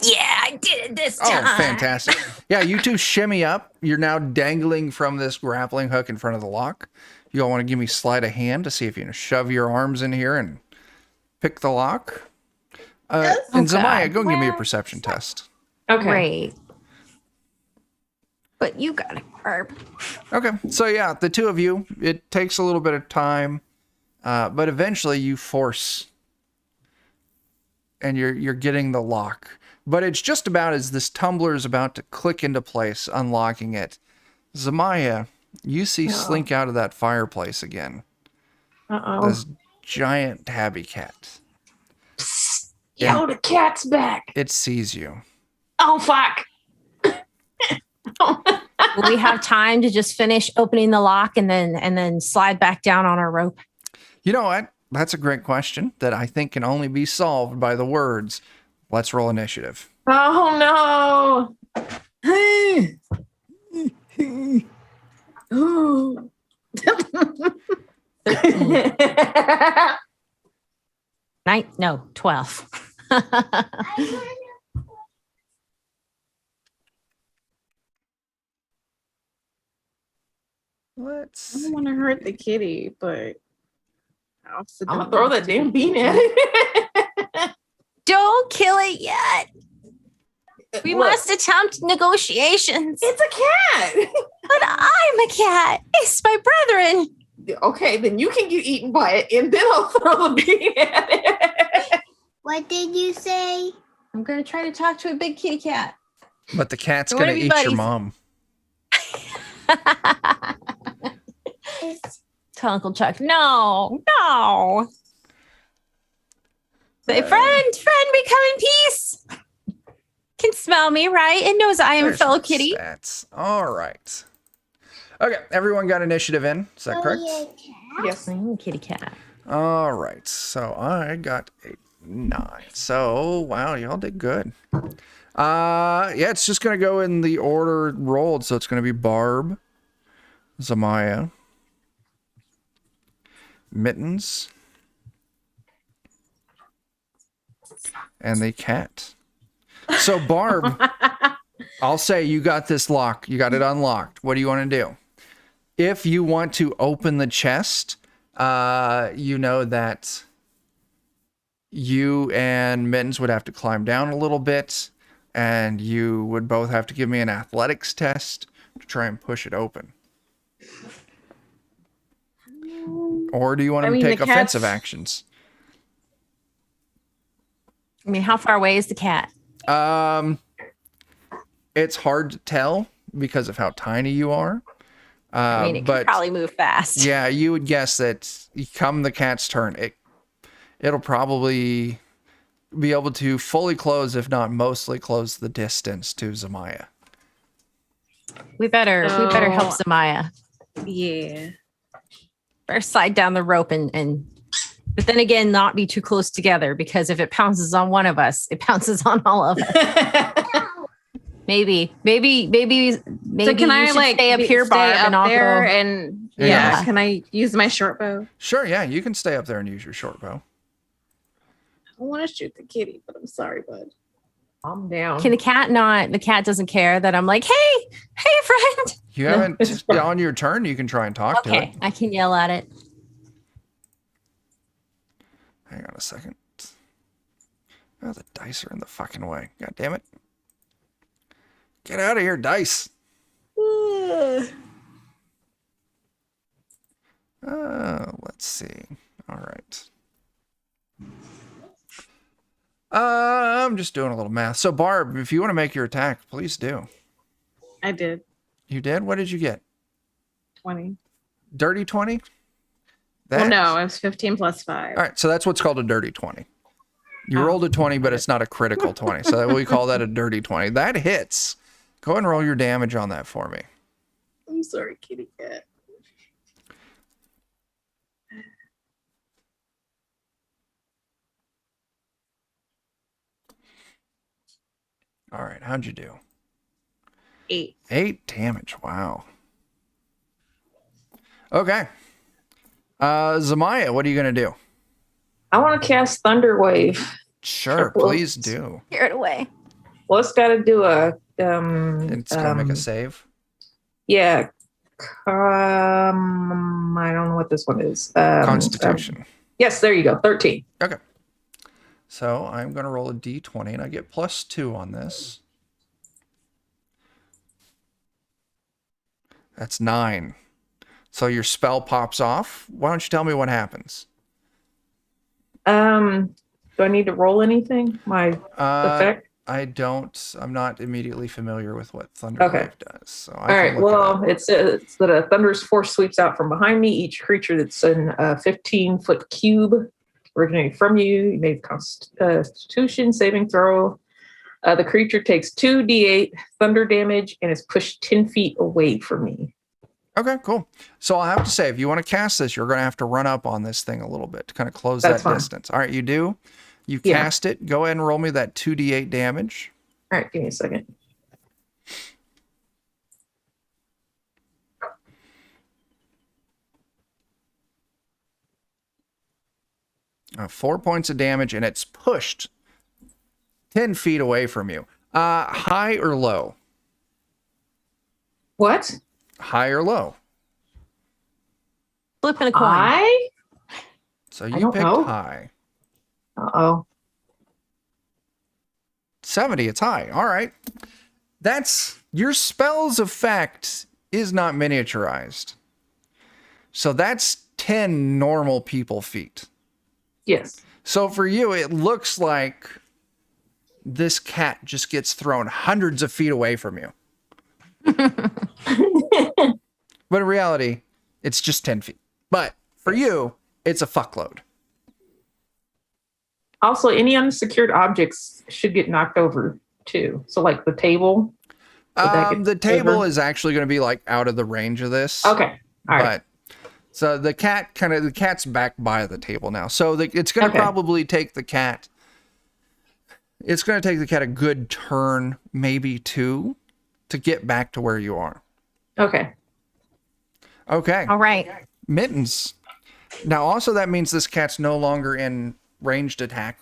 Yeah, I did it this Oh, time. fantastic. Yeah, you two shimmy up. You're now dangling from this grappling hook in front of the lock. You all want to give me sleight of hand to see if you can shove your arms in here and pick the lock. And Oh, Zamaya, God. go and give me a perception test. Okay. Great. But you got it, Barb. Okay, so yeah, the two of you, it takes a little bit of time, but eventually you force, and you're getting the lock. But it's just about as this tumbler is about to click into place, unlocking it. Zamaya, you see slink out of that fireplace again. Uh-oh. This giant tabby cat. Yo, the cat's back. It sees you. Oh, fuck. Will we have time to just finish opening the lock and then slide back down on our rope? You know what? That's a great question that I think can only be solved by the words, let's roll initiative. Oh, no. 12. Let's I don't want to hurt the kitty, but I'm going to throw that damn bean at it. Don't kill it yet. We Look, must attempt negotiations. It's a cat. But I'm a cat. It's my brethren. Okay, then you can get eaten by it, and then I'll throw the bean at it. What did you say? I'm going to try to talk to a big kitty cat. But the cat's Don't going to wanna be eat buddies. your mom. Tell Uncle Chuck, no. Say, friend, we come in peace. Can smell me, right? It knows I am a There's fellow my kitty. Stats. All right. Okay, everyone got initiative in. Is that correct? Oh, yeah, cat. Yes. Kitty cat. All right. So I got a 9. So wow, y'all did good. Yeah, it's just gonna go in the order rolled. So it's gonna be Barb, Zamaya, Mittens, and the cat. So Barb, I'll say you got this lock. You got it unlocked. What do you want to do? If you want to open the chest, you know that you and Mittens would have to climb down a little bit, and you would both have to give me an athletics test to try and push it open. Or do you want I to mean, take the offensive cat's- actions? I mean, how far away is the cat? It's hard to tell because of how tiny you are. I mean, it but could probably move fast. yeah, you would guess that come the cat's turn, it'll probably be able to fully close, if not mostly close, the distance to Zamaya. We better help So- Zamaya. Yeah. Better slide down the rope and but then again, not be too close together, because if it pounces on one of us, it pounces on all of us. Maybe So can you I should like stay up here, stay Barb, up and I'll there go. and Yeah. can I use my short bow? Sure, yeah, you can stay up there and use your short bow. I want to shoot the kitty, but I'm sorry, bud. I'm down. Can the cat not? The cat doesn't care that I'm like, hey, friend. You No, haven't it's fine. on your turn. You can try and talk to it. Okay, I can yell at it. Hang on a second. Oh, the dice are in the fucking way. God damn it! Get out of here, dice. Let's see. All right. I'm just doing a little math. So, Barb, if you want to make your attack, please do. I did You did? What did you get? 20. Dirty 20? Well, no, it was 15 plus 5. All right, so that's what's called a dirty 20. You Oh, rolled a 20, but it's not a critical 20. So we call that a dirty 20. That hits. Go ahead and roll your damage on that for me. I'm sorry, kitty cat. All right, how'd you do? 8. 8 damage. Wow. Okay. Zamaya, what are you going to do? I want to cast Thunder Wave. Sure, Well, please do. Scare it away. Well, it's got to do a It's going to make a save. yeah. I don't know what this one is. Constitution. Yes, there you go. 13. Okay. So I'm going to roll a d20, and I get +2 on this. That's 9. So your spell pops off. Why don't you tell me what happens? Do I need to roll anything? My effect? I'm not immediately familiar with what Thunder Okay. Wave does. So I All can right. look it Well, up. it's that a thunderous force sweeps out from behind me. Each creature that's in a 15-foot cube originating from you. You made a Constitution saving throw. The creature takes 2d8 thunder damage and is pushed 10 feet away from me. Okay, cool. So I'll have to say, if you want to cast this, you're going to have to run up on this thing a little bit to kind of close That's that fine. distance. All right, you do. You Yeah. cast it. Go ahead and roll me that 2d8 damage. All right, give me a second. Uh, 4 points of damage, and it's pushed 10 feet away from you. High or low? What? High or low? Flipping a coin. I? So you don't picked know. high. Uh-oh. 70, it's high. All right. That's your spell's effect is not miniaturized. So that's 10 normal people feet. Yes. So for you, it looks like this cat just gets thrown hundreds of feet away from you. But in reality, it's just 10 feet. But for you, it's a fuckload. Also, any unsecured objects should get knocked over too. So like the table. that get The table over? is actually going to be like out of the range of this. Okay. All right. But so the cat's back by the table now. So it's going to Okay. probably take the cat. It's going to take the cat a good turn, maybe two, to get back to where you are. Okay. Okay. All right. Mittens. Now, also that means this cat's no longer in ranged attack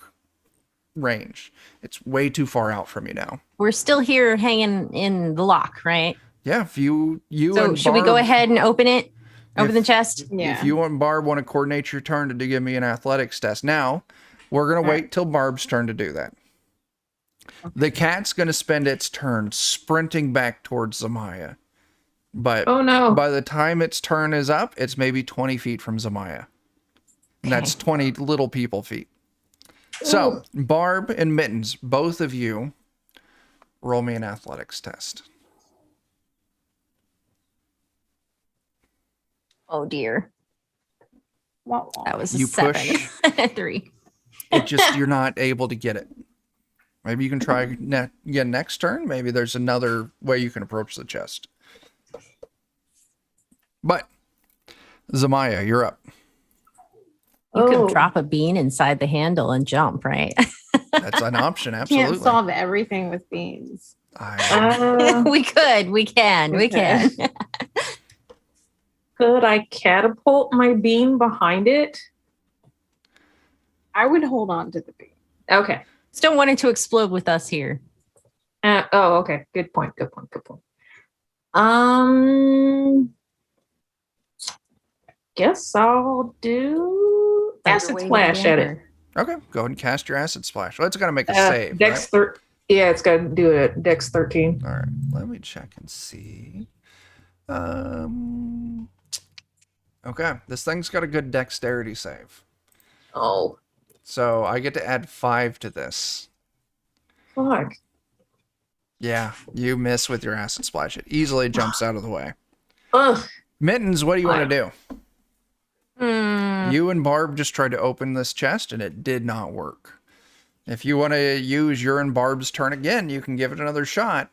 range. It's way too far out from you now. We're still here hanging in the lock, right? Yeah, if you So and should we go Barb- ahead and open it? Open the chest? Yeah. If you and Barb want to coordinate your turn to give me an athletics test, now we're going to wait till Barb's turn to do that. The cat's going to spend its turn sprinting back towards Zamaya. But Oh no. by the time its turn is up, it's maybe 20 feet from Zamaya. And that's 20 little people feet. So, Barb and Mittens, both of you, roll me an athletics test. Oh dear. That was a You 7. push. 3. It just, you're not able to get it. Maybe you can try again next turn. Maybe there's another way you can approach the chest. But, Zamaya, you're up. You Oh. could drop a bean inside the handle and jump, right? That's an option, absolutely. Can't solve everything with beans. We could. We can. We can. Could I catapult my beam behind it? I would hold on to the bean. Okay. Just don't want it to explode with us here. Oh, okay. Good point. Good point. Good point. Guess I'll do acid Thunderwave splash at it. again, Okay, go ahead and cast your acid splash. Well, it's got to make a save, Dex right? Yeah, it's got to do it. Dex 13. All right, let me check and see. Okay, this thing's got a good dexterity save. Oh, So I get to add 5 to this. fuck. Yeah, you miss with your acid splash. It easily jumps out of the way. Ugh. Mittens, what do you want to do? Hmm. You and Barb just tried to open this chest and it did not work. If you want to use your and Barb's turn again, you can give it another shot.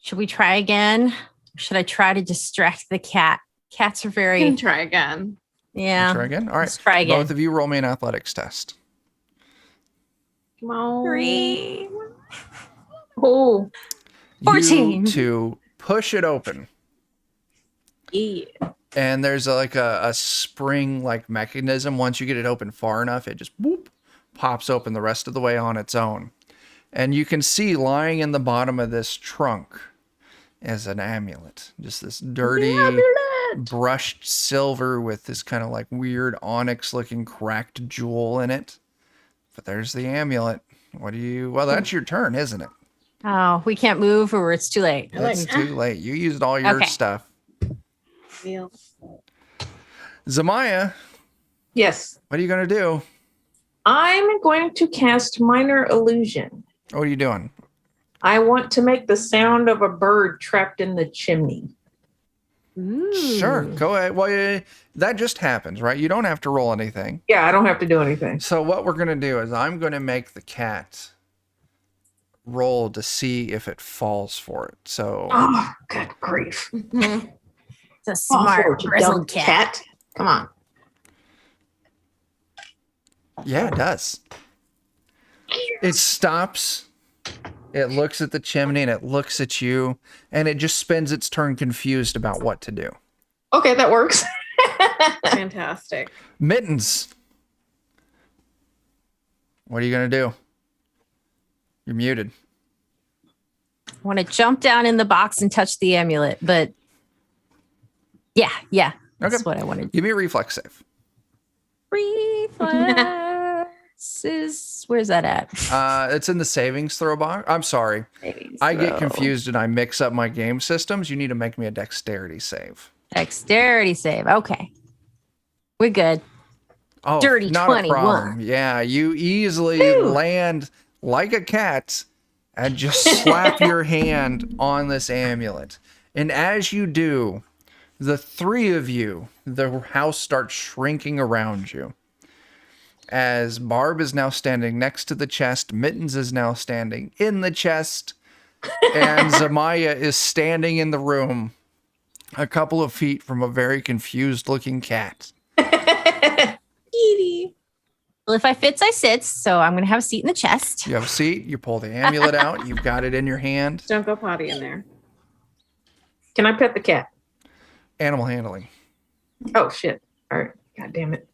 Should we try again? Should I try to distract the cat? Cats are You can very, try again. yeah. Try again. All right. Let's try again. Both of you roll me an athletics test. Come on. 3. Oh, 14. You two push it open. Yeah. And there's a spring like mechanism. Once you get it open far enough, it just whoop, pops open the rest of the way on its own. And you can see lying in the bottom of this trunk is an amulet. Just this dirty, brushed silver with this kind of like weird onyx looking cracked jewel in it. But there's the amulet. Well, that's your turn, isn't it? Oh, we can't move or it's too late. It's too late. You used all your Okay. stuff. Deal. Zamaya, yes. what are you going to do? I'm going to cast Minor Illusion. What are you doing? I want to make the sound of a bird trapped in the chimney. Sure, go ahead. Well, that just happens, right? You don't have to roll anything. Yeah, I don't have to do anything. So what we're going to do is I'm going to make the cat roll to see if it falls for it. So Oh, good grief. It's a Fall smart, for it, you grizzled dumb cat. Come on. yeah, it does. It stops. It looks at the chimney and it looks at you and it just spends its turn confused about what to do. Okay, that works. Fantastic. Mittens. What are you going to do? You're muted. I want to jump down in the box and touch the amulet, but yeah, that's Okay. what I wanted. Give me a reflex save. Reflexes. Where's that at? It's in the savings throw box. I'm sorry. I get confused and I mix up my game systems. You need to make me a dexterity save. Dexterity save. Okay. We're good. Oh, Dirty not 21. a problem. Yeah, you easily land like a cat and just slap your hand on this amulet. And as you do, the three of you, the house starts shrinking around you. As Barb is now standing next to the chest, Mittens is now standing in the chest, And Zamaya is standing in the room a couple of feet from a very confused looking cat. Edie. Well, if I fits, I sits. So I'm gonna have a seat in the chest. You have a seat, you pull the amulet out, you've got it in your hand. Don't go potty in there. Can I pet the cat? Animal handling. Oh shit. All right. God damn it.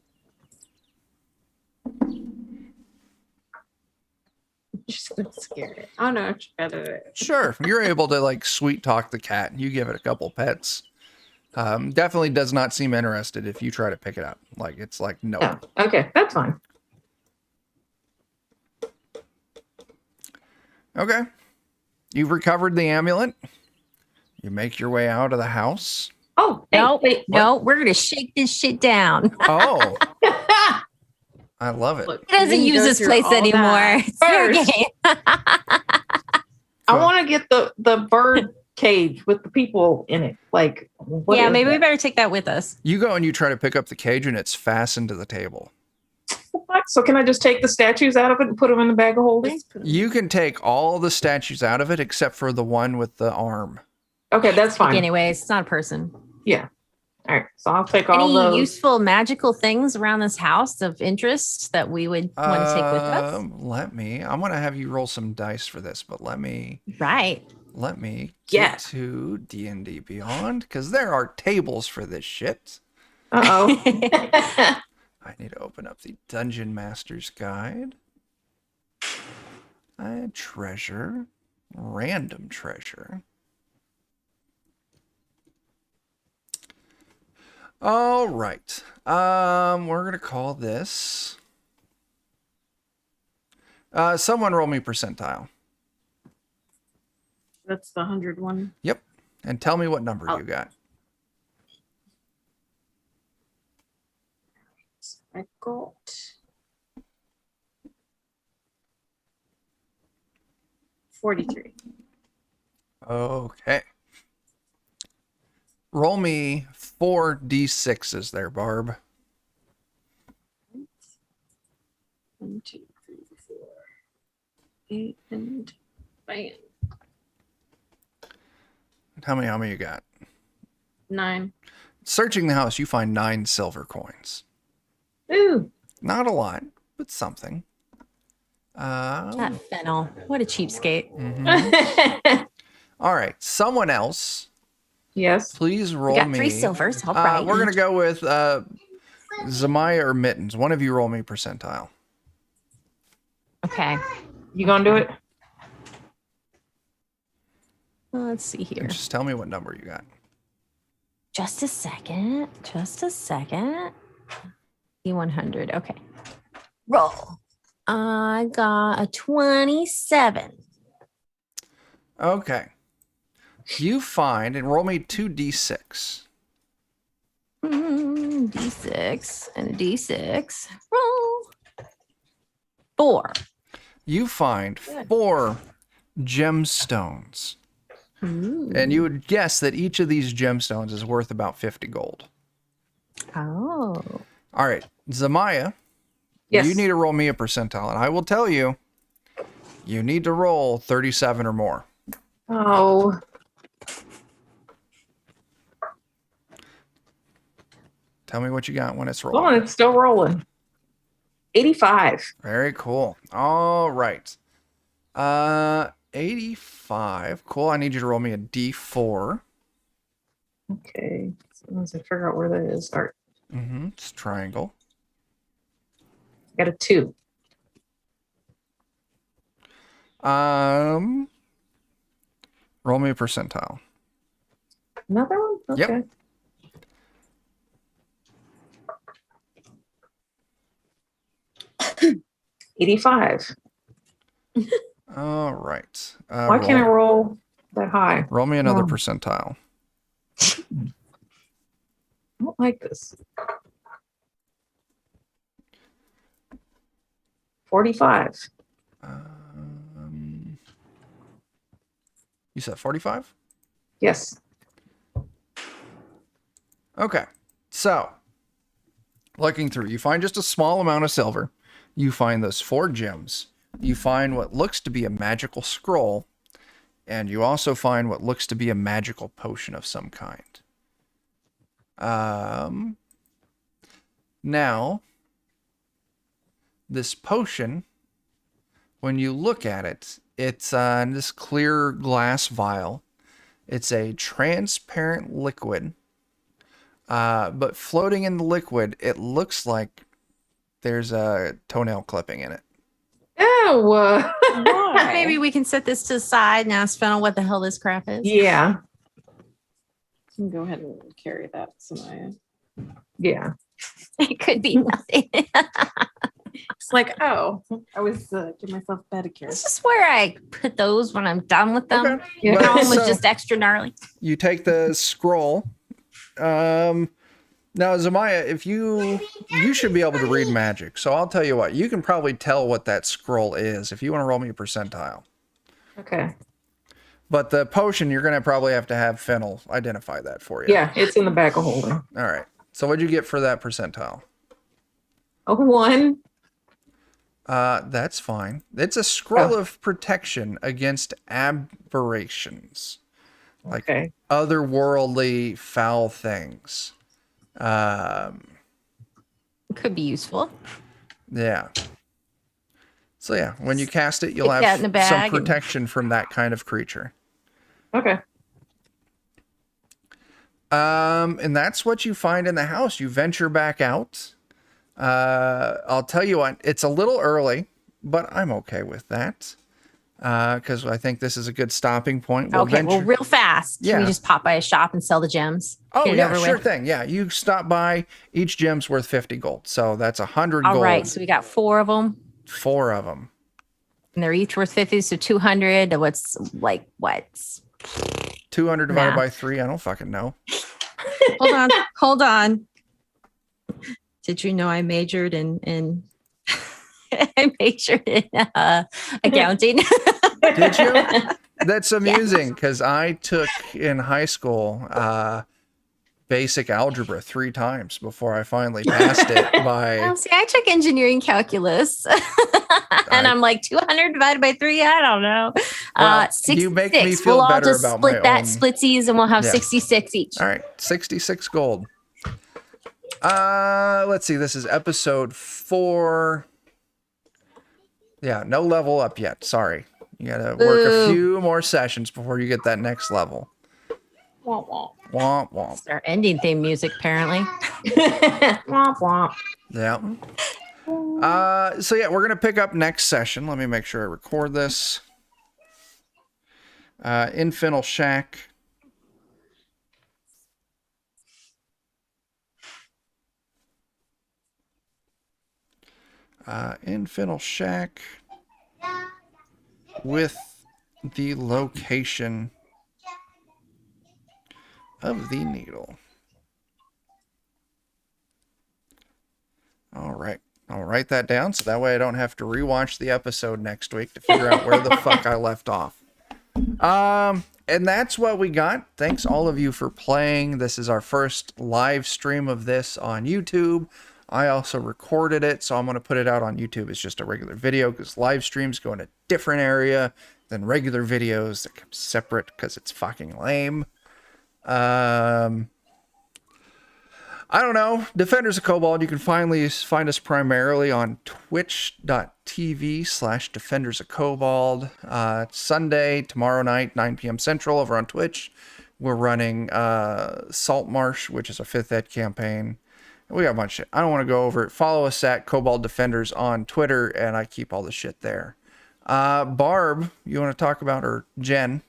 She's gonna scare it. Oh no, she petted it. Sure, you're able to like sweet talk the cat. You give it a couple pets. Definitely does not seem interested if you try to pick it up. Like it's like no. Oh, okay. That's fine. Okay. You've recovered the amulet. You make your way out of the house. Oh, hey, No, wait. no, we're gonna shake this shit down. Oh, I love it. Look, He doesn't you use go this through place all anymore. that. It's fair First. game. I want to get the bird cage with the people in it. Like, what Yeah, is maybe we that? better take that with us. You go and you try to pick up the cage and it's fastened to the table. What? So can I just take the statues out of it and put them in the bag of holding? Just put it- You can take all the statues out of it except for the one with the arm. Okay, that's fine. Anyways, it's not a person. Yeah. All right. So I'll take all Any those. useful magical things around this house of interest that we would want to take with us? I'm going to have you roll some dice for this, but let me Right. get Yeah. to D&D Beyond because there are tables for this shit. Uh-oh. I need to open up the Dungeon Master's Guide. Treasure. Random treasure. All right. We're going to call this. Someone roll me percentile. That's the 101. Yep. And tell me what number Oh. you got. I got 43. Okay. Roll me 4 d6s there, Barb. 1, 2, 3, 4, 8, and bam. How many you got? 9. Searching the house, you find 9 silver coins. Ooh. Not a lot, but something. That Fennel. What a cheapskate. Mhm. All right. Someone else, Yes. please We roll got me. 3 silvers. All right. We're going to go with Zamaya or Mittens. One of you roll me percentile. Okay. You gonna do it? Let's see here. And just tell me what number you got. Just a second. Just a second. E100. Okay. Roll. I got a 27. Okay. You find, and roll me 2 d6. D6 and a D6. Roll. 4. You find 4 gemstones. Ooh. And you would guess that each of these gemstones is worth about 50 gold. Oh. All right. Zamaya, Yes. you need to roll me a percentile. And I will tell you, you need to roll 37 or more. Oh. Tell me what you got when it's Hold on, rolling. it's still rolling. 85. Very cool. All right. 85. Cool. I need you to roll me a d4. Okay. So once I figure out where that is. All right. Mm-hmm. It's triangle. Got a 2. Roll me a percentile. Another one? Yep. Okay. $85. All right. Why can't I roll that high? roll me another Oh. percentile. I don't like this. 45. You said 45? Yes. Okay. So, looking through, you find just a small amount of silver. You find those 4 gems. You find what looks to be a magical scroll. and you also find what looks to be a magical potion of some kind. Now, this potion, when you look at it, it's in this clear glass vial. It's a transparent liquid, but floating in the liquid, it looks like there's a toenail clipping in it. Oh, Maybe we can set this to the side and ask Fennel what the hell this crap is. yeah, You can go ahead and carry that, Samaya. yeah. It could be nothing. It's like, oh, I was giving myself a pedicure. This is where I put those when I'm done with them. Okay. Yeah. That one was So- just extra gnarly. You take the scroll. Now, Zamaya, if you should be able to read magic, so I'll tell you what, you can probably tell what that scroll is if you want to roll me a percentile. Okay. But the potion, you're going to probably have to have Fennel identify that for you. Yeah, it's in the back of holding. All right. So what'd you get for that percentile? A 1. That's fine. It's a scroll of protection against aberrations, like Okay. otherworldly foul things. Could be useful. Yeah. So yeah, when you cast it, you'll Stick that in have the some bag and- protection from that kind of creature. Okay. And that's what you find in the house. You venture back out. I'll tell you what, it's a little early, but I'm okay with that. Because I think this is a good stopping point. Okay, well, real fast. Can Yeah. we just pop by a shop and sell the gems? Oh, Get it yeah, over sure with? thing. Yeah, you stop by, each gem's worth 50 gold. So that's 100 All gold. right, so we got 4 of them, 4 of them. and they're each worth 50, so 200. What's like what? 200 divided Math. by 3, I don't fucking know. Hold on. Did you know I majored in I majored in accounting? Did you? That's amusing because I took in high school basic algebra 3 times before I finally passed it by. Well, see, I took engineering calculus, and I'm like 200 divided by 3. I don't know. Well, 66. you make me feel we'll all better just about split my that own- splitsies, and we'll have Yeah. 66 each. All right, 66 gold. Let's see. This is episode 4. Yeah, no level up yet. Sorry. You gotta work a Boo. few more sessions before you get that next level. Womp womp. Womp womp. It's our ending theme music, apparently. Womp womp. Yeah. So yeah, we're gonna pick up next session. Let me make sure I record this. In Fennel Shack. In Fennel Shack with the location of the needle. All right. I'll write that down so that way I don't have to rewatch the episode next week to figure out where the fuck I left off. And that's what we got. Thanks all of you for playing. This is our first live stream of this on YouTube. I also recorded it, so I'm going to put it out on YouTube as just a regular video because live streams go in a different area than regular videos that come separate because it's fucking lame. I don't know. Defenders of Cobalt, you can find us primarily on twitch.tv/Defenders of Cobalt. Sunday, tomorrow night, 9 p.m. Central over on Twitch. We're running Salt Marsh, which is a 5th Ed campaign. We got a bunch of shit. I don't want to go over it. Follow us at Cobalt Defenders on Twitter, and I keep all the shit there. Barb, you want to talk about, or Jen,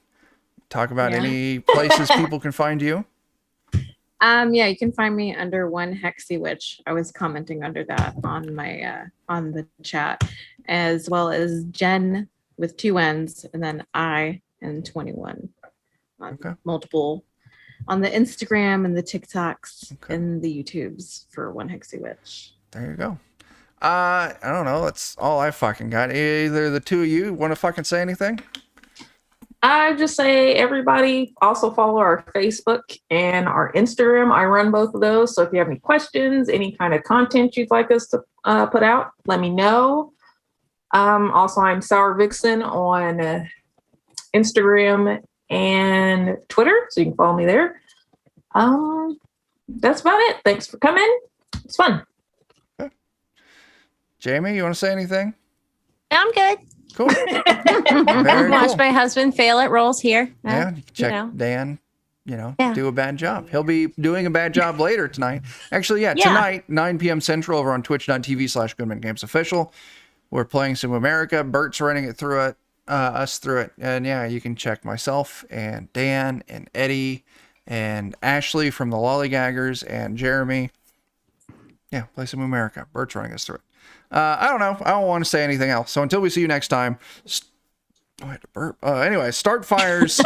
talk about any places people can find you? Yeah, you can find me under One Hexy Witch. I was commenting under that on my on the chat, as well as Jen with 2 N's, and then I and 21 on Okay. multiple on the Instagram and the TikToks Okay. and the YouTubes for One Hexy Witch. There you go. I don't know. That's all I fucking got. Either the two of you want to fucking say anything? I just say everybody also follow our Facebook and our Instagram. I run both of those. So if you have any questions, any kind of content you'd like us to put out, let me know. Also, I'm Sour Vixen on Instagram, and Twitter. So you can follow me there. That's about it. Thanks for coming. It's fun. Jamie, you want to say anything? I'm good. Cool. Very Watch cool. my husband fail at rolls here. Yeah, you can check know. Dan, Yeah. do a bad job. He'll be doing a bad job later tonight. Actually, yeah, tonight, 9 p.m. Central over on twitch.tv/GoodmanGamesOfficial. We're playing some America. Bert's running it through it, us through it. And yeah, you can check myself and Dan and Eddie and Ashley from the Lollygaggers and Jeremy. Yeah, play some America. Bert's running us through it. I don't know. I don't want to say anything else. So until we see you next time, I had to burp. Anyway, start fires,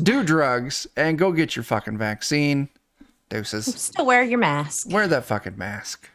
do drugs, and go get your fucking vaccine. Deuces. Still wear your mask. Wear that fucking mask.